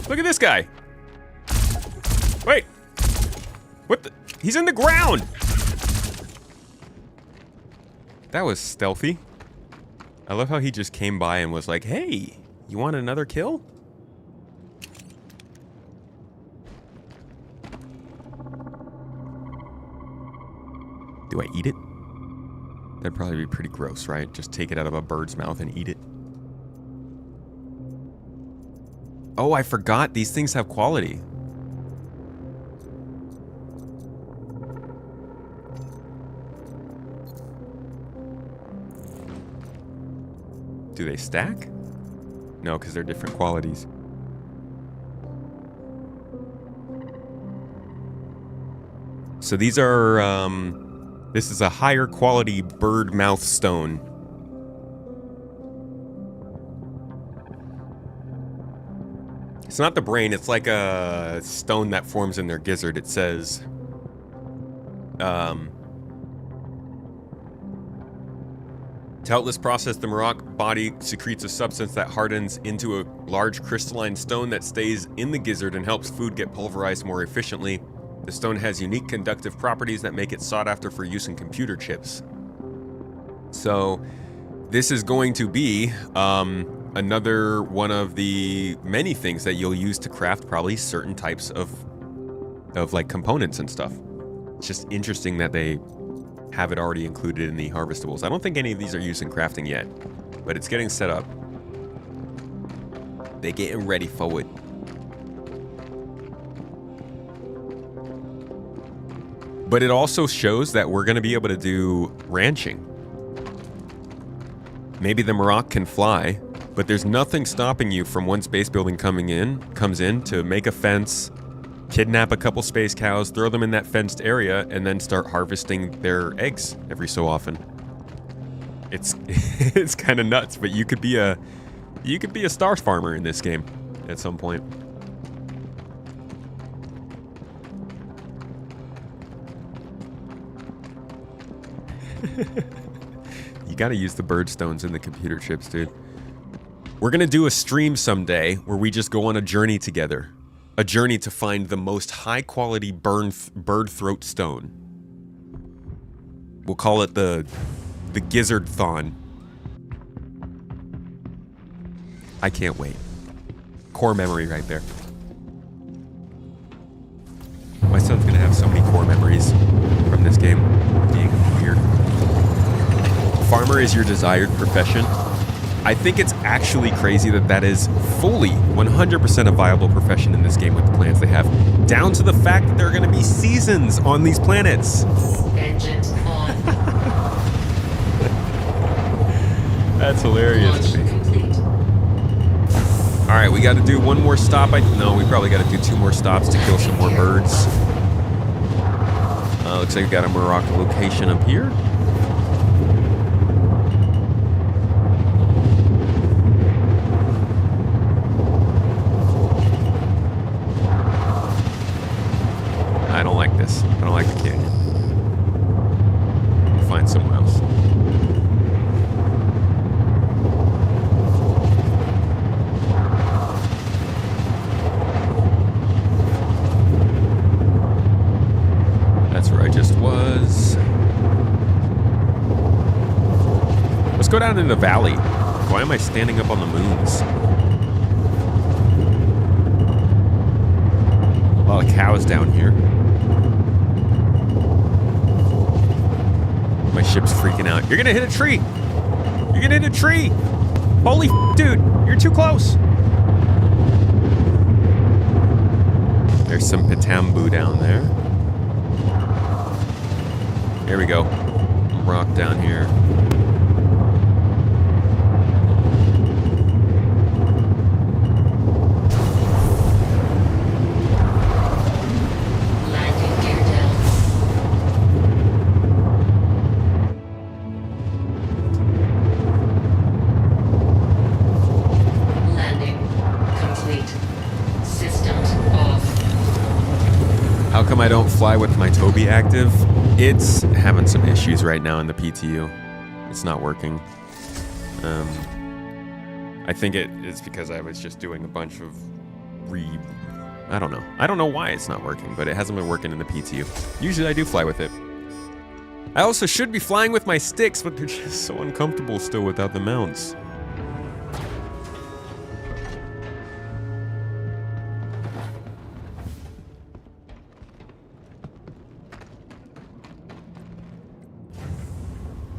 Speaker 1: Look at this guy. Wait. What the? He's in the ground. That was stealthy. I love how he just came by and was like, hey, you want another kill? Do I eat it? That'd probably be pretty gross, right? Just take it out of a bird's mouth and eat it. Oh, I forgot. These things have quality. Do they stack? No, because they're different qualities. So these are, this is a higher quality bird mouth stone. It's not the brain, it's like a stone that forms in their gizzard. It says, to help this process, the Marok body secretes a substance that hardens into a large crystalline stone that stays in the gizzard and helps food get pulverized more efficiently. The stone has unique conductive properties that make it sought after for use in computer chips. So this is going to be another one of the many things that you'll use to craft probably certain types of like components and stuff. It's just interesting that they have it already included in the harvestables. I don't think any of these are used in crafting yet, but it's getting set up. They're getting ready for it. But it also shows that we're going to be able to do ranching. Maybe the Marok can fly, but there's nothing stopping you from once base building comes in to make a fence, kidnap a couple space cows, throw them in that fenced area, and then start harvesting their eggs every so often. It's it's kind of nuts, but you could be a star farmer in this game at some point. You got to use the bird stones in the computer chips, dude. We're gonna do a stream someday where we just go on a journey together. A journey to find the most high-quality bird throat stone. We'll call it the Gizzard-thon. I can't wait. Core memory right there. My son's gonna have so many core memories from this game being weird. Farmer is your desired profession. I think it's actually crazy that that is fully 100% a viable profession in this game with the plans they have, down to the fact that there are going to be seasons on these planets.
Speaker 10: Engines on.
Speaker 1: That's hilarious to me.
Speaker 10: Complete.
Speaker 1: All right, we got to do one more stop. No, we probably got to do 2 more stops to kill some more birds. Looks like we got a Morocco location up here. I don't like this. I don't like the canyon. We'll find somewhere else. That's where I just was. Let's go down in the valley. Why am I standing up on the moons? A lot of cows down here. My ship's freaking out. You're gonna hit a tree! You're gonna hit a tree! Holy dude, you're too close! There's some Patambu down there. Here we go. Rock down here.
Speaker 10: Landing gear down. Landing complete. Systems off.
Speaker 1: How come I don't fly with my Tobii active? It's having some issues right now in the PTU. It's not working. I think it's because I was just doing a bunch of I don't know. I don't know why it's not working, but it hasn't been working in the PTU. Usually I do fly with it. I also should be flying with my sticks, but they're just so uncomfortable still without the mounts.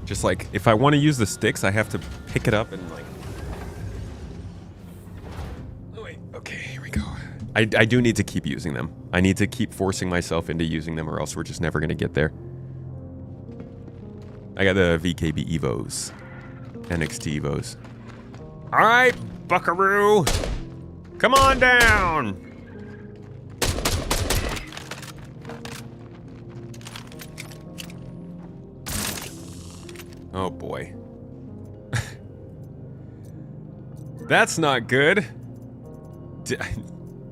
Speaker 1: Just like, if I want to use the sticks, I have to pick it up and like... Oh wait, okay, here we go. I do need to keep using them. I need to keep forcing myself into using them or else we're just never going to get there. I got the VKB Evos. NXT Evos. Alright, buckaroo! Come on down! Oh boy. That's not good.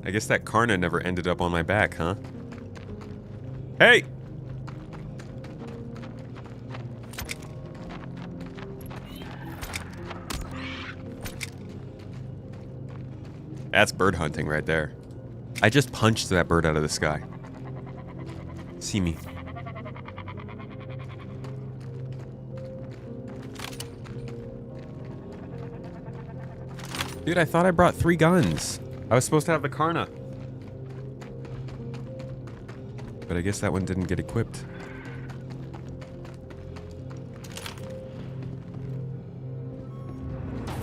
Speaker 1: I guess that Karna never ended up on my back, huh? Hey! That's bird hunting right there. I just punched that bird out of the sky. See me. Dude, I thought I brought 3 guns. I was supposed to have the Karna. But I guess that one didn't get equipped.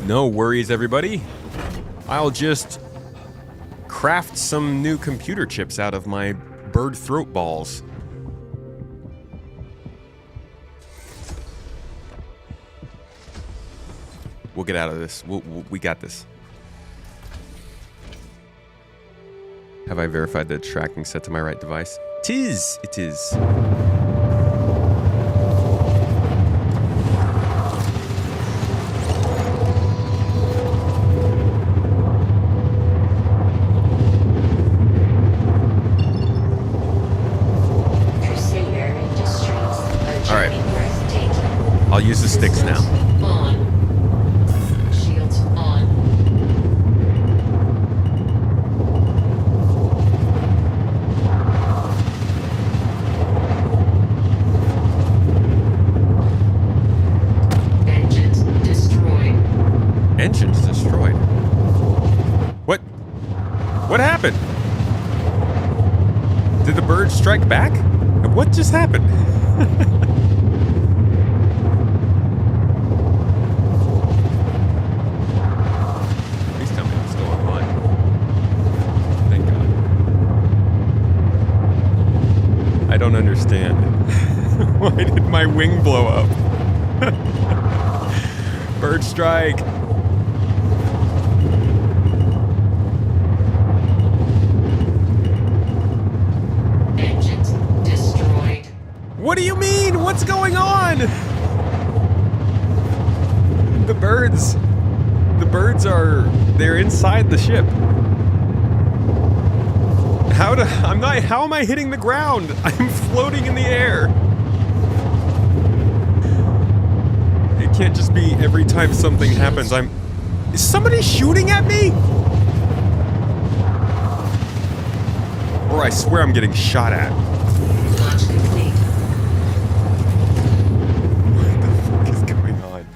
Speaker 1: No worries, everybody. I'll just craft some new computer chips out of my bird throat balls. We'll get out of this. We got this. Have I verified the tracking set to my right device? It is.
Speaker 10: Crusader Industries.
Speaker 1: All right.
Speaker 10: Breathtaking.
Speaker 1: I'll use the sticks now.
Speaker 10: On. Shields on. Engines destroyed.
Speaker 1: Engines destroyed. What happened? Did the bird strike back? What just happened? I don't understand. Why did my wing blow up? Bird strike.
Speaker 10: Engines destroyed.
Speaker 1: What do you mean? What's going on? The birds are, they're inside the ship. How am I hitting the ground? I'm floating in the air. It can't just be every time something happens, is somebody shooting at me? Or I swear I'm getting shot at.
Speaker 10: Launch complete.
Speaker 1: What the fuck is going on?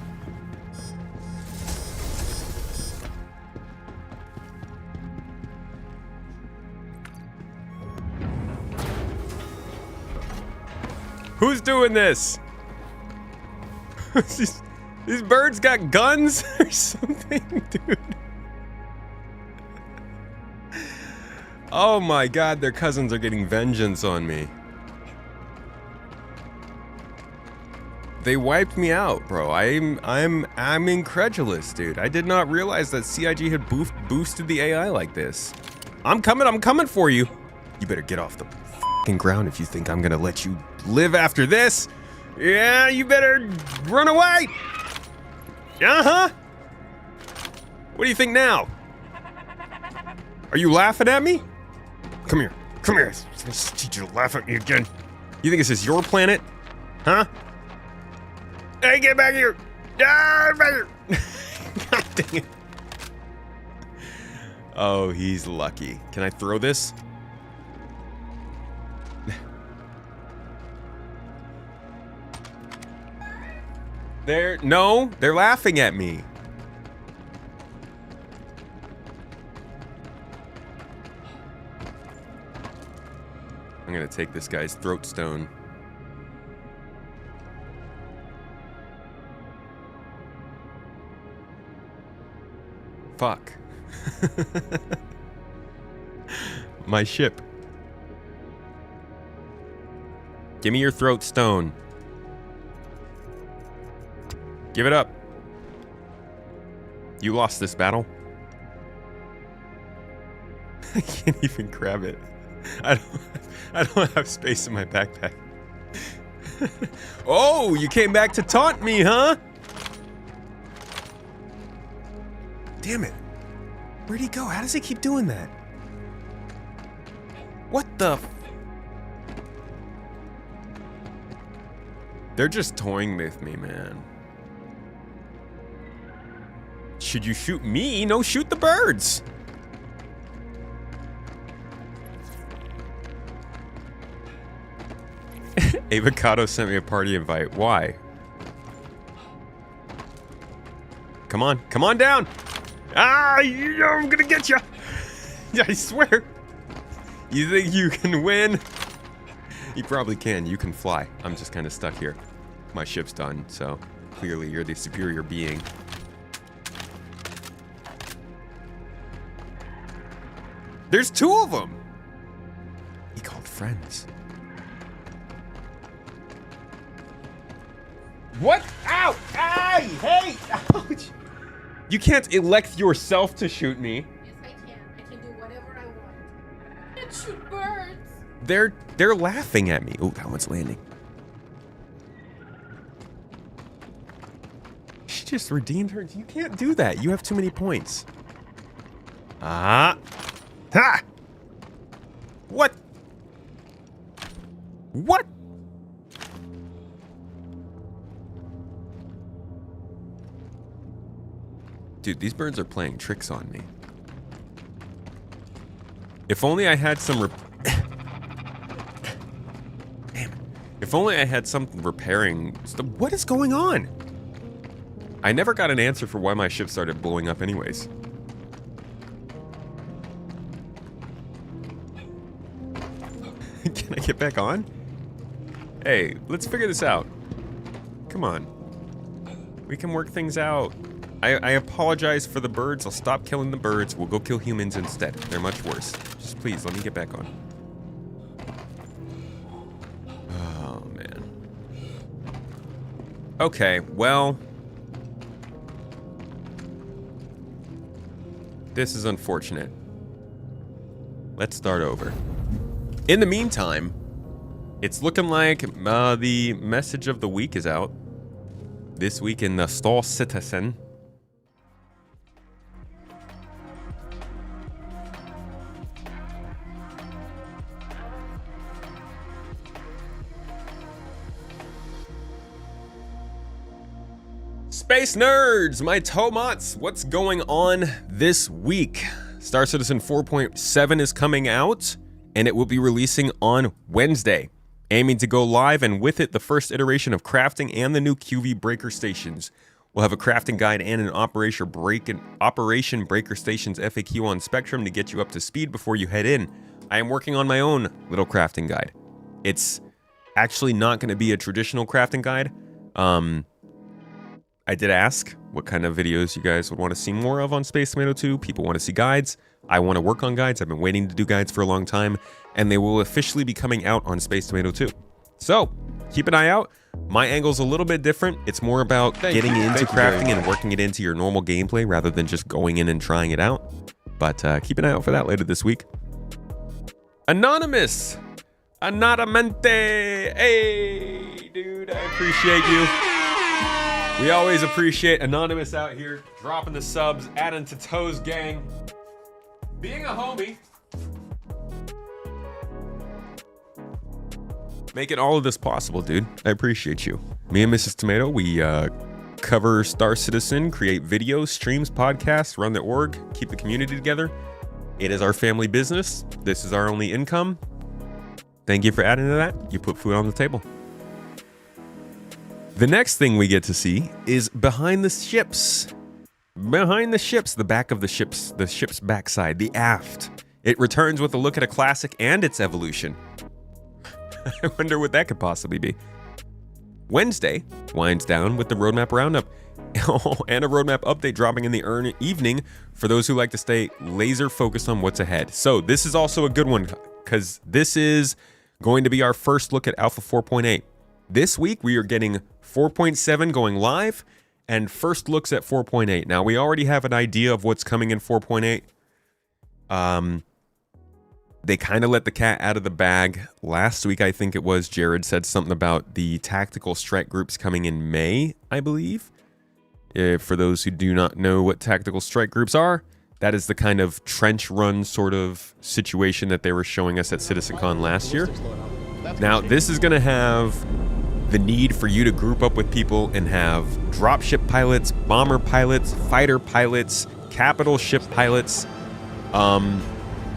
Speaker 1: Who's doing this? These birds got guns or something, dude. Oh my god, their cousins are getting vengeance on me. They wiped me out, bro. I'm incredulous, dude. I did not realize that CIG had boosted the AI like this. I'm coming for you. You better get off the fucking ground if you think I'm gonna let you live after this. Yeah, you better run away. Uh-huh. What do you think now? Are you laughing at me? Come here. Come here. I'm gonna teach you to laugh at me again. You think this is your planet? Huh? Hey, get back here! Ah, back here! God dang it. Oh, he's lucky. Can I throw this? No, they're laughing at me. I'm gonna take this guy's throat stone. Fuck. My ship. Give me your throat stone. Give it up. You lost this battle. I can't even grab it. I don't have space in my backpack. Oh, you came back to taunt me, huh? Damn it. Where'd he go? How does he keep doing that? What the? They're just toying with me, man. Should you shoot me? No, shoot the birds. Avocado sent me a party invite. Why? Come on down. Ah, I'm gonna get you. I swear. You think you can win? You probably can. You can fly. I'm just kind of stuck here. My ship's done, so clearly you're the superior being. There's two of them. He called friends. What? Ow! Ay! Hey! Ouch! You can't elect yourself to shoot me.
Speaker 2: Yes, I can. I can do whatever I want. I can shoot birds.
Speaker 1: They're laughing at me. Oh, that one's landing. She just redeemed her. You can't do that. You have too many points. Ah! Ha! What? What? Dude, these birds are playing tricks on me. If only I had some Damn it. If only I had something repairing stuff. What is going on? I never got an answer for why my ship started blowing up anyways. Can I get back on? Hey, let's figure this out. Come on. We can work things out. I apologize for the birds. I'll stop killing the birds. We'll go kill humans instead. They're much worse. Just please, let me get back on. Okay, well, this is unfortunate. Let's start over. In the meantime, it's looking like the message of the week is out. This week in the Starchitect. Space nerds, my tomots, what's going on this week? Star Citizen 4.7 is coming out, and it will be releasing on Wednesday, aiming to go live, and with it, the first iteration of crafting and the new QV breaker stations. We'll have a crafting guide and an Operation Breaker Stations FAQ on Spectrum to get you up to speed before you head in. I am working on my own little crafting guide. It's actually not going to be a traditional crafting guide. I did ask what kind of videos you guys would want to see more of on Space Tomato 2. People want to see guides. I want to work on guides. I've been waiting to do guides for a long time, and they will officially be coming out on Space Tomato 2. So, keep an eye out. My angle's a little bit different. It's more about getting into crafting and working it into your normal gameplay rather than just going in and trying it out. But keep an eye out for that later this week. Anonymous! Anonamente! Hey, dude, I appreciate you. We always appreciate Anonymous out here, dropping the subs, adding to Toe's gang. Being a homie. Making all of this possible, dude. I appreciate you. Me and Mrs. Tomato, we cover Star Citizen, create videos, streams, podcasts, run the org, keep the community together. It is our family business. This is our only income. Thank you for adding to that. You put food on the table. The next thing we get to see is behind the ships. Behind the ships, the back of the ship's backside, the aft. It returns with a look at a classic and its evolution. I wonder what that could possibly be. Wednesday winds down with the roadmap roundup and a roadmap update dropping in the evening for those who like to stay laser focused on what's ahead. So this is also a good one because this is going to be our first look at Alpha 4.8. This week we are getting 4.7 going live and first looks at 4.8. Now we already have an idea of what's coming in 4.8. They kind of let the cat out of the bag. Last week, I think it was, Jared said something about the tactical strike groups coming in May, I believe. For those who do not know what tactical strike groups are, that is the kind of trench run sort of situation that they were showing us at CitizenCon last year. Now, this is going to have the need for you to group up with people and have dropship pilots, bomber pilots, fighter pilots, capital ship pilots.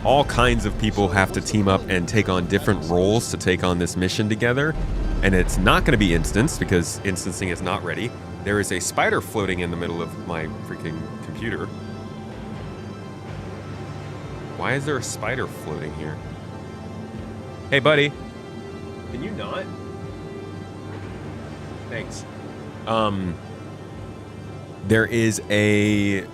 Speaker 1: All kinds of people have to team up and take on different roles to take on this mission together. And it's not going to be instanced because instancing is not ready. There is a spider floating in the middle of my freaking computer. Why is there a spider floating here? Hey, buddy. Can you not? Thanks. There is a...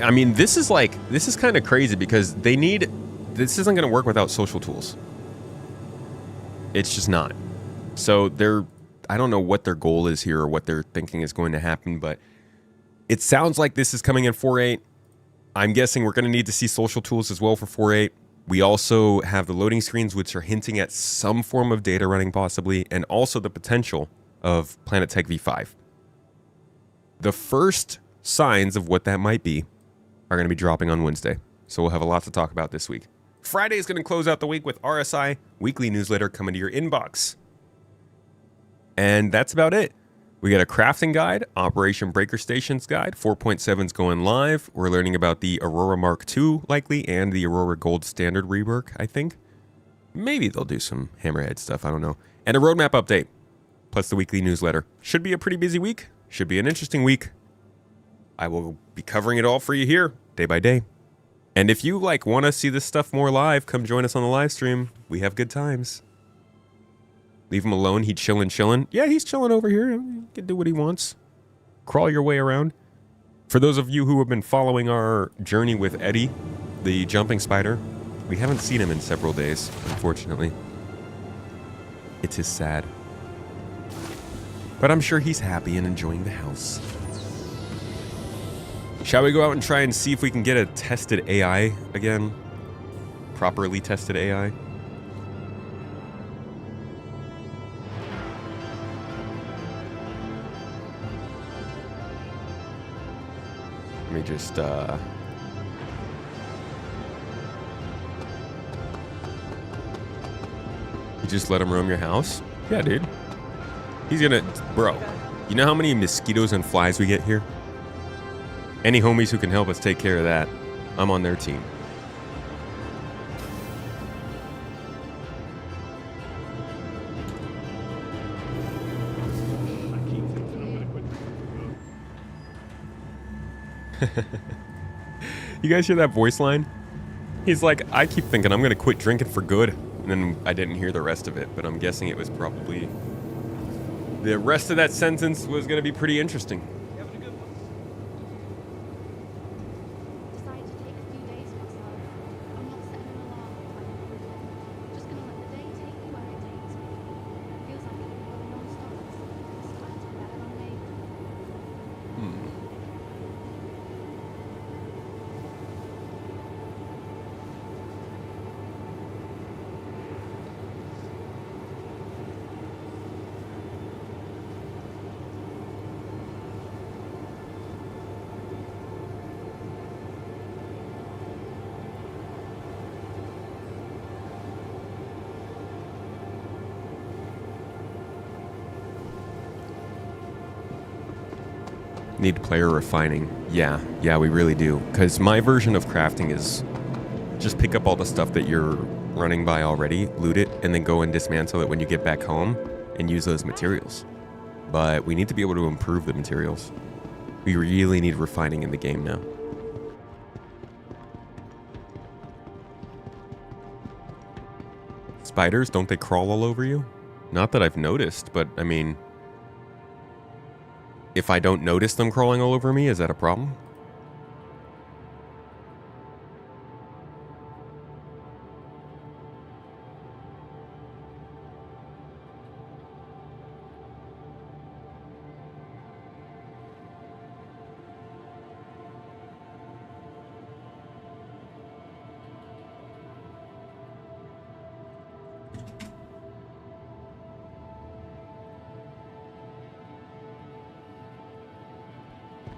Speaker 1: I mean, this is kind of crazy because this isn't going to work without social tools. It's just not. So I don't know what their goal is here or what they're thinking is going to happen, but it sounds like this is coming in 4.8. I'm guessing we're going to need to see social tools as well for 4.8. We also have the loading screens, which are hinting at some form of data running possibly, and also the potential of Planet Tech V5. The first signs of what that might be are going to be dropping on Wednesday. So we'll have a lot to talk about this week. Friday is going to close out the week with RSI weekly newsletter coming to your inbox. And that's about it. We got a crafting guide, Operation Breaker Stations guide, 4.7's going live. We're learning about the Aurora Mark II likely and the Aurora Gold Standard rework, I think. Maybe they'll do some Hammerhead stuff, I don't know. And a roadmap update, plus the weekly newsletter. Should be a pretty busy week. Should be an interesting week. I will be covering it all for you here, day by day. And if you want to see this stuff more live, come join us on the live stream. We have good times. Leave him alone. He chilling. Yeah, he's chilling over here. He can do what he wants. Crawl your way around. For those of you who have been following our journey with Eddie, the jumping spider, we haven't seen him in several days, unfortunately. It is sad. But I'm sure he's happy and enjoying the house. Shall we go out and try and see if we can get a tested AI again? Properly tested AI? Let me just, You just let him roam your house? Yeah, dude. He's gonna... Bro, you know how many mosquitoes and flies we get here? Any homies who can help us take care of that, I'm on their team. You guys hear that voice line? He's like, I keep thinking I'm gonna quit drinking for good. And then I didn't hear the rest of it, but I'm guessing it was probably... The rest of that sentence was gonna be pretty interesting. Need player refining. Yeah, we really do. Because my version of crafting is just pick up all the stuff that you're running by already, loot it, and then go and dismantle it when you get back home and use those materials. But we need to be able to improve the materials. We really need refining in the game now. Spiders, don't they crawl all over you? Not that I've noticed, but I mean... If I don't notice them crawling all over me, is that a problem?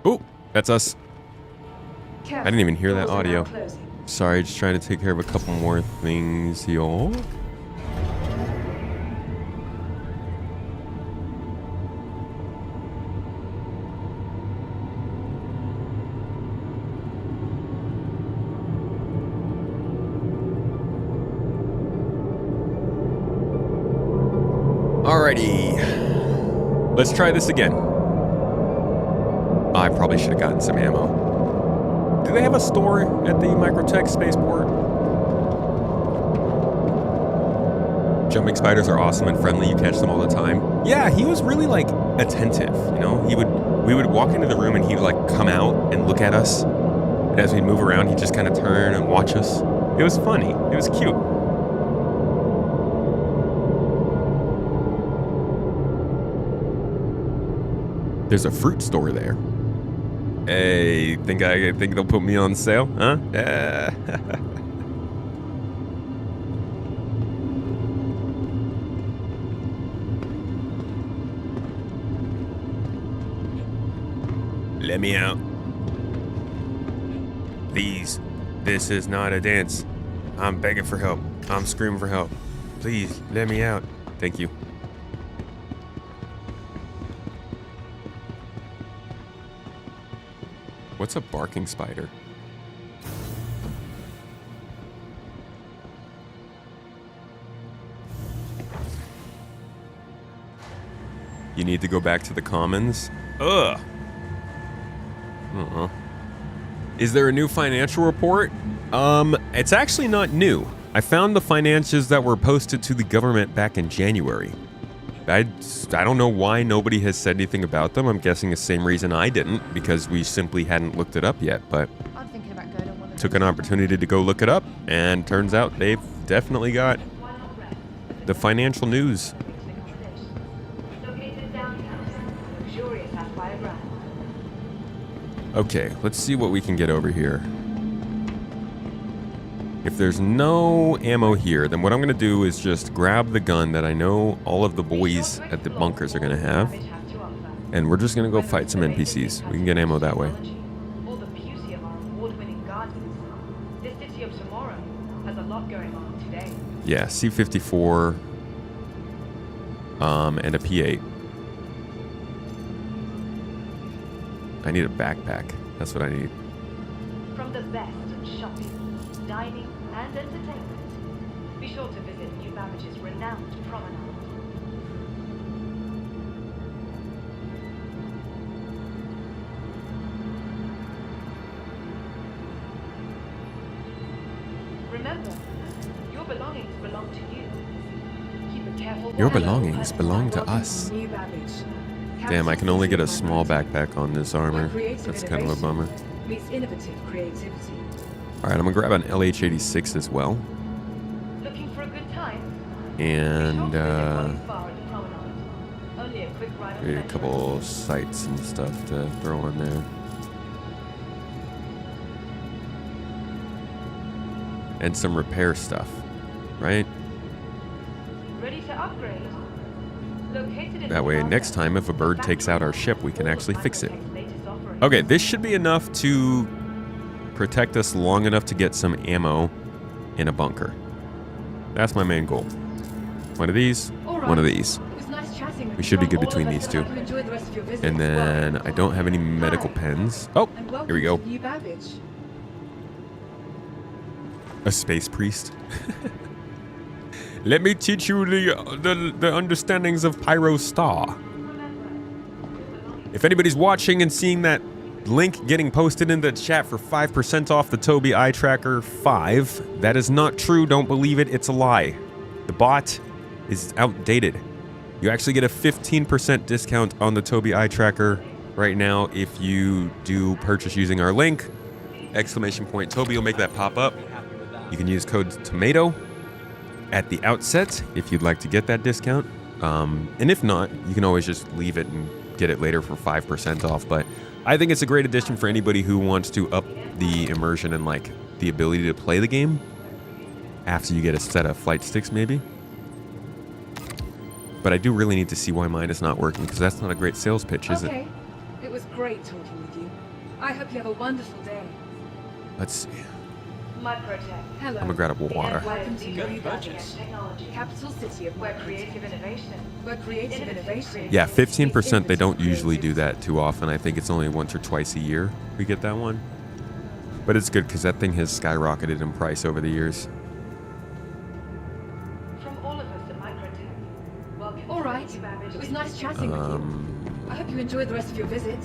Speaker 1: Oh, that's us. I didn't even hear that audio. Sorry, just trying to take care of a couple more things, y'all. Alrighty. Let's try this again. I probably should have gotten some ammo. Do they have a store at the Microtech spaceport? Jumping spiders are awesome and friendly. You catch them all the time. Yeah, he was really like attentive, you know? We would walk into the room and he'd like come out and look at us. And as we'd move around, he'd just kind of turn and watch us. It was funny. It was cute. There's a fruit store there. Hey, think they'll put me on sale, huh? Yeah. Let me out. Please, this is not a dance. I'm begging for help. I'm screaming for help. Please, let me out. Thank you. What's a barking spider? You need to go back to the commons? Ugh. Is there a new financial report? It's actually not new. I found the financials that were posted to the government back in January. I don't know why nobody has said anything about them. I'm guessing the same reason I didn't, because we simply hadn't looked it up yet, but took an opportunity to go look it up, and turns out they've definitely got the financial news. Okay, let's see what we can get over here. If there's no ammo here, then what I'm going to do is just grab the gun that I know all of the boys at the bunkers are going to have. And we're just going to go fight some NPCs. We can get ammo that way.
Speaker 10: All the beauty of our award-winning gardens. This city of tomorrow has a lot going on today.
Speaker 1: Yeah, C-54 and a P-8. I need a backpack. That's what I need.
Speaker 10: From the best in shopping, dining, and entertainment, be sure to visit New Babbage's renowned promenade. Remember, your belongings belong to you. Keep a careful
Speaker 1: Your
Speaker 10: watch.
Speaker 1: belongings belong to us.
Speaker 2: New Babbage.
Speaker 1: Damn, I can only get a small backpack on this armor.
Speaker 2: Creative
Speaker 1: That's kind of a bummer.
Speaker 2: innovation meets innovative creativity.
Speaker 1: Alright, I'm going to grab an LH-86 as well.
Speaker 10: Looking for a good time?
Speaker 1: And,
Speaker 10: Bar at the promenade. Only a quick ride on the
Speaker 1: maybe a
Speaker 10: metro.
Speaker 1: couple sights and stuff to throw on there. And some repair stuff, right?
Speaker 10: Ready to upgrade? Located in
Speaker 1: That way,
Speaker 10: Nevada,
Speaker 1: next time if a bird takes out our ship, we can
Speaker 10: all
Speaker 1: actually
Speaker 10: of
Speaker 1: fix it.
Speaker 10: Microtech's latest offerings.
Speaker 1: Okay, this should be enough to protect us long enough to get some ammo in a bunker. That's my main goal. One of these,
Speaker 2: All right.
Speaker 1: one of these.
Speaker 2: It was nice chatting with
Speaker 1: We
Speaker 2: you.
Speaker 1: should be
Speaker 2: From
Speaker 1: good
Speaker 2: all
Speaker 1: between
Speaker 2: of us,
Speaker 1: these
Speaker 2: I
Speaker 1: two.
Speaker 2: hope you enjoyed the rest of your visit.
Speaker 1: And then I don't have any medical pens. Oh,
Speaker 2: And
Speaker 1: here we
Speaker 2: welcome
Speaker 1: go.
Speaker 2: to New Babbage.
Speaker 1: A space priest. Let me teach you the understandings of Pyro Star. If anybody's watching and seeing that link getting posted in the chat for 5% off the Tobii Eye Tracker 5, that is not true. Don't believe it. It's a lie. The bot is outdated. You actually get a 15% discount on the Tobii Eye Tracker right now if you do purchase using our link. ! Tobii will make that pop up. You can use code TOMATO at the outset if you'd like to get that discount. And if not, you can always just leave it and get it later for 5% off. But I think it's a great addition for anybody who wants to up the immersion and like the ability to play the game after you get a set of flight sticks maybe. But I do really need to see why mine is not working, because that's not a great sales pitch, is it?
Speaker 2: Okay. It was great talking with you. I hope you have a wonderful day.
Speaker 1: Let's see.
Speaker 10: Microtech.
Speaker 2: Hello.
Speaker 1: I'm gonna grab a water.
Speaker 2: Welcome to New Babbage,
Speaker 10: Technology.
Speaker 2: capital city of
Speaker 10: Where
Speaker 2: Microtech.
Speaker 10: creative innovation.
Speaker 2: Where creative innovation.
Speaker 1: Yeah, 15%, they don't usually do that too often. I think it's only once or twice a year we get that one. But it's good because that thing has skyrocketed in price over the years.
Speaker 10: From all of us at Microtech. Welcome
Speaker 2: All
Speaker 10: to
Speaker 2: right.
Speaker 10: New Babbage.
Speaker 2: It was nice chatting with you. I hope you enjoyed the rest of your visit.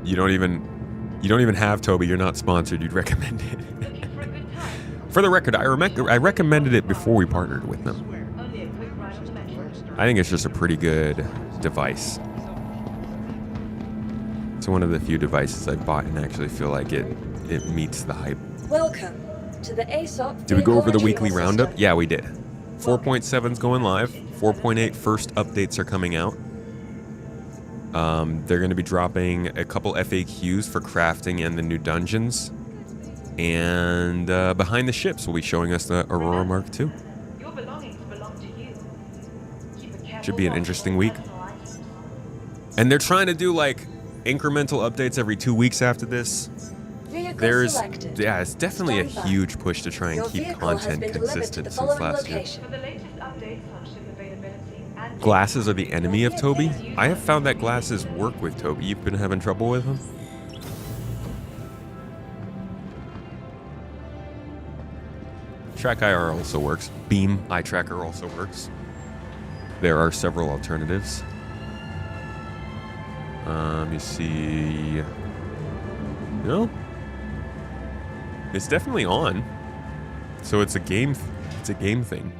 Speaker 1: You don't even have Tobii. You're not sponsored. You'd recommend it.
Speaker 10: Looking for a good time?
Speaker 1: For the record, I recommended it before we partnered with them.
Speaker 10: Only a quick ride on the metro.
Speaker 1: I think it's just a pretty good device. It's one of the few devices I bought and actually feel like it meets the hype.
Speaker 9: Welcome to the ASOP.
Speaker 1: Did we go over the
Speaker 9: vehicle
Speaker 1: weekly
Speaker 9: retrieval
Speaker 1: roundup?
Speaker 9: system.
Speaker 1: Yeah, we did. 4.7's going live. 4.8 first updates are coming out. They're going to be dropping a couple FAQs for crafting and the new dungeons. And behind the ships will be showing us the Aurora Mark II.
Speaker 10: Your belongings belong to you. Keep a careful
Speaker 1: Should be an
Speaker 10: watch
Speaker 1: interesting
Speaker 10: on
Speaker 1: week.
Speaker 10: personal items.
Speaker 1: And they're trying to do like incremental updates every 2 weeks after this.
Speaker 9: Vehicle selected.
Speaker 1: Yeah, it's definitely a
Speaker 9: Stand by.
Speaker 1: huge push to try and
Speaker 9: Your
Speaker 1: keep
Speaker 9: vehicle has
Speaker 1: content
Speaker 9: been delivered to
Speaker 1: consistent
Speaker 9: the
Speaker 1: since
Speaker 9: following
Speaker 1: last year.
Speaker 9: location.
Speaker 10: For the latest updates on ship availability and
Speaker 1: Glasses are the enemy of Tobii. I have found that glasses work with Tobii. You've been having trouble with them? Track IR also works. Beam Eye Tracker also works. There are several alternatives. You see... No? It's definitely on. So it's a game thing.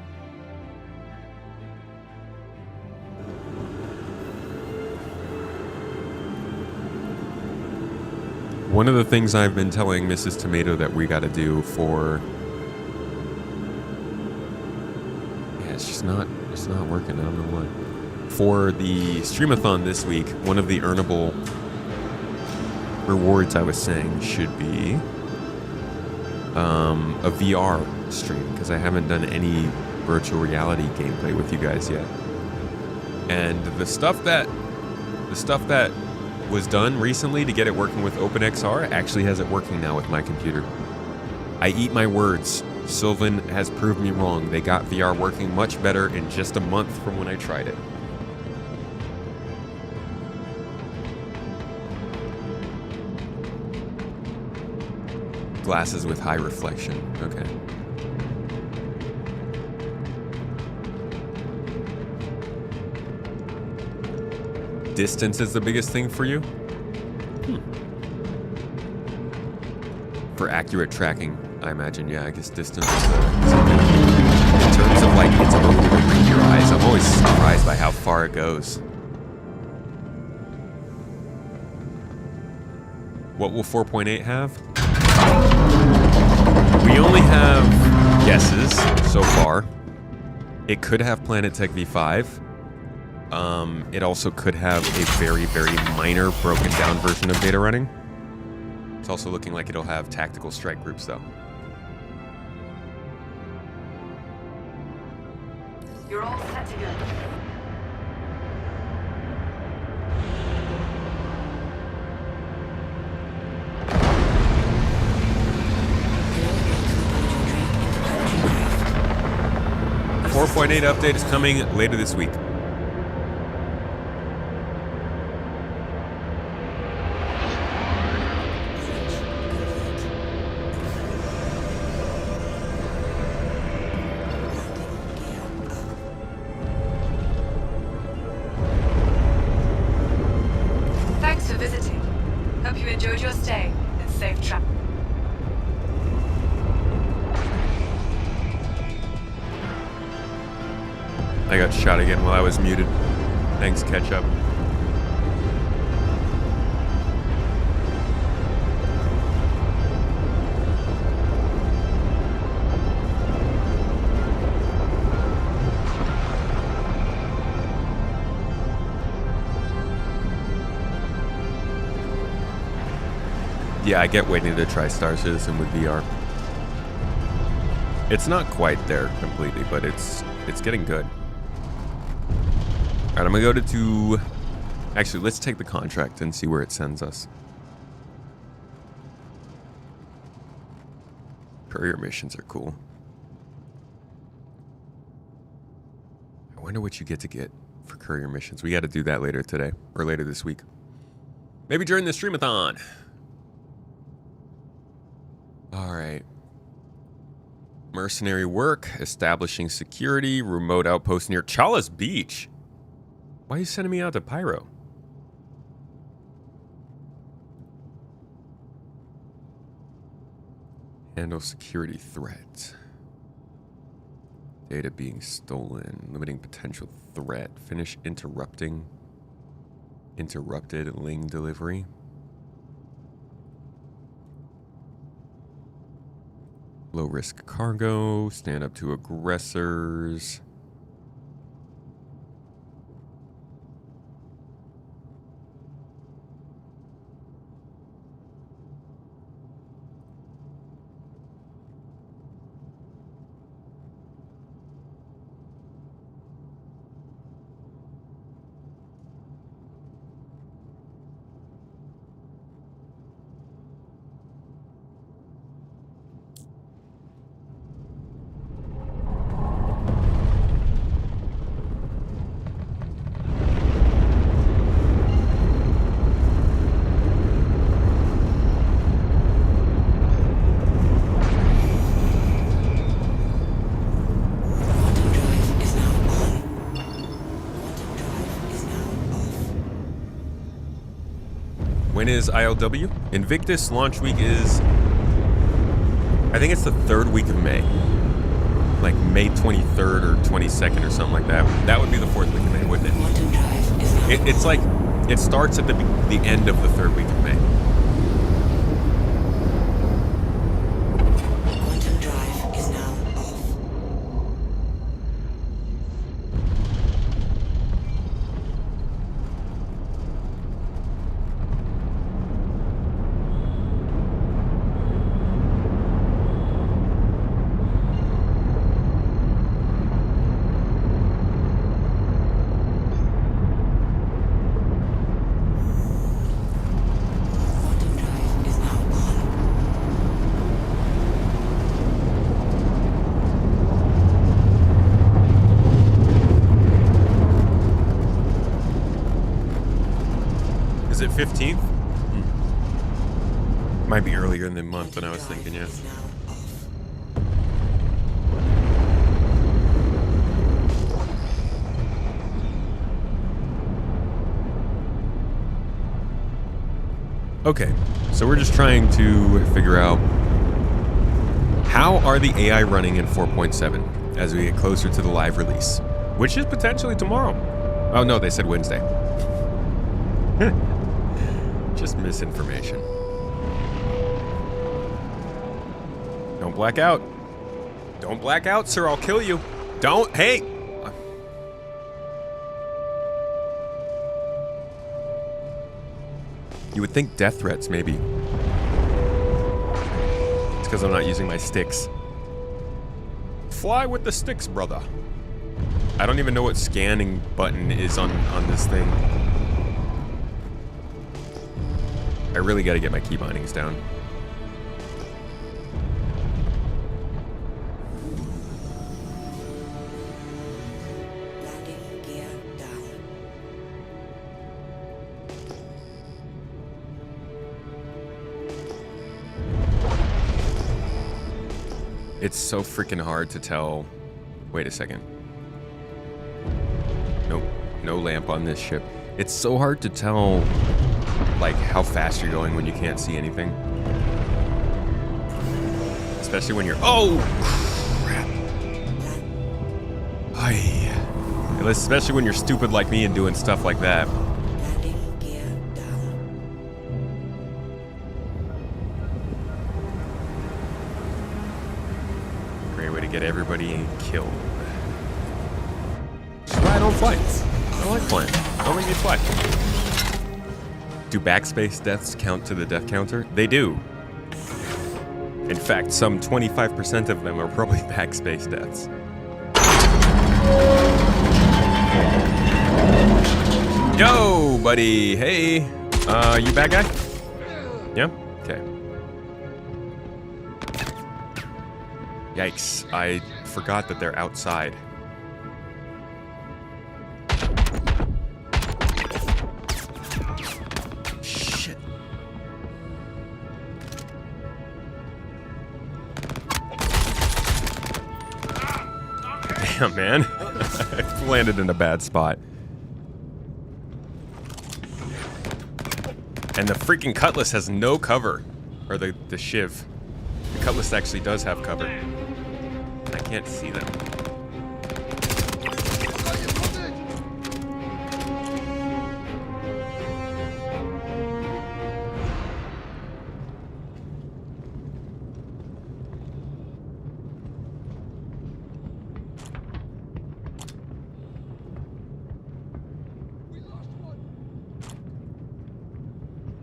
Speaker 1: One of the things I've been telling Mrs. Tomato that we got to do for... Yeah, it's not working. I don't know why. for the streamathon this week, one of the earnable rewards I was saying should be a VR stream, because I haven't done any virtual reality gameplay with you guys yet. And the stuff that was done recently to get it working with OpenXR actually has it working now with my computer. I eat my words. Sylvan has proved me wrong. They got VR working much better in just a month from when I tried it. Glasses with high reflection. Okay. Distance is the biggest thing for you? For accurate tracking, I imagine, yeah, I guess distance is a big. In terms of like its ability to read your eyes, I'm always surprised by how far it goes. What will 4.8 have? We only have guesses so far. It could have Planetech V5. It also could have a very, very minor broken down version of data running. It's also looking like it'll have tactical strike groups though.
Speaker 10: You're all set to go.
Speaker 1: The 4.8 update is coming later this week.
Speaker 10: Thanks for visiting. Hope you enjoyed your stay and safe travel.
Speaker 1: I got shot again while I was muted. Thanks, Ketchup. Yeah, I get waiting to try Star Citizen with VR. It's not quite there completely, but it's getting good. All right, I'm gonna go to actually, let's take the contract and see where it sends us. Courier missions are cool. I wonder what you get for courier missions. We got to do that later today or later this week. Maybe during the streamathon. All right. Mercenary work, establishing security, remote outpost near Chalice Beach. Why are you sending me out to Pyro? Handle security threat. Data being stolen. Limiting potential threat. Finish interrupting. Interrupted Ling delivery. Low risk cargo. Stand up to aggressors. When is ILW? Invictus launch week is, I think it's the 3rd week of May. Like May 23rd or 22nd or something like that. That would be the 4th week of May, wouldn't it? It's like, it starts at the end of the 3rd week of May.
Speaker 14: Quantum drive is now off.
Speaker 1: 15th? Might be earlier in the month than I was thinking, yeah. Okay, so we're just trying to figure out how are the AI running in 4.7 as we get closer to the live release, which is potentially tomorrow. Oh no, they said Wednesday. Just misinformation. Don't black out. Don't black out, sir. I'll kill you. Don't. Hey. You would think death threats, maybe. It's because I'm not using my sticks. Fly with the sticks, brother. I don't even know what scanning button is on this thing. I really got to get my key bindings down.
Speaker 14: Landing gear down.
Speaker 1: It's so freaking hard to tell. Wait a second. Nope, no lamp on this ship. It's so hard to tell, like, how fast you're going when you can't see anything. Especially when you're. Oh, crap. Ay. Especially when you're stupid like me and doing stuff like that.
Speaker 14: Landing gear down.
Speaker 1: Great way to get everybody killed. That's why I don't fly. I like flying. Don't make me fly. Do backspace deaths count to the death counter? They do. In fact, some 25% of them are probably backspace deaths. Yo, buddy. Hey. You bad guy? Yeah? Okay. Yikes. I forgot that they're outside. Shit. Damn, man. I landed in a bad spot. And the freaking cutlass has no cover. Or the shiv. The cutlass actually does have cover. I can't see them.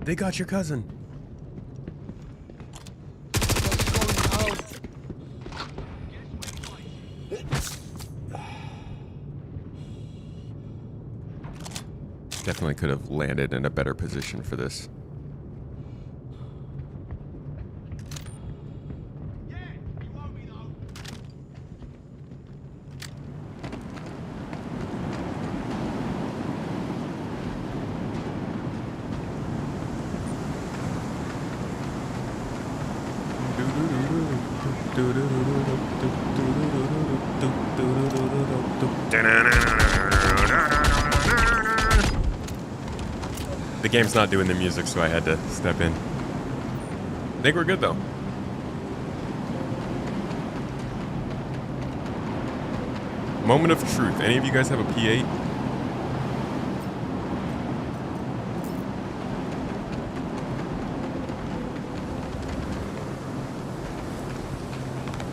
Speaker 1: They got your cousin. Definitely could have landed in a better position for this. The game's not doing the music, so I had to step in. I think we're good, though. Moment of truth. Any of you guys have a P8?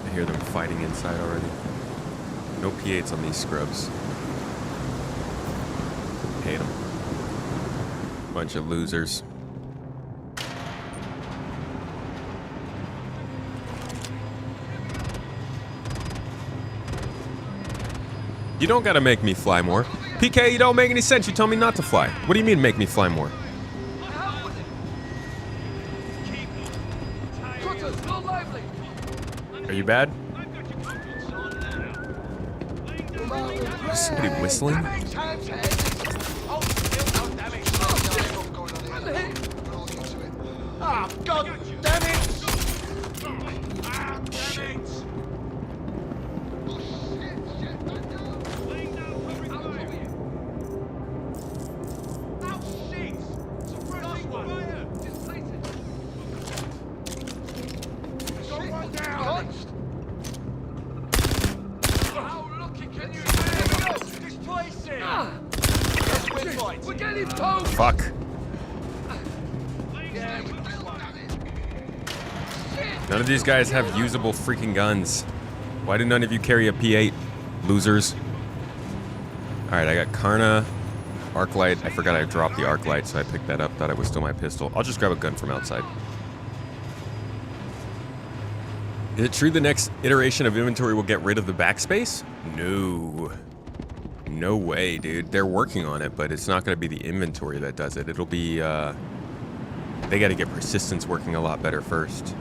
Speaker 1: I hear them fighting inside already. No P8s on these scrubs. Hate them. Bunch of losers. You don't gotta make me fly more. PK, you don't make any sense. You told me not to fly. What do you mean make me fly more? Are you bad? Is somebody whistling?
Speaker 3: Ah, God damn it!
Speaker 1: Fuck. None of these guys have usable freaking guns. Why do none of you carry a P8? Losers. Alright, I got Karna, Arclight. I forgot I dropped the Arclight, so I picked that up. Thought it was still my pistol. I'll just grab a gun from outside. Is it true the next iteration of inventory will get rid of the backspace? No. No way, dude. They're working on it, but it's not going to be the inventory that does it. It'll be, they got to get persistence working a lot better first.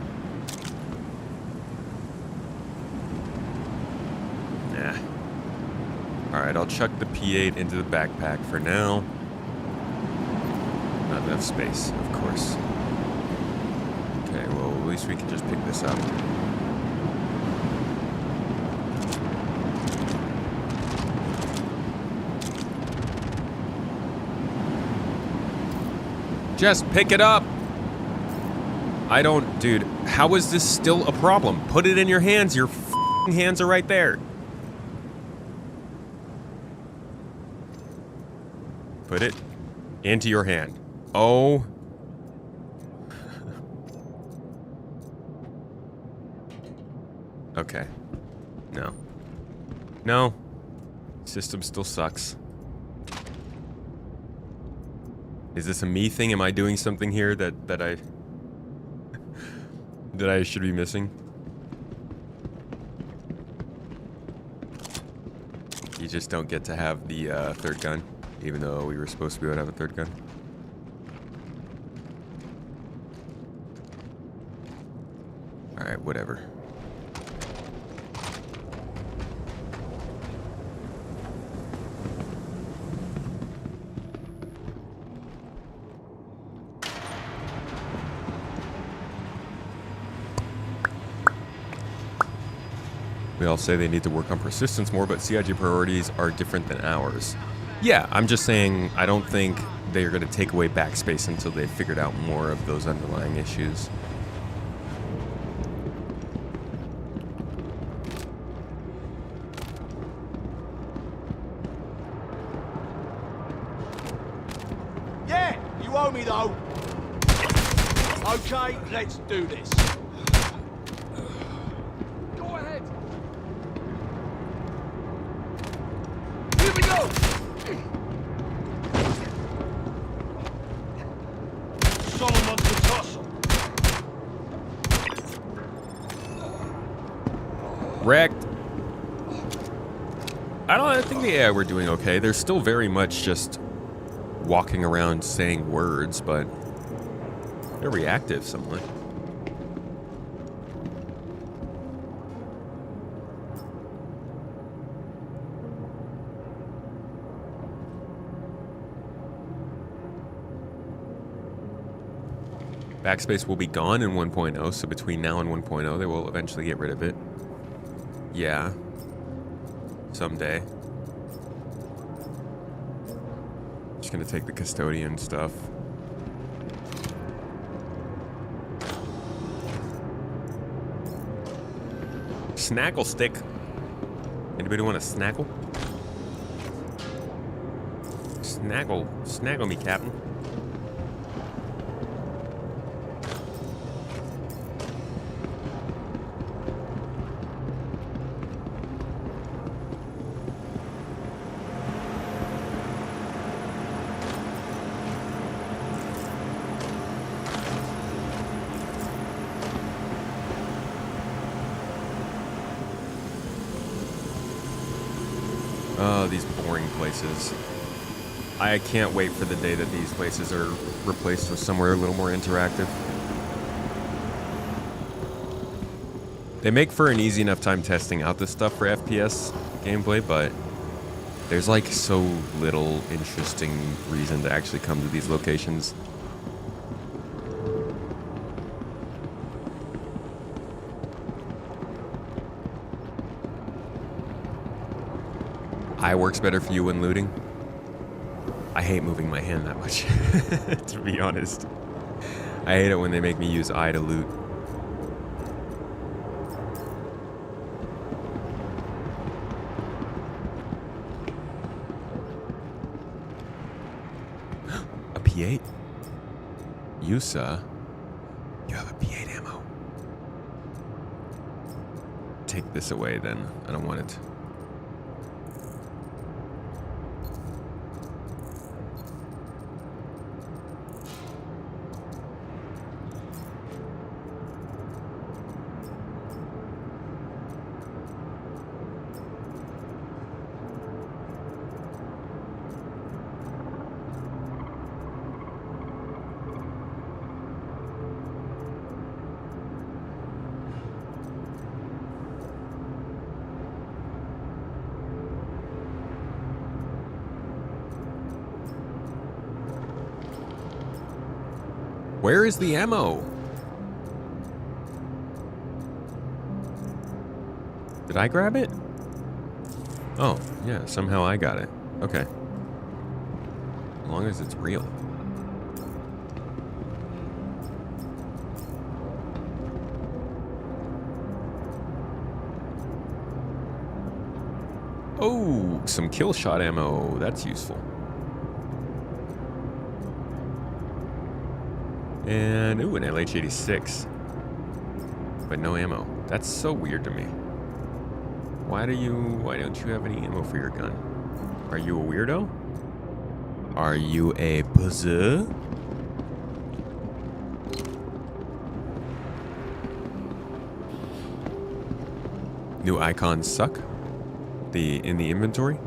Speaker 1: Nah. Alright, I'll chuck the P8 into the backpack for now. Not enough space, of course. Okay, well, at least we can just pick this up. Just pick it up. I don't, dude, how is this still a problem? Put it in your hands. Your f***ing hands are right there. Put it into your hand. Oh. Okay. No. No. System still sucks. Is this a me thing? Am I doing something here that I should be missing? You just don't get to have the third gun, even though we were supposed to be able to have a third gun. Alright, whatever. We all say they need to work on persistence more, but CIG priorities are different than ours. Yeah, I'm just saying I don't think they're going to take away backspace until they've figured out more of those underlying issues.
Speaker 3: Yeah, you owe me though. Okay, let's do this.
Speaker 1: Wrecked. I think the AI we're doing okay. They're still very much just walking around saying words, but they're reactive somewhat. Backspace will be gone in 1.0, so between now and 1.0, they will eventually get rid of it. Yeah. Someday. Just gonna take the custodian stuff. Snaggle stick. Anybody want a snaggle? Snaggle me, Captain. Oh, these boring places. I can't wait for the day that these places are replaced with somewhere a little more interactive. They make for an easy enough time testing out this stuff for FPS gameplay, but there's like so little interesting reason to actually come to these locations. eye works better for you when looting? I hate moving my hand that much, to be honest. I hate it when they make me use eye to loot. A P8? Yusa, you have a P8 ammo. Take this away then. I don't want it. Where is the ammo? Did I grab it? Oh, yeah, somehow I got it. Okay. As long as it's real. Oh, some kill shot ammo. That's useful. And, ooh, an LH-86. But no ammo. That's so weird to me. Why don't you have any ammo for your gun? Are you a weirdo? Are you a pussy? New icons suck? In the inventory?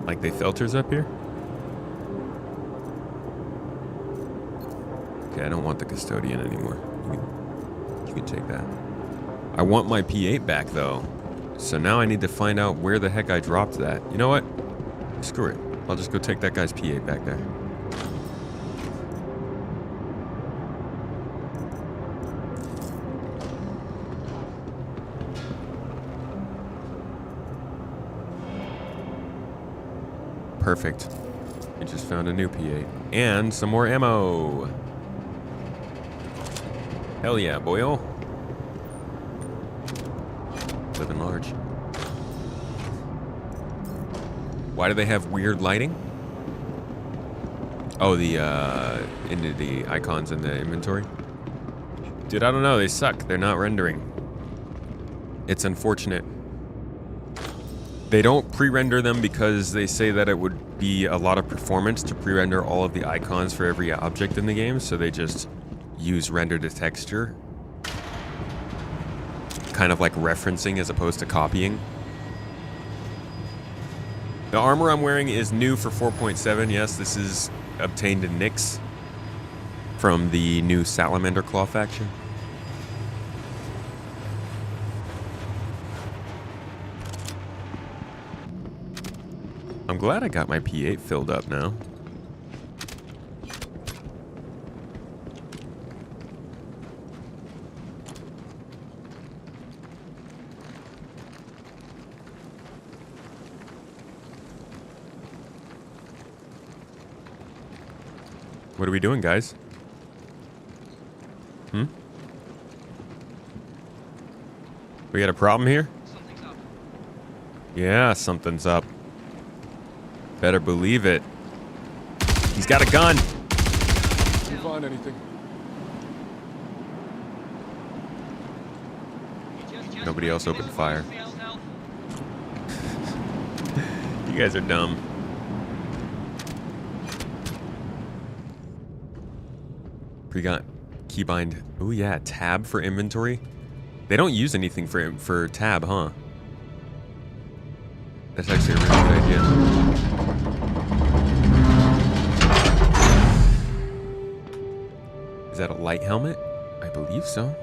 Speaker 1: Like they filters up here? Okay, I don't want the custodian anymore. You can take that. I want my P8 back though. So now I need to find out where the heck I dropped that. You know what? Screw it. I'll just go take that guy's P8 back there. Perfect. I just found a new P8. And some more ammo. Hell yeah, boyo. Living large. Why do they have weird lighting? Oh, into the icons in the inventory? Dude, I don't know. They suck. They're not rendering. It's unfortunate. They don't pre-render them because they say that it would be a lot of performance to pre-render all of the icons for every object in the game, so they just use render to texture. Kind of like referencing as opposed to copying. The armor I'm wearing is new for 4.7. Yes, this is obtained in Nyx from the new Salamander Claw faction. I'm glad I got my P8 filled up now. What are we doing, guys? We got a problem here? Something's up. Yeah, something's up. Better believe it. He's got a gun.
Speaker 15: Did you find anything?
Speaker 1: Nobody else opened fire. You guys are dumb. Pre-got keybind. Oh yeah, tab for inventory. They don't use anything for tab, huh? That's actually a really good idea. Is that a light helmet? I believe so.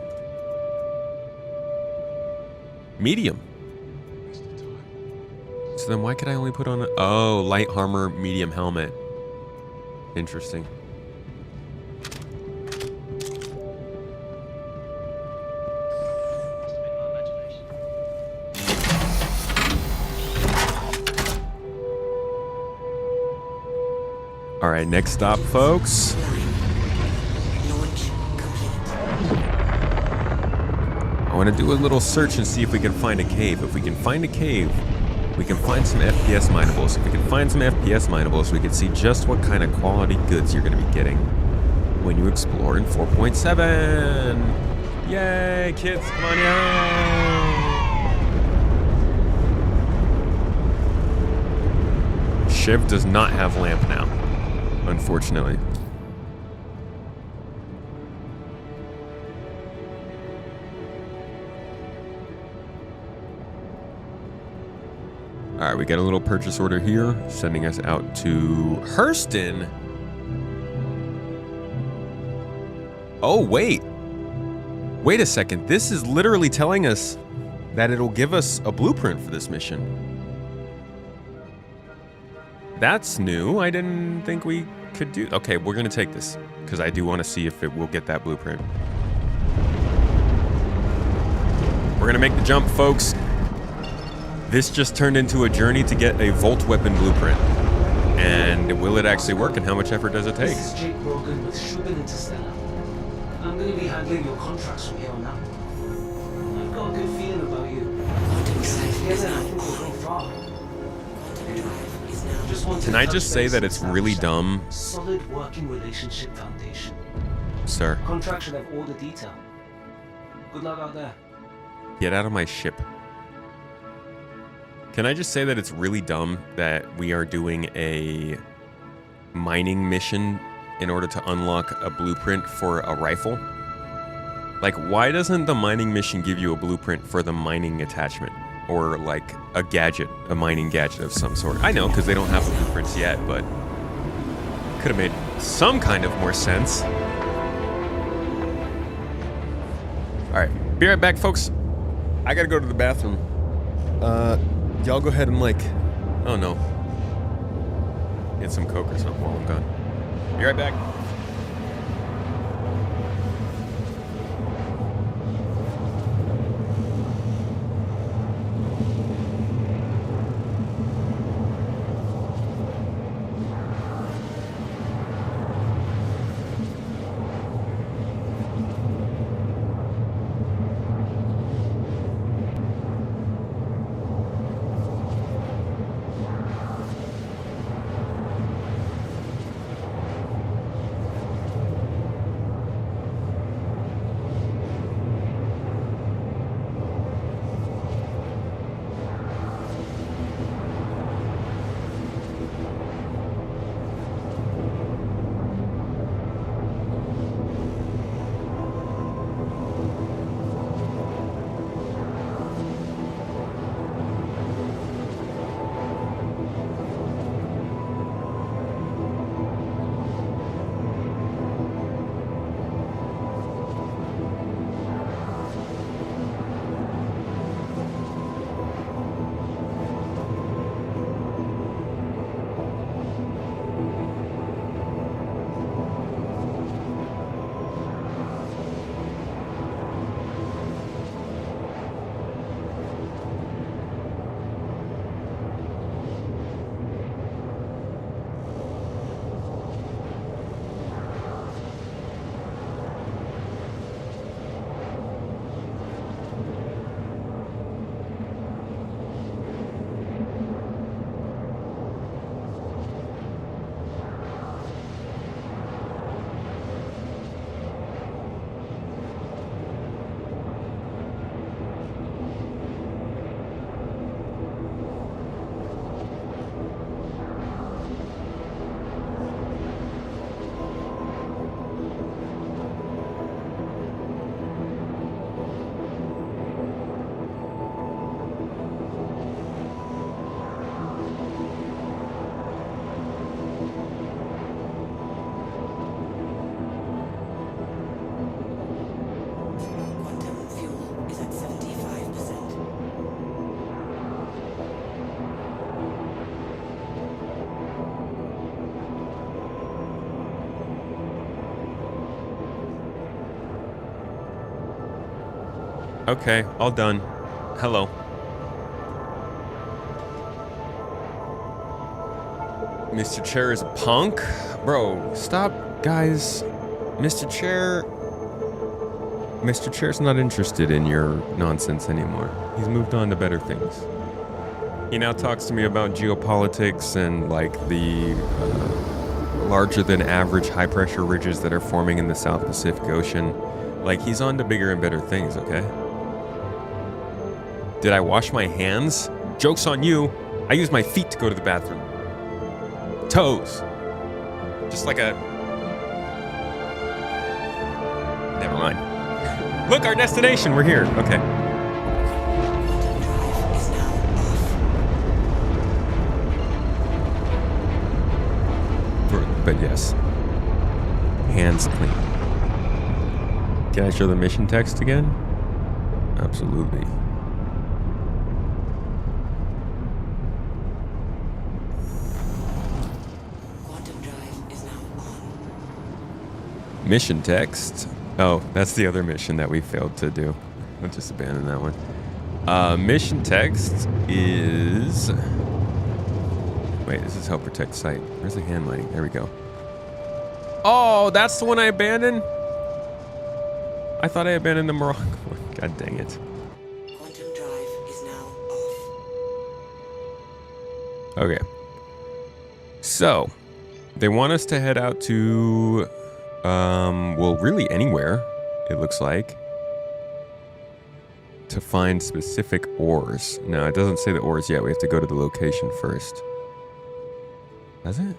Speaker 1: Medium. So then why could I only put on oh, light armor, medium helmet. Interesting. All right, next stop, folks. I want to do a little search and see if we can find a cave. If we can find a cave, we can find some FPS minables. If we can find some FPS minables, we can see just what kind of quality goods you're going to be getting when you explore in 4.7. Yay, kids, come on out. Shiv does not have lamp now, unfortunately. All right, we got a little purchase order here, sending us out to Hurston. Oh, wait. Wait a second. This is literally telling us that it'll give us a blueprint for this mission. That's new. I didn't think we could do... Okay, we're going to take this, because I do want to see if it will get that blueprint. We're going to make the jump, folks. This just turned into a journey to get a Volt weapon blueprint. And will it actually work, and how much effort does it take?
Speaker 16: This is Jake Brogan with Shubin Interstellar. I'm going to be handling your contracts from here on out. I've got a good feeling about you. Together, I think we'll go far.
Speaker 1: Can I just say that it's really dumb?
Speaker 16: Solid working relationship foundation.
Speaker 1: Sir.
Speaker 16: Contract should have all the detail. Good luck out there.
Speaker 1: Get out of my ship. Can I just say that it's really dumb that we are doing a mining mission in order to unlock a blueprint for a rifle? Like, why doesn't the mining mission give you a blueprint for the mining attachment? Or like a gadget, a mining gadget of some sort? I know, because they don't have the blueprints yet, but could have made some kind of more sense. All right, be right back, folks. I gotta go to the bathroom. Y'all go ahead and like, oh no, get some Coke or something while I'm gone. Be right back. Okay, all done. Hello. Mr. Chair is a punk? Bro, stop, guys. Mr. Chair's not interested in your nonsense anymore. He's moved on to better things. He now talks to me about geopolitics and like the larger than average high pressure ridges that are forming in the South Pacific Ocean. Like, he's on to bigger and better things, okay? Did I wash my hands? Joke's on you. I use my feet to go to the bathroom. Toes. Just like a... Never mind. Look, our destination. We're here. Okay. But yes. Hands clean. Can I show the mission text again? Absolutely. Mission text. Oh, that's the other mission that we failed to do. I'll just abandon that one. Mission text is... Wait, this is help protect site. Where's the hand lighting? There we go. Oh, that's the one I abandoned? I thought I abandoned the Morocco one. God dang it.
Speaker 14: Quantum drive is now off.
Speaker 1: Okay. So, they want us to head out to... well, really anywhere, it looks like, to find specific ores. No, it doesn't say the ores yet. We have to go to the location first. Does it?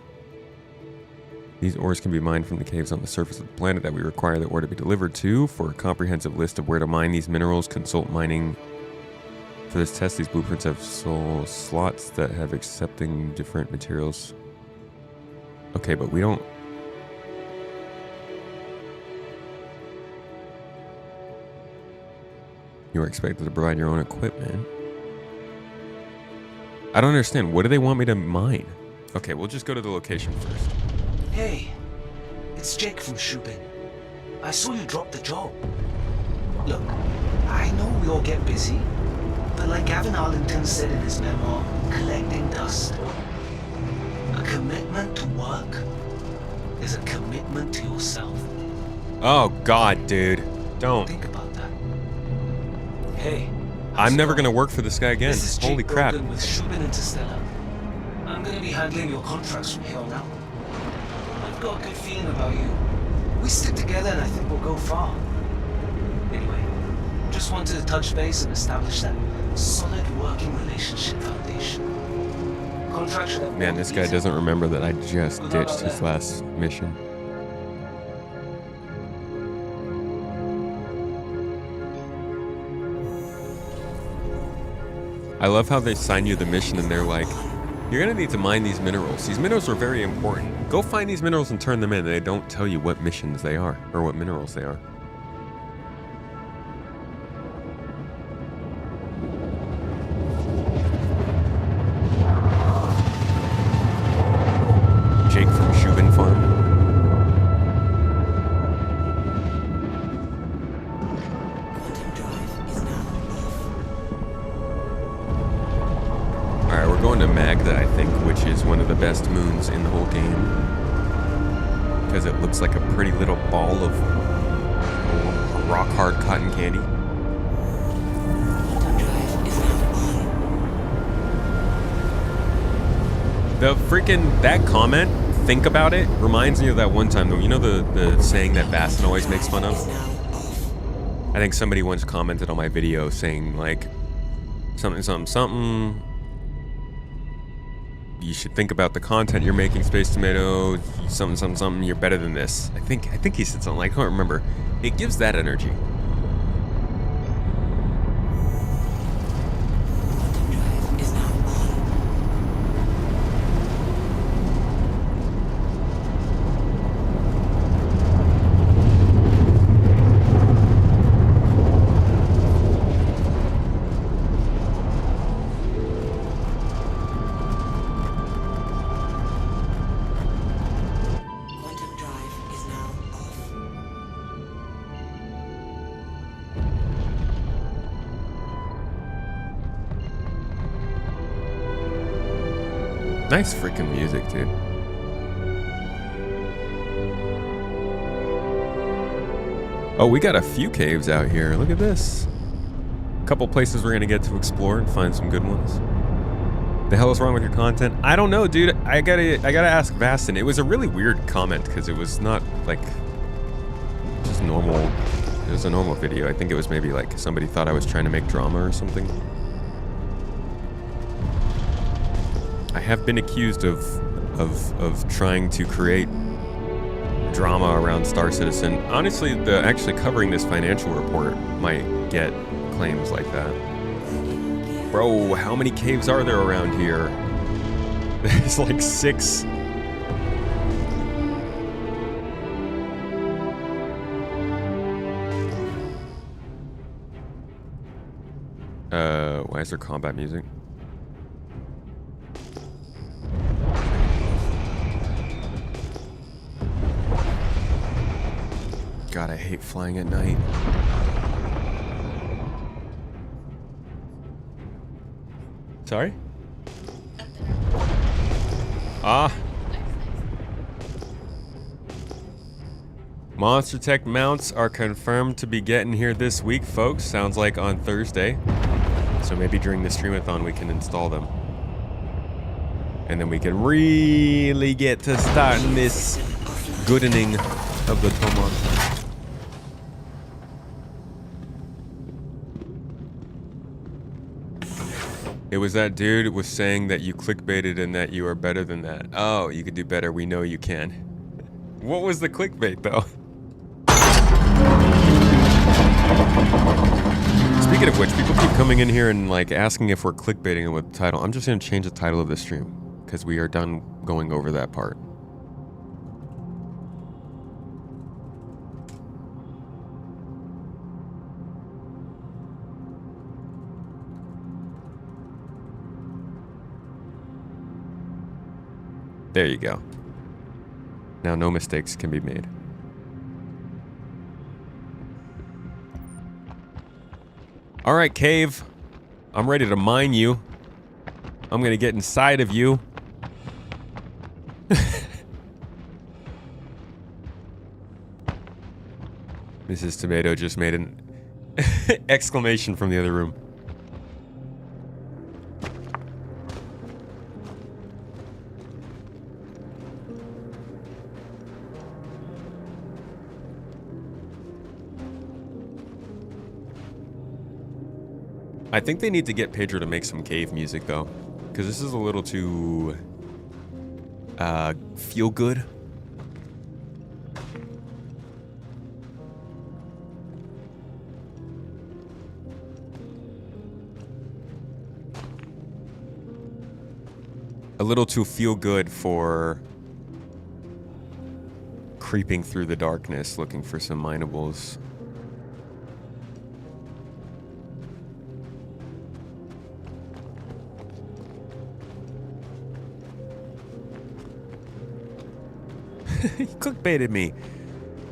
Speaker 1: These ores can be mined from the caves on the surface of the planet that we require the ore to be delivered to. For a comprehensive list of where to mine these minerals, consult mining. For this test, these blueprints have slots that have accepting different materials. Okay, but we don't... You are expected to provide your own equipment. I don't understand. What do they want me to mine? Okay, we'll just go to the location first.
Speaker 16: Hey, it's Jake from Shubin. I saw you drop the job. Look, I know we all get busy, but like Gavin Arlington said in his memoir, collecting dust. A commitment to work is a commitment to yourself.
Speaker 1: Oh, God, dude. Don't.
Speaker 16: Think about that. Hey,
Speaker 1: I'm never going to work for this guy again.
Speaker 16: This is Jake
Speaker 1: Holy crap.
Speaker 16: Brogan with Shubin Interstellar. I'm going to be handling your contracts from here on out. I've got a good feeling about you. We stick together and I think we'll go far. Anyway, just wanted to touch base and establish that solid working relationship foundation. Contract should have...
Speaker 1: Man, this guy doesn't remember that I just ditched his last mission. I love how they sign you the mission and they're like, you're gonna need to mine these minerals. These minerals are very important. Go find these minerals and turn them in. They don't tell you what missions they are or what minerals they are. Jake from Shubin Farm. Alright, we're going to Magda, I think, which is one of the best moons in the whole game. Because it looks like a pretty little ball of rock-hard cotton candy. The freaking, that comment, think about it, reminds me of that one time, though. You know the saying that Bassin always makes fun of? I think somebody once commented on my video saying, like, something. You should think about the content you're making, Space Tomato, something, you're better than this. I think he said something, I can't remember. It gives that energy. Nice freaking music, dude. Oh, we got a few caves out here. Look at this. A couple places we're gonna get to explore and find some good ones. The hell is wrong with your content? I don't know, dude. I gotta ask Vastin. It was a really weird comment because it was not like just normal. It was a normal video. I think it was maybe like somebody thought I was trying to make drama or something. I have been accused of trying to create drama around Star Citizen. Honestly, actually covering this financial report might get claims like that. Bro, how many caves are there around here? There's like 6. Why is there combat music? God, I hate flying at night. Sorry? Ah. Monster Tech mounts are confirmed to be getting here this week, folks. Sounds like on Thursday. So maybe during the streamathon we can install them. And then we can really get to starting this goodening of the Tomon. It was that dude was saying that you clickbaited and that you are better than that. Oh, you could do better. We know you can. What was the clickbait, though? Speaking of which, people keep coming in here and like asking if we're clickbaiting with the title. I'm just going to change the title of the stream because we are done going over that part. There you go. Now no mistakes can be made. All right, cave. I'm ready to mine you. I'm gonna get inside of you. Mrs. Tomato just made an exclamation from the other room. I think they need to get Pedro to make some cave music, though. Because this is a little too... feel good. A little too feel good for... creeping through the darkness looking for some minables. He clickbaited me.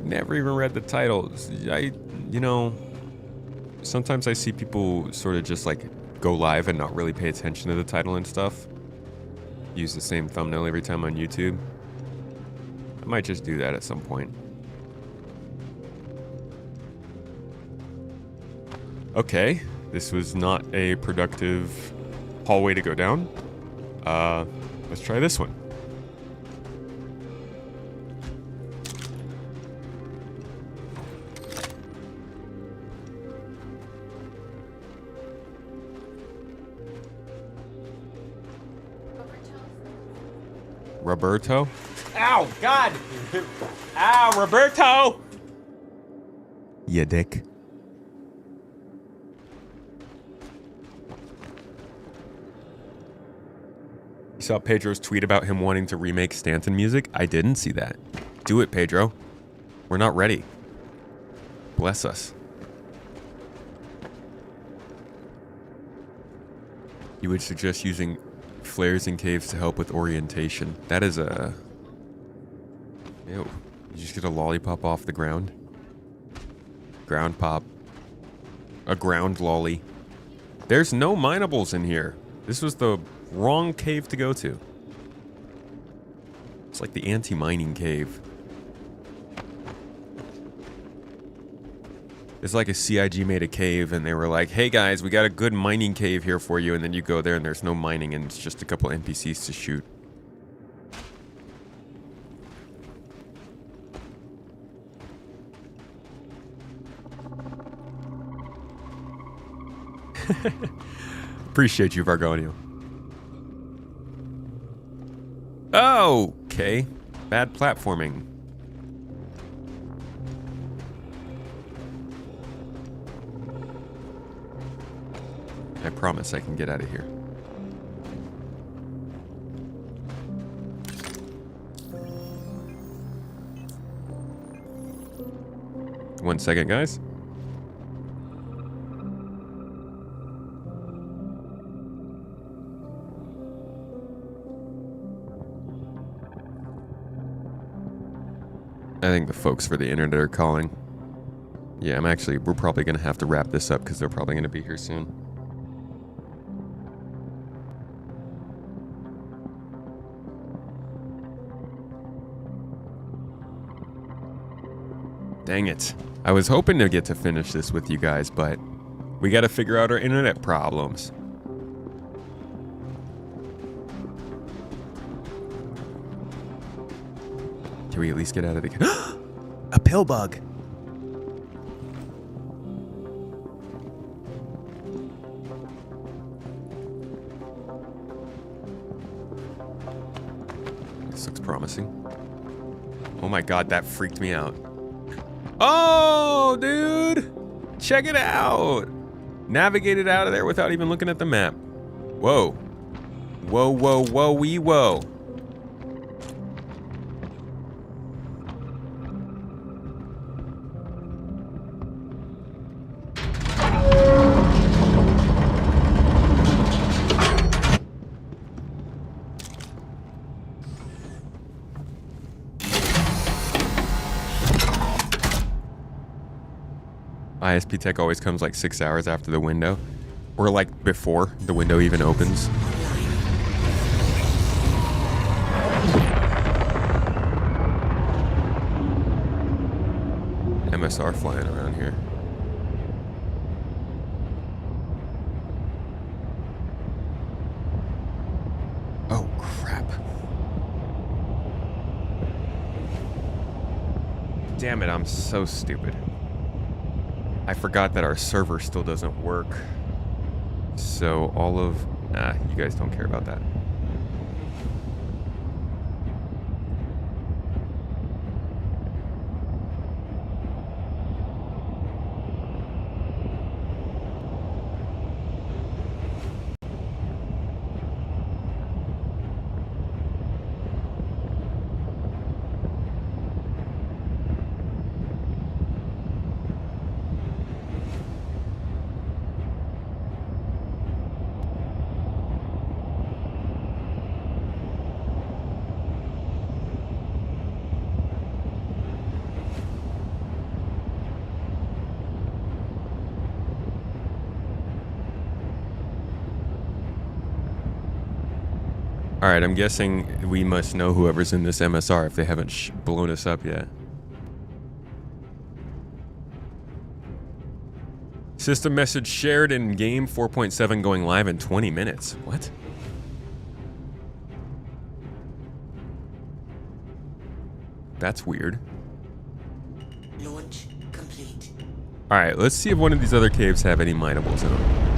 Speaker 1: Never even read the titles. You know, sometimes I see people sort of just like go live and not really pay attention to the title and stuff. Use the same thumbnail every time on YouTube. I might just do that at some point. Okay, this was not a productive hallway to go down. Let's try this one. Roberto? Ow, God! Ow, Roberto! Ya dick. You saw Pedro's tweet about him wanting to remake Stanton music? I didn't see that. Do it, Pedro. We're not ready. Bless us. You would suggest using flares in caves to help with orientation. That is a... Ew. You just get a lollipop off the ground? Ground pop. A ground lolly. There's no minables in here. This was the wrong cave to go to. It's like the anti-mining cave. It's like a CIG made a cave, and they were like, hey guys, we got a good mining cave here for you, and then you go there and there's no mining, and it's just a couple NPCs to shoot. Appreciate you, Vargonio. Oh, okay. Bad platforming. I promise I can get out of here. One second, guys. I think the folks for the internet are calling. Yeah, we're probably going to have to wrap this up because they're probably going to be here soon. Dang it. I was hoping to get to finish this with you guys, but we got to figure out our internet problems. Can we at least get out of the... A pill bug! This looks promising. Oh my god, that freaked me out. Oh, dude! Check it out! Navigated out of there without even looking at the map. Whoa. Whoa, whoa, whoa-wee, whoa. ISP tech always comes like 6 hours after the window, or like before the window even opens. MSR flying around here. Oh crap. Damn it, I'm so stupid. I forgot that our server still doesn't work. So all of... you guys don't care about that. Alright, I'm guessing we must know whoever's in this MSR if they haven't blown us up yet. System message shared in game 4.7 going live in 20 minutes. What? That's weird.
Speaker 14: Launch complete.
Speaker 1: Alright, let's see if one of these other caves have any minables in them.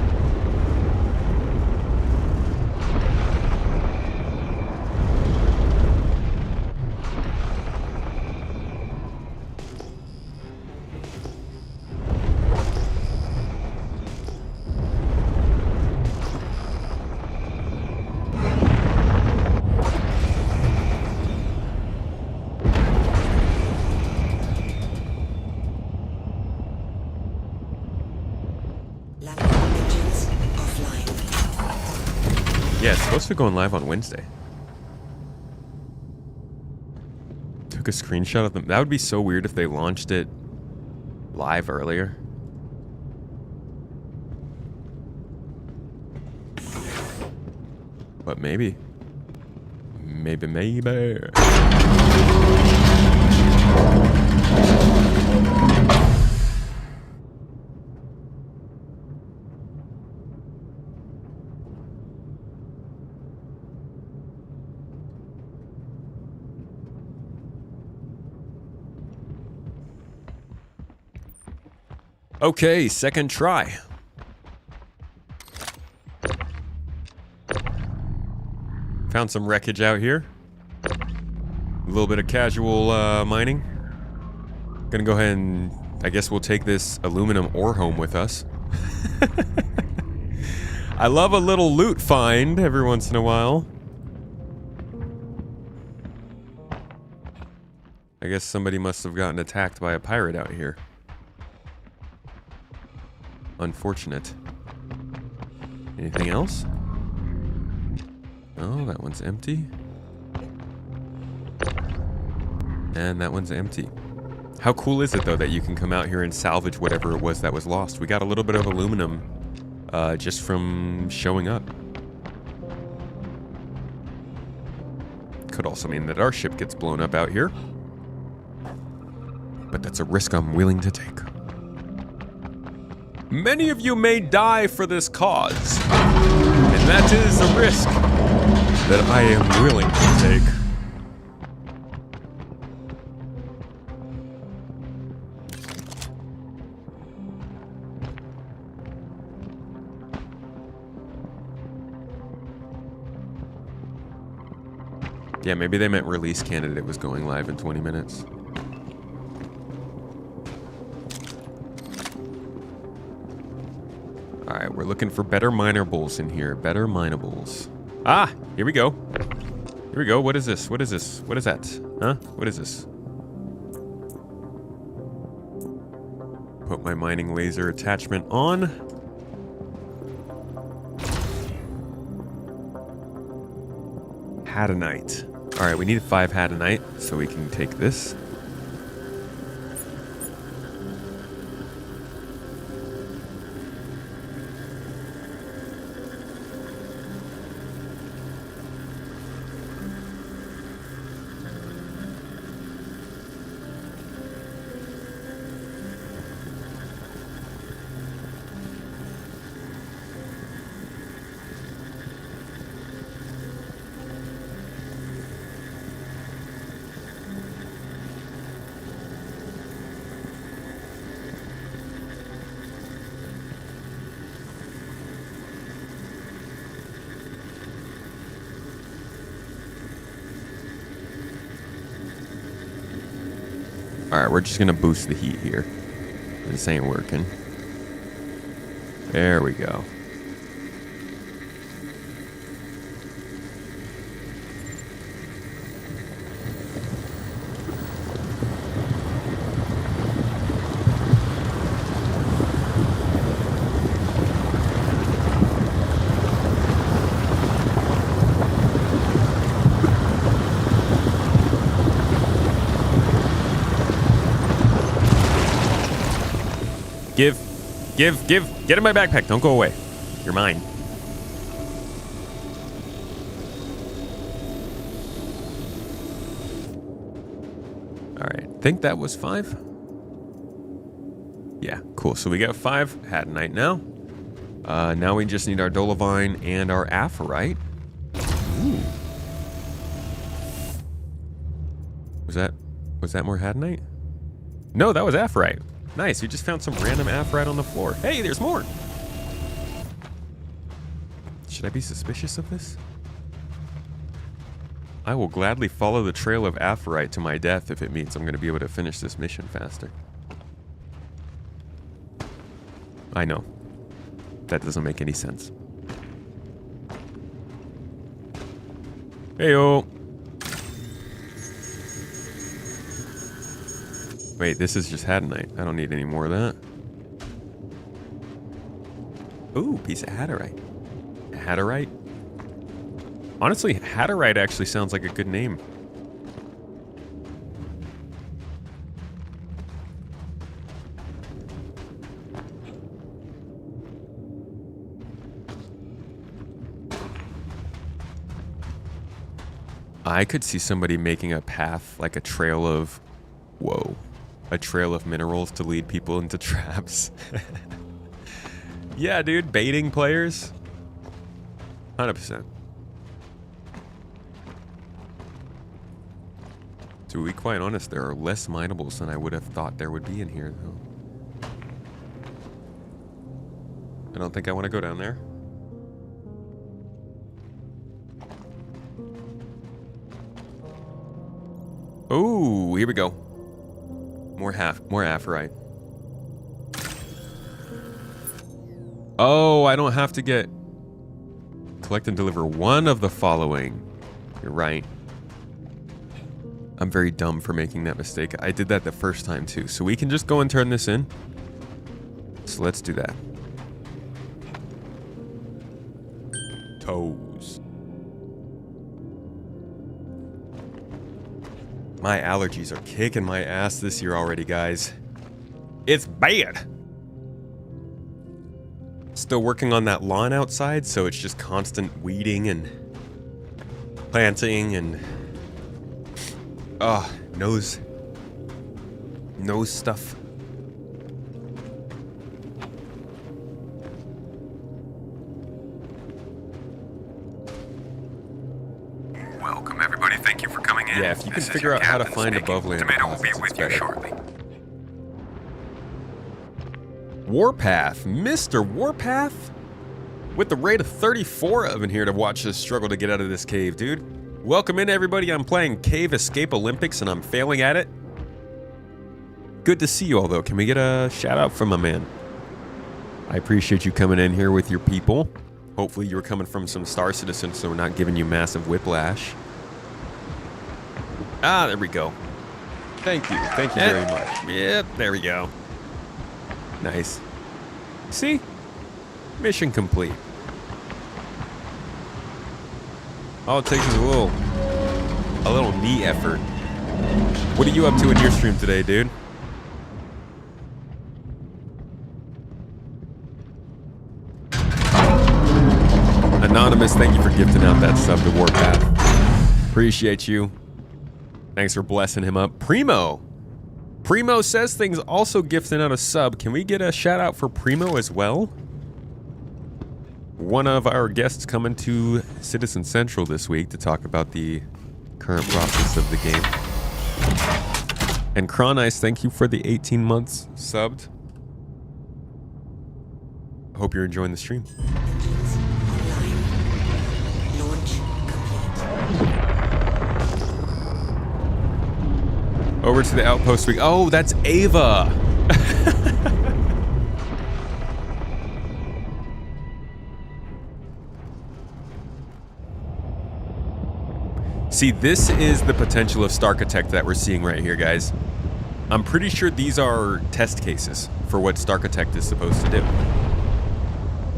Speaker 1: Yeah, it's supposed to be going live on Wednesday. Took a screenshot of them. That would be so weird if they launched it live earlier. But maybe. Maybe. Okay, second try. Found some wreckage out here. A little bit of casual mining. Gonna go ahead and I guess we'll take this aluminum ore home with us. I love a little loot find every once in a while. I guess somebody must have gotten attacked by a pirate out here. Unfortunate. Anything else? Oh, that one's empty. And that one's empty. How cool is it, though, that you can come out here and salvage whatever it was that was lost? We got a little bit of aluminum just from showing up. Could also mean that our ship gets blown up out here. But that's a risk I'm willing to take. Many of you may die for this cause. And that is a risk that I am willing to take. Yeah, maybe they meant release candidate was going live in 20 minutes. Alright, we're looking for better minables in here. Better minables. Ah! Here we go. Here we go. What is this? What is this? What is that? Huh? What is this? Put my mining laser attachment on. Hadanite. Alright, we need 5 hadanite, so we can take this. Alright, we're just gonna boost the heat here. This ain't working. There we go. Give. Get in my backpack. Don't go away. You're mine. All right. Think that was 5? Yeah, cool. So we got 5 hadanite now. Now we just need our dolomite and our aphrite. Ooh. Was that more hadanite? No, that was aphrite. Nice, we just found some random aphrite on the floor. Hey, there's more! Should I be suspicious of this? I will gladly follow the trail of aphrite to my death if it means I'm going to be able to finish this mission faster. I know. That doesn't make any sense. Heyo! Wait, this is just hadanite. I don't need any more of that. Ooh, piece of hadarite. Hadarite? Honestly, hadarite actually sounds like a good name. I could see somebody making a path, like a trail of... Whoa. A trail of minerals to lead people into traps. Yeah, dude. Baiting players. 100%. To be quite honest, there are less minables than I would have thought there would be in here, though. I don't think I want to go down there. Oh, here we go. More aphrite. Oh, I don't have to get... Collect and deliver one of the following. You're right. I'm very dumb for making that mistake. I did that the first time too. So we can just go and turn this in. So let's do that. Toes. My allergies are kicking my ass this year already, guys. It's bad. Still working on that lawn outside, so it's just constant weeding and planting and nose stuff. Welcome everybody, thank you for coming in. Yeah, if you can figure out how to find above land deposits, it's better. Shortly. Warpath, Mr. Warpath, with the rate of 34 of in here to watch us struggle to get out of this cave, dude. Welcome in, everybody. I'm playing Cave Escape Olympics, and I'm failing at it. Good to see you all, though. Can we get a shout-out from my man? I appreciate you coming in here with your people. Hopefully you were coming from some Star Citizen, so we're not giving you massive whiplash. Ah, there we go. Thank you. Thank you very much. Yep, there we go. Nice. See? Mission complete. All it takes is a little knee effort. What are you up to in your stream today, dude? Anonymous, thank you for gifting out that sub to Warpath. Appreciate you. Thanks for blessing him up. Primo says things, also gifting out a sub. Can we get a shout out for Primo as well? One of our guests coming to Citizen Central this week to talk about the current process of the game. And Kronice, thank you for the 18 months subbed. Hope you're enjoying the stream. Over to the outpost week. Oh, that's Ava. See, this is the potential of Starchitect that we're seeing right here, guys. I'm pretty sure these are test cases for what Starchitect is supposed to do.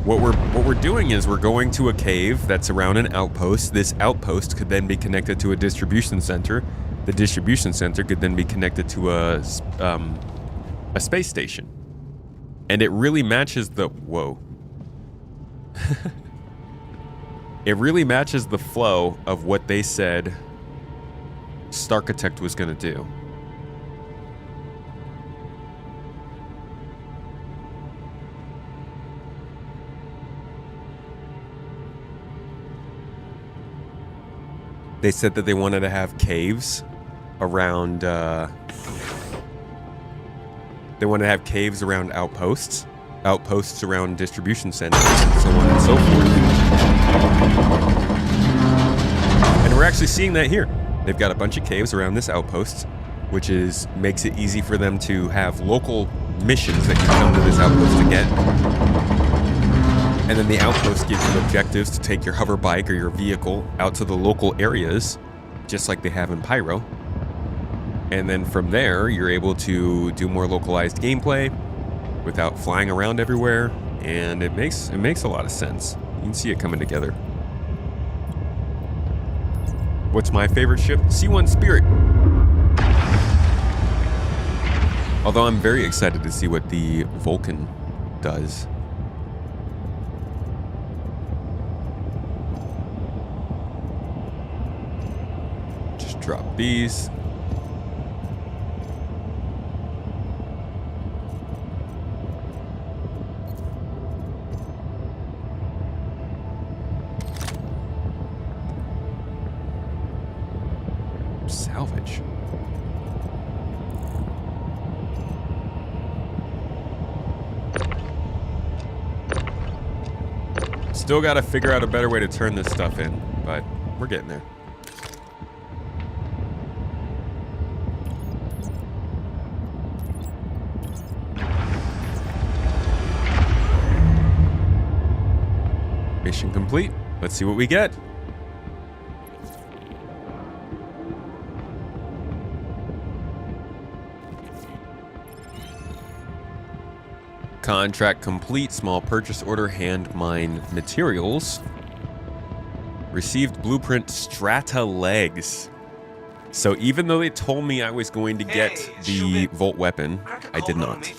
Speaker 1: What we're doing is we're going to a cave that's around an outpost. This outpost could then be connected to a distribution center. The distribution center could then be connected to a space station. And it really matches the... Whoa. It really matches the flow of what they said Starchitect was going to do. They said that they wanted to have caves around, they wanted to have caves around outposts, outposts around distribution centers, and so on and so forth. And we're actually seeing that here. They've got a bunch of caves around this outpost, which makes it easy for them to have local missions that you come to this outpost to get. And then the outpost gives you objectives to take your hover bike or your vehicle out to the local areas, just like they have in Pyro. And then from there, you're able to do more localized gameplay without flying around everywhere. And it makes a lot of sense. You can see it coming together. What's my favorite ship? C1 Spirit. Although I'm very excited to see what the Vulcan does. Drop these. Salvage. Still got to figure out a better way to turn this stuff in, but we're getting there. Mission complete. Let's see what we get. Contract complete. Small purchase order. Hand mine materials. Received blueprint strata legs. So even though they told me I was going to get the Volt weapon, I did not.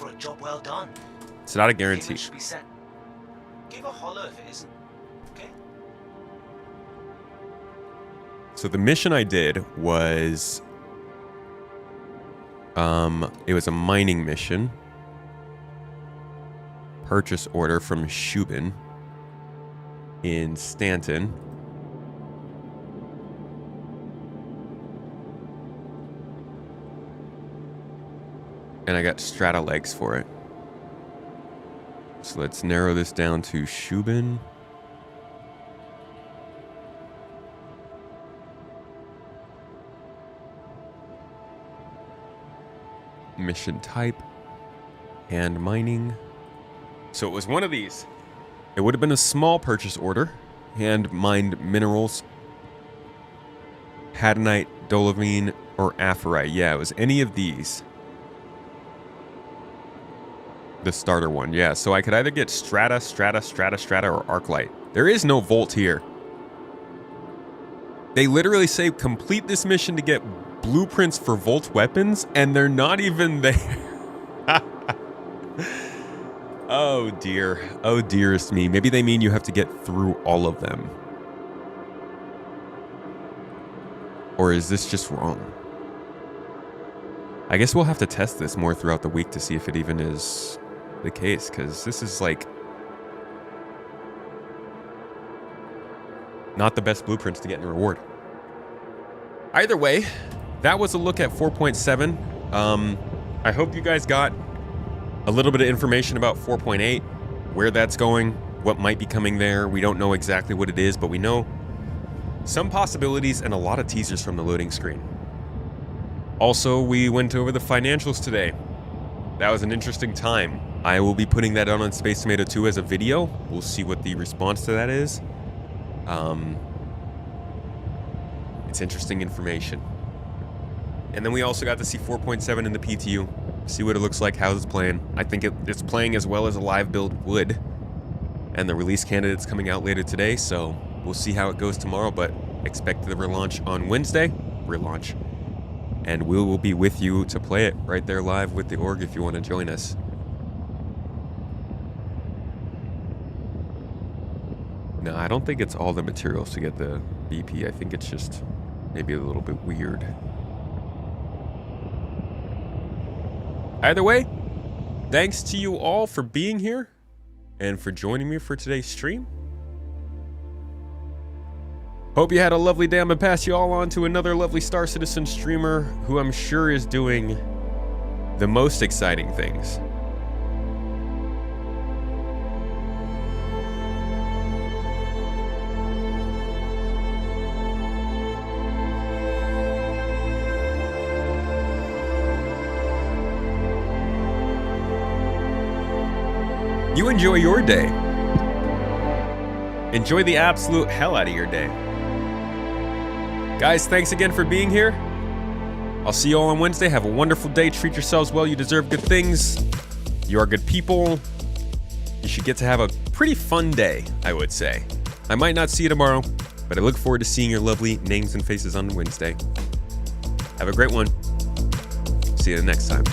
Speaker 1: It's not a guarantee.
Speaker 16: Give a holler if it isn't. Okay?
Speaker 1: So the mission I did was it was a mining mission. Purchase order from Shubin in Stanton. And I got strata legs for it. So let's narrow this down to Shubin. Mission type. Hand mining. So it was one of these. It would have been a small purchase order. Hand mined minerals. Hadanite, dolomine, or aphrite. Yeah, it was any of these. The starter one, yeah. So I could either get strata, or arclight. There is no Volt here. They literally say complete this mission to get blueprints for Volt weapons, and they're not even there. Oh dear. Oh dearest me. Maybe they mean you have to get through all of them. Or is this just wrong? I guess we'll have to test this more throughout the week to see if it even is the case, because this is like not the best blueprints to get in reward. Either way, that was a look at 4.7. I hope you guys got a little bit of information about 4.8, where that's going, what might be coming there. We don't know exactly what it is, but we know some possibilities and a lot of teasers from the loading screen. Also, we went over the financials today. That was an interesting time. I will be putting that on Space Tomato 2 as a video. We'll see what the response to that is. It's interesting information. And then we also got to see 4.7 in the PTU. See what it looks like, how it's playing. I think it's playing as well as a live build would. And the release candidate's coming out later today, so we'll see how it goes tomorrow, but expect the relaunch on Wednesday. Relaunch. And we will be with you to play it right there live with the org if you want to join us. No, I don't think it's all the materials to get the BP. I think it's just maybe a little bit weird. Either way, thanks to you all for being here and for joining me for today's stream. Hope you had a lovely day. I'm gonna pass you all on to another lovely Star Citizen streamer who I'm sure is doing the most exciting things. You enjoy your day. Enjoy the absolute hell out of your day. Guys, thanks again for being here. I'll see you all on Wednesday. Have a wonderful day. Treat yourselves well. You deserve good things. You are good people. You should get to have a pretty fun day, I would say. I might not see you tomorrow, but I look forward to seeing your lovely names and faces on Wednesday. Have a great one. See you next time.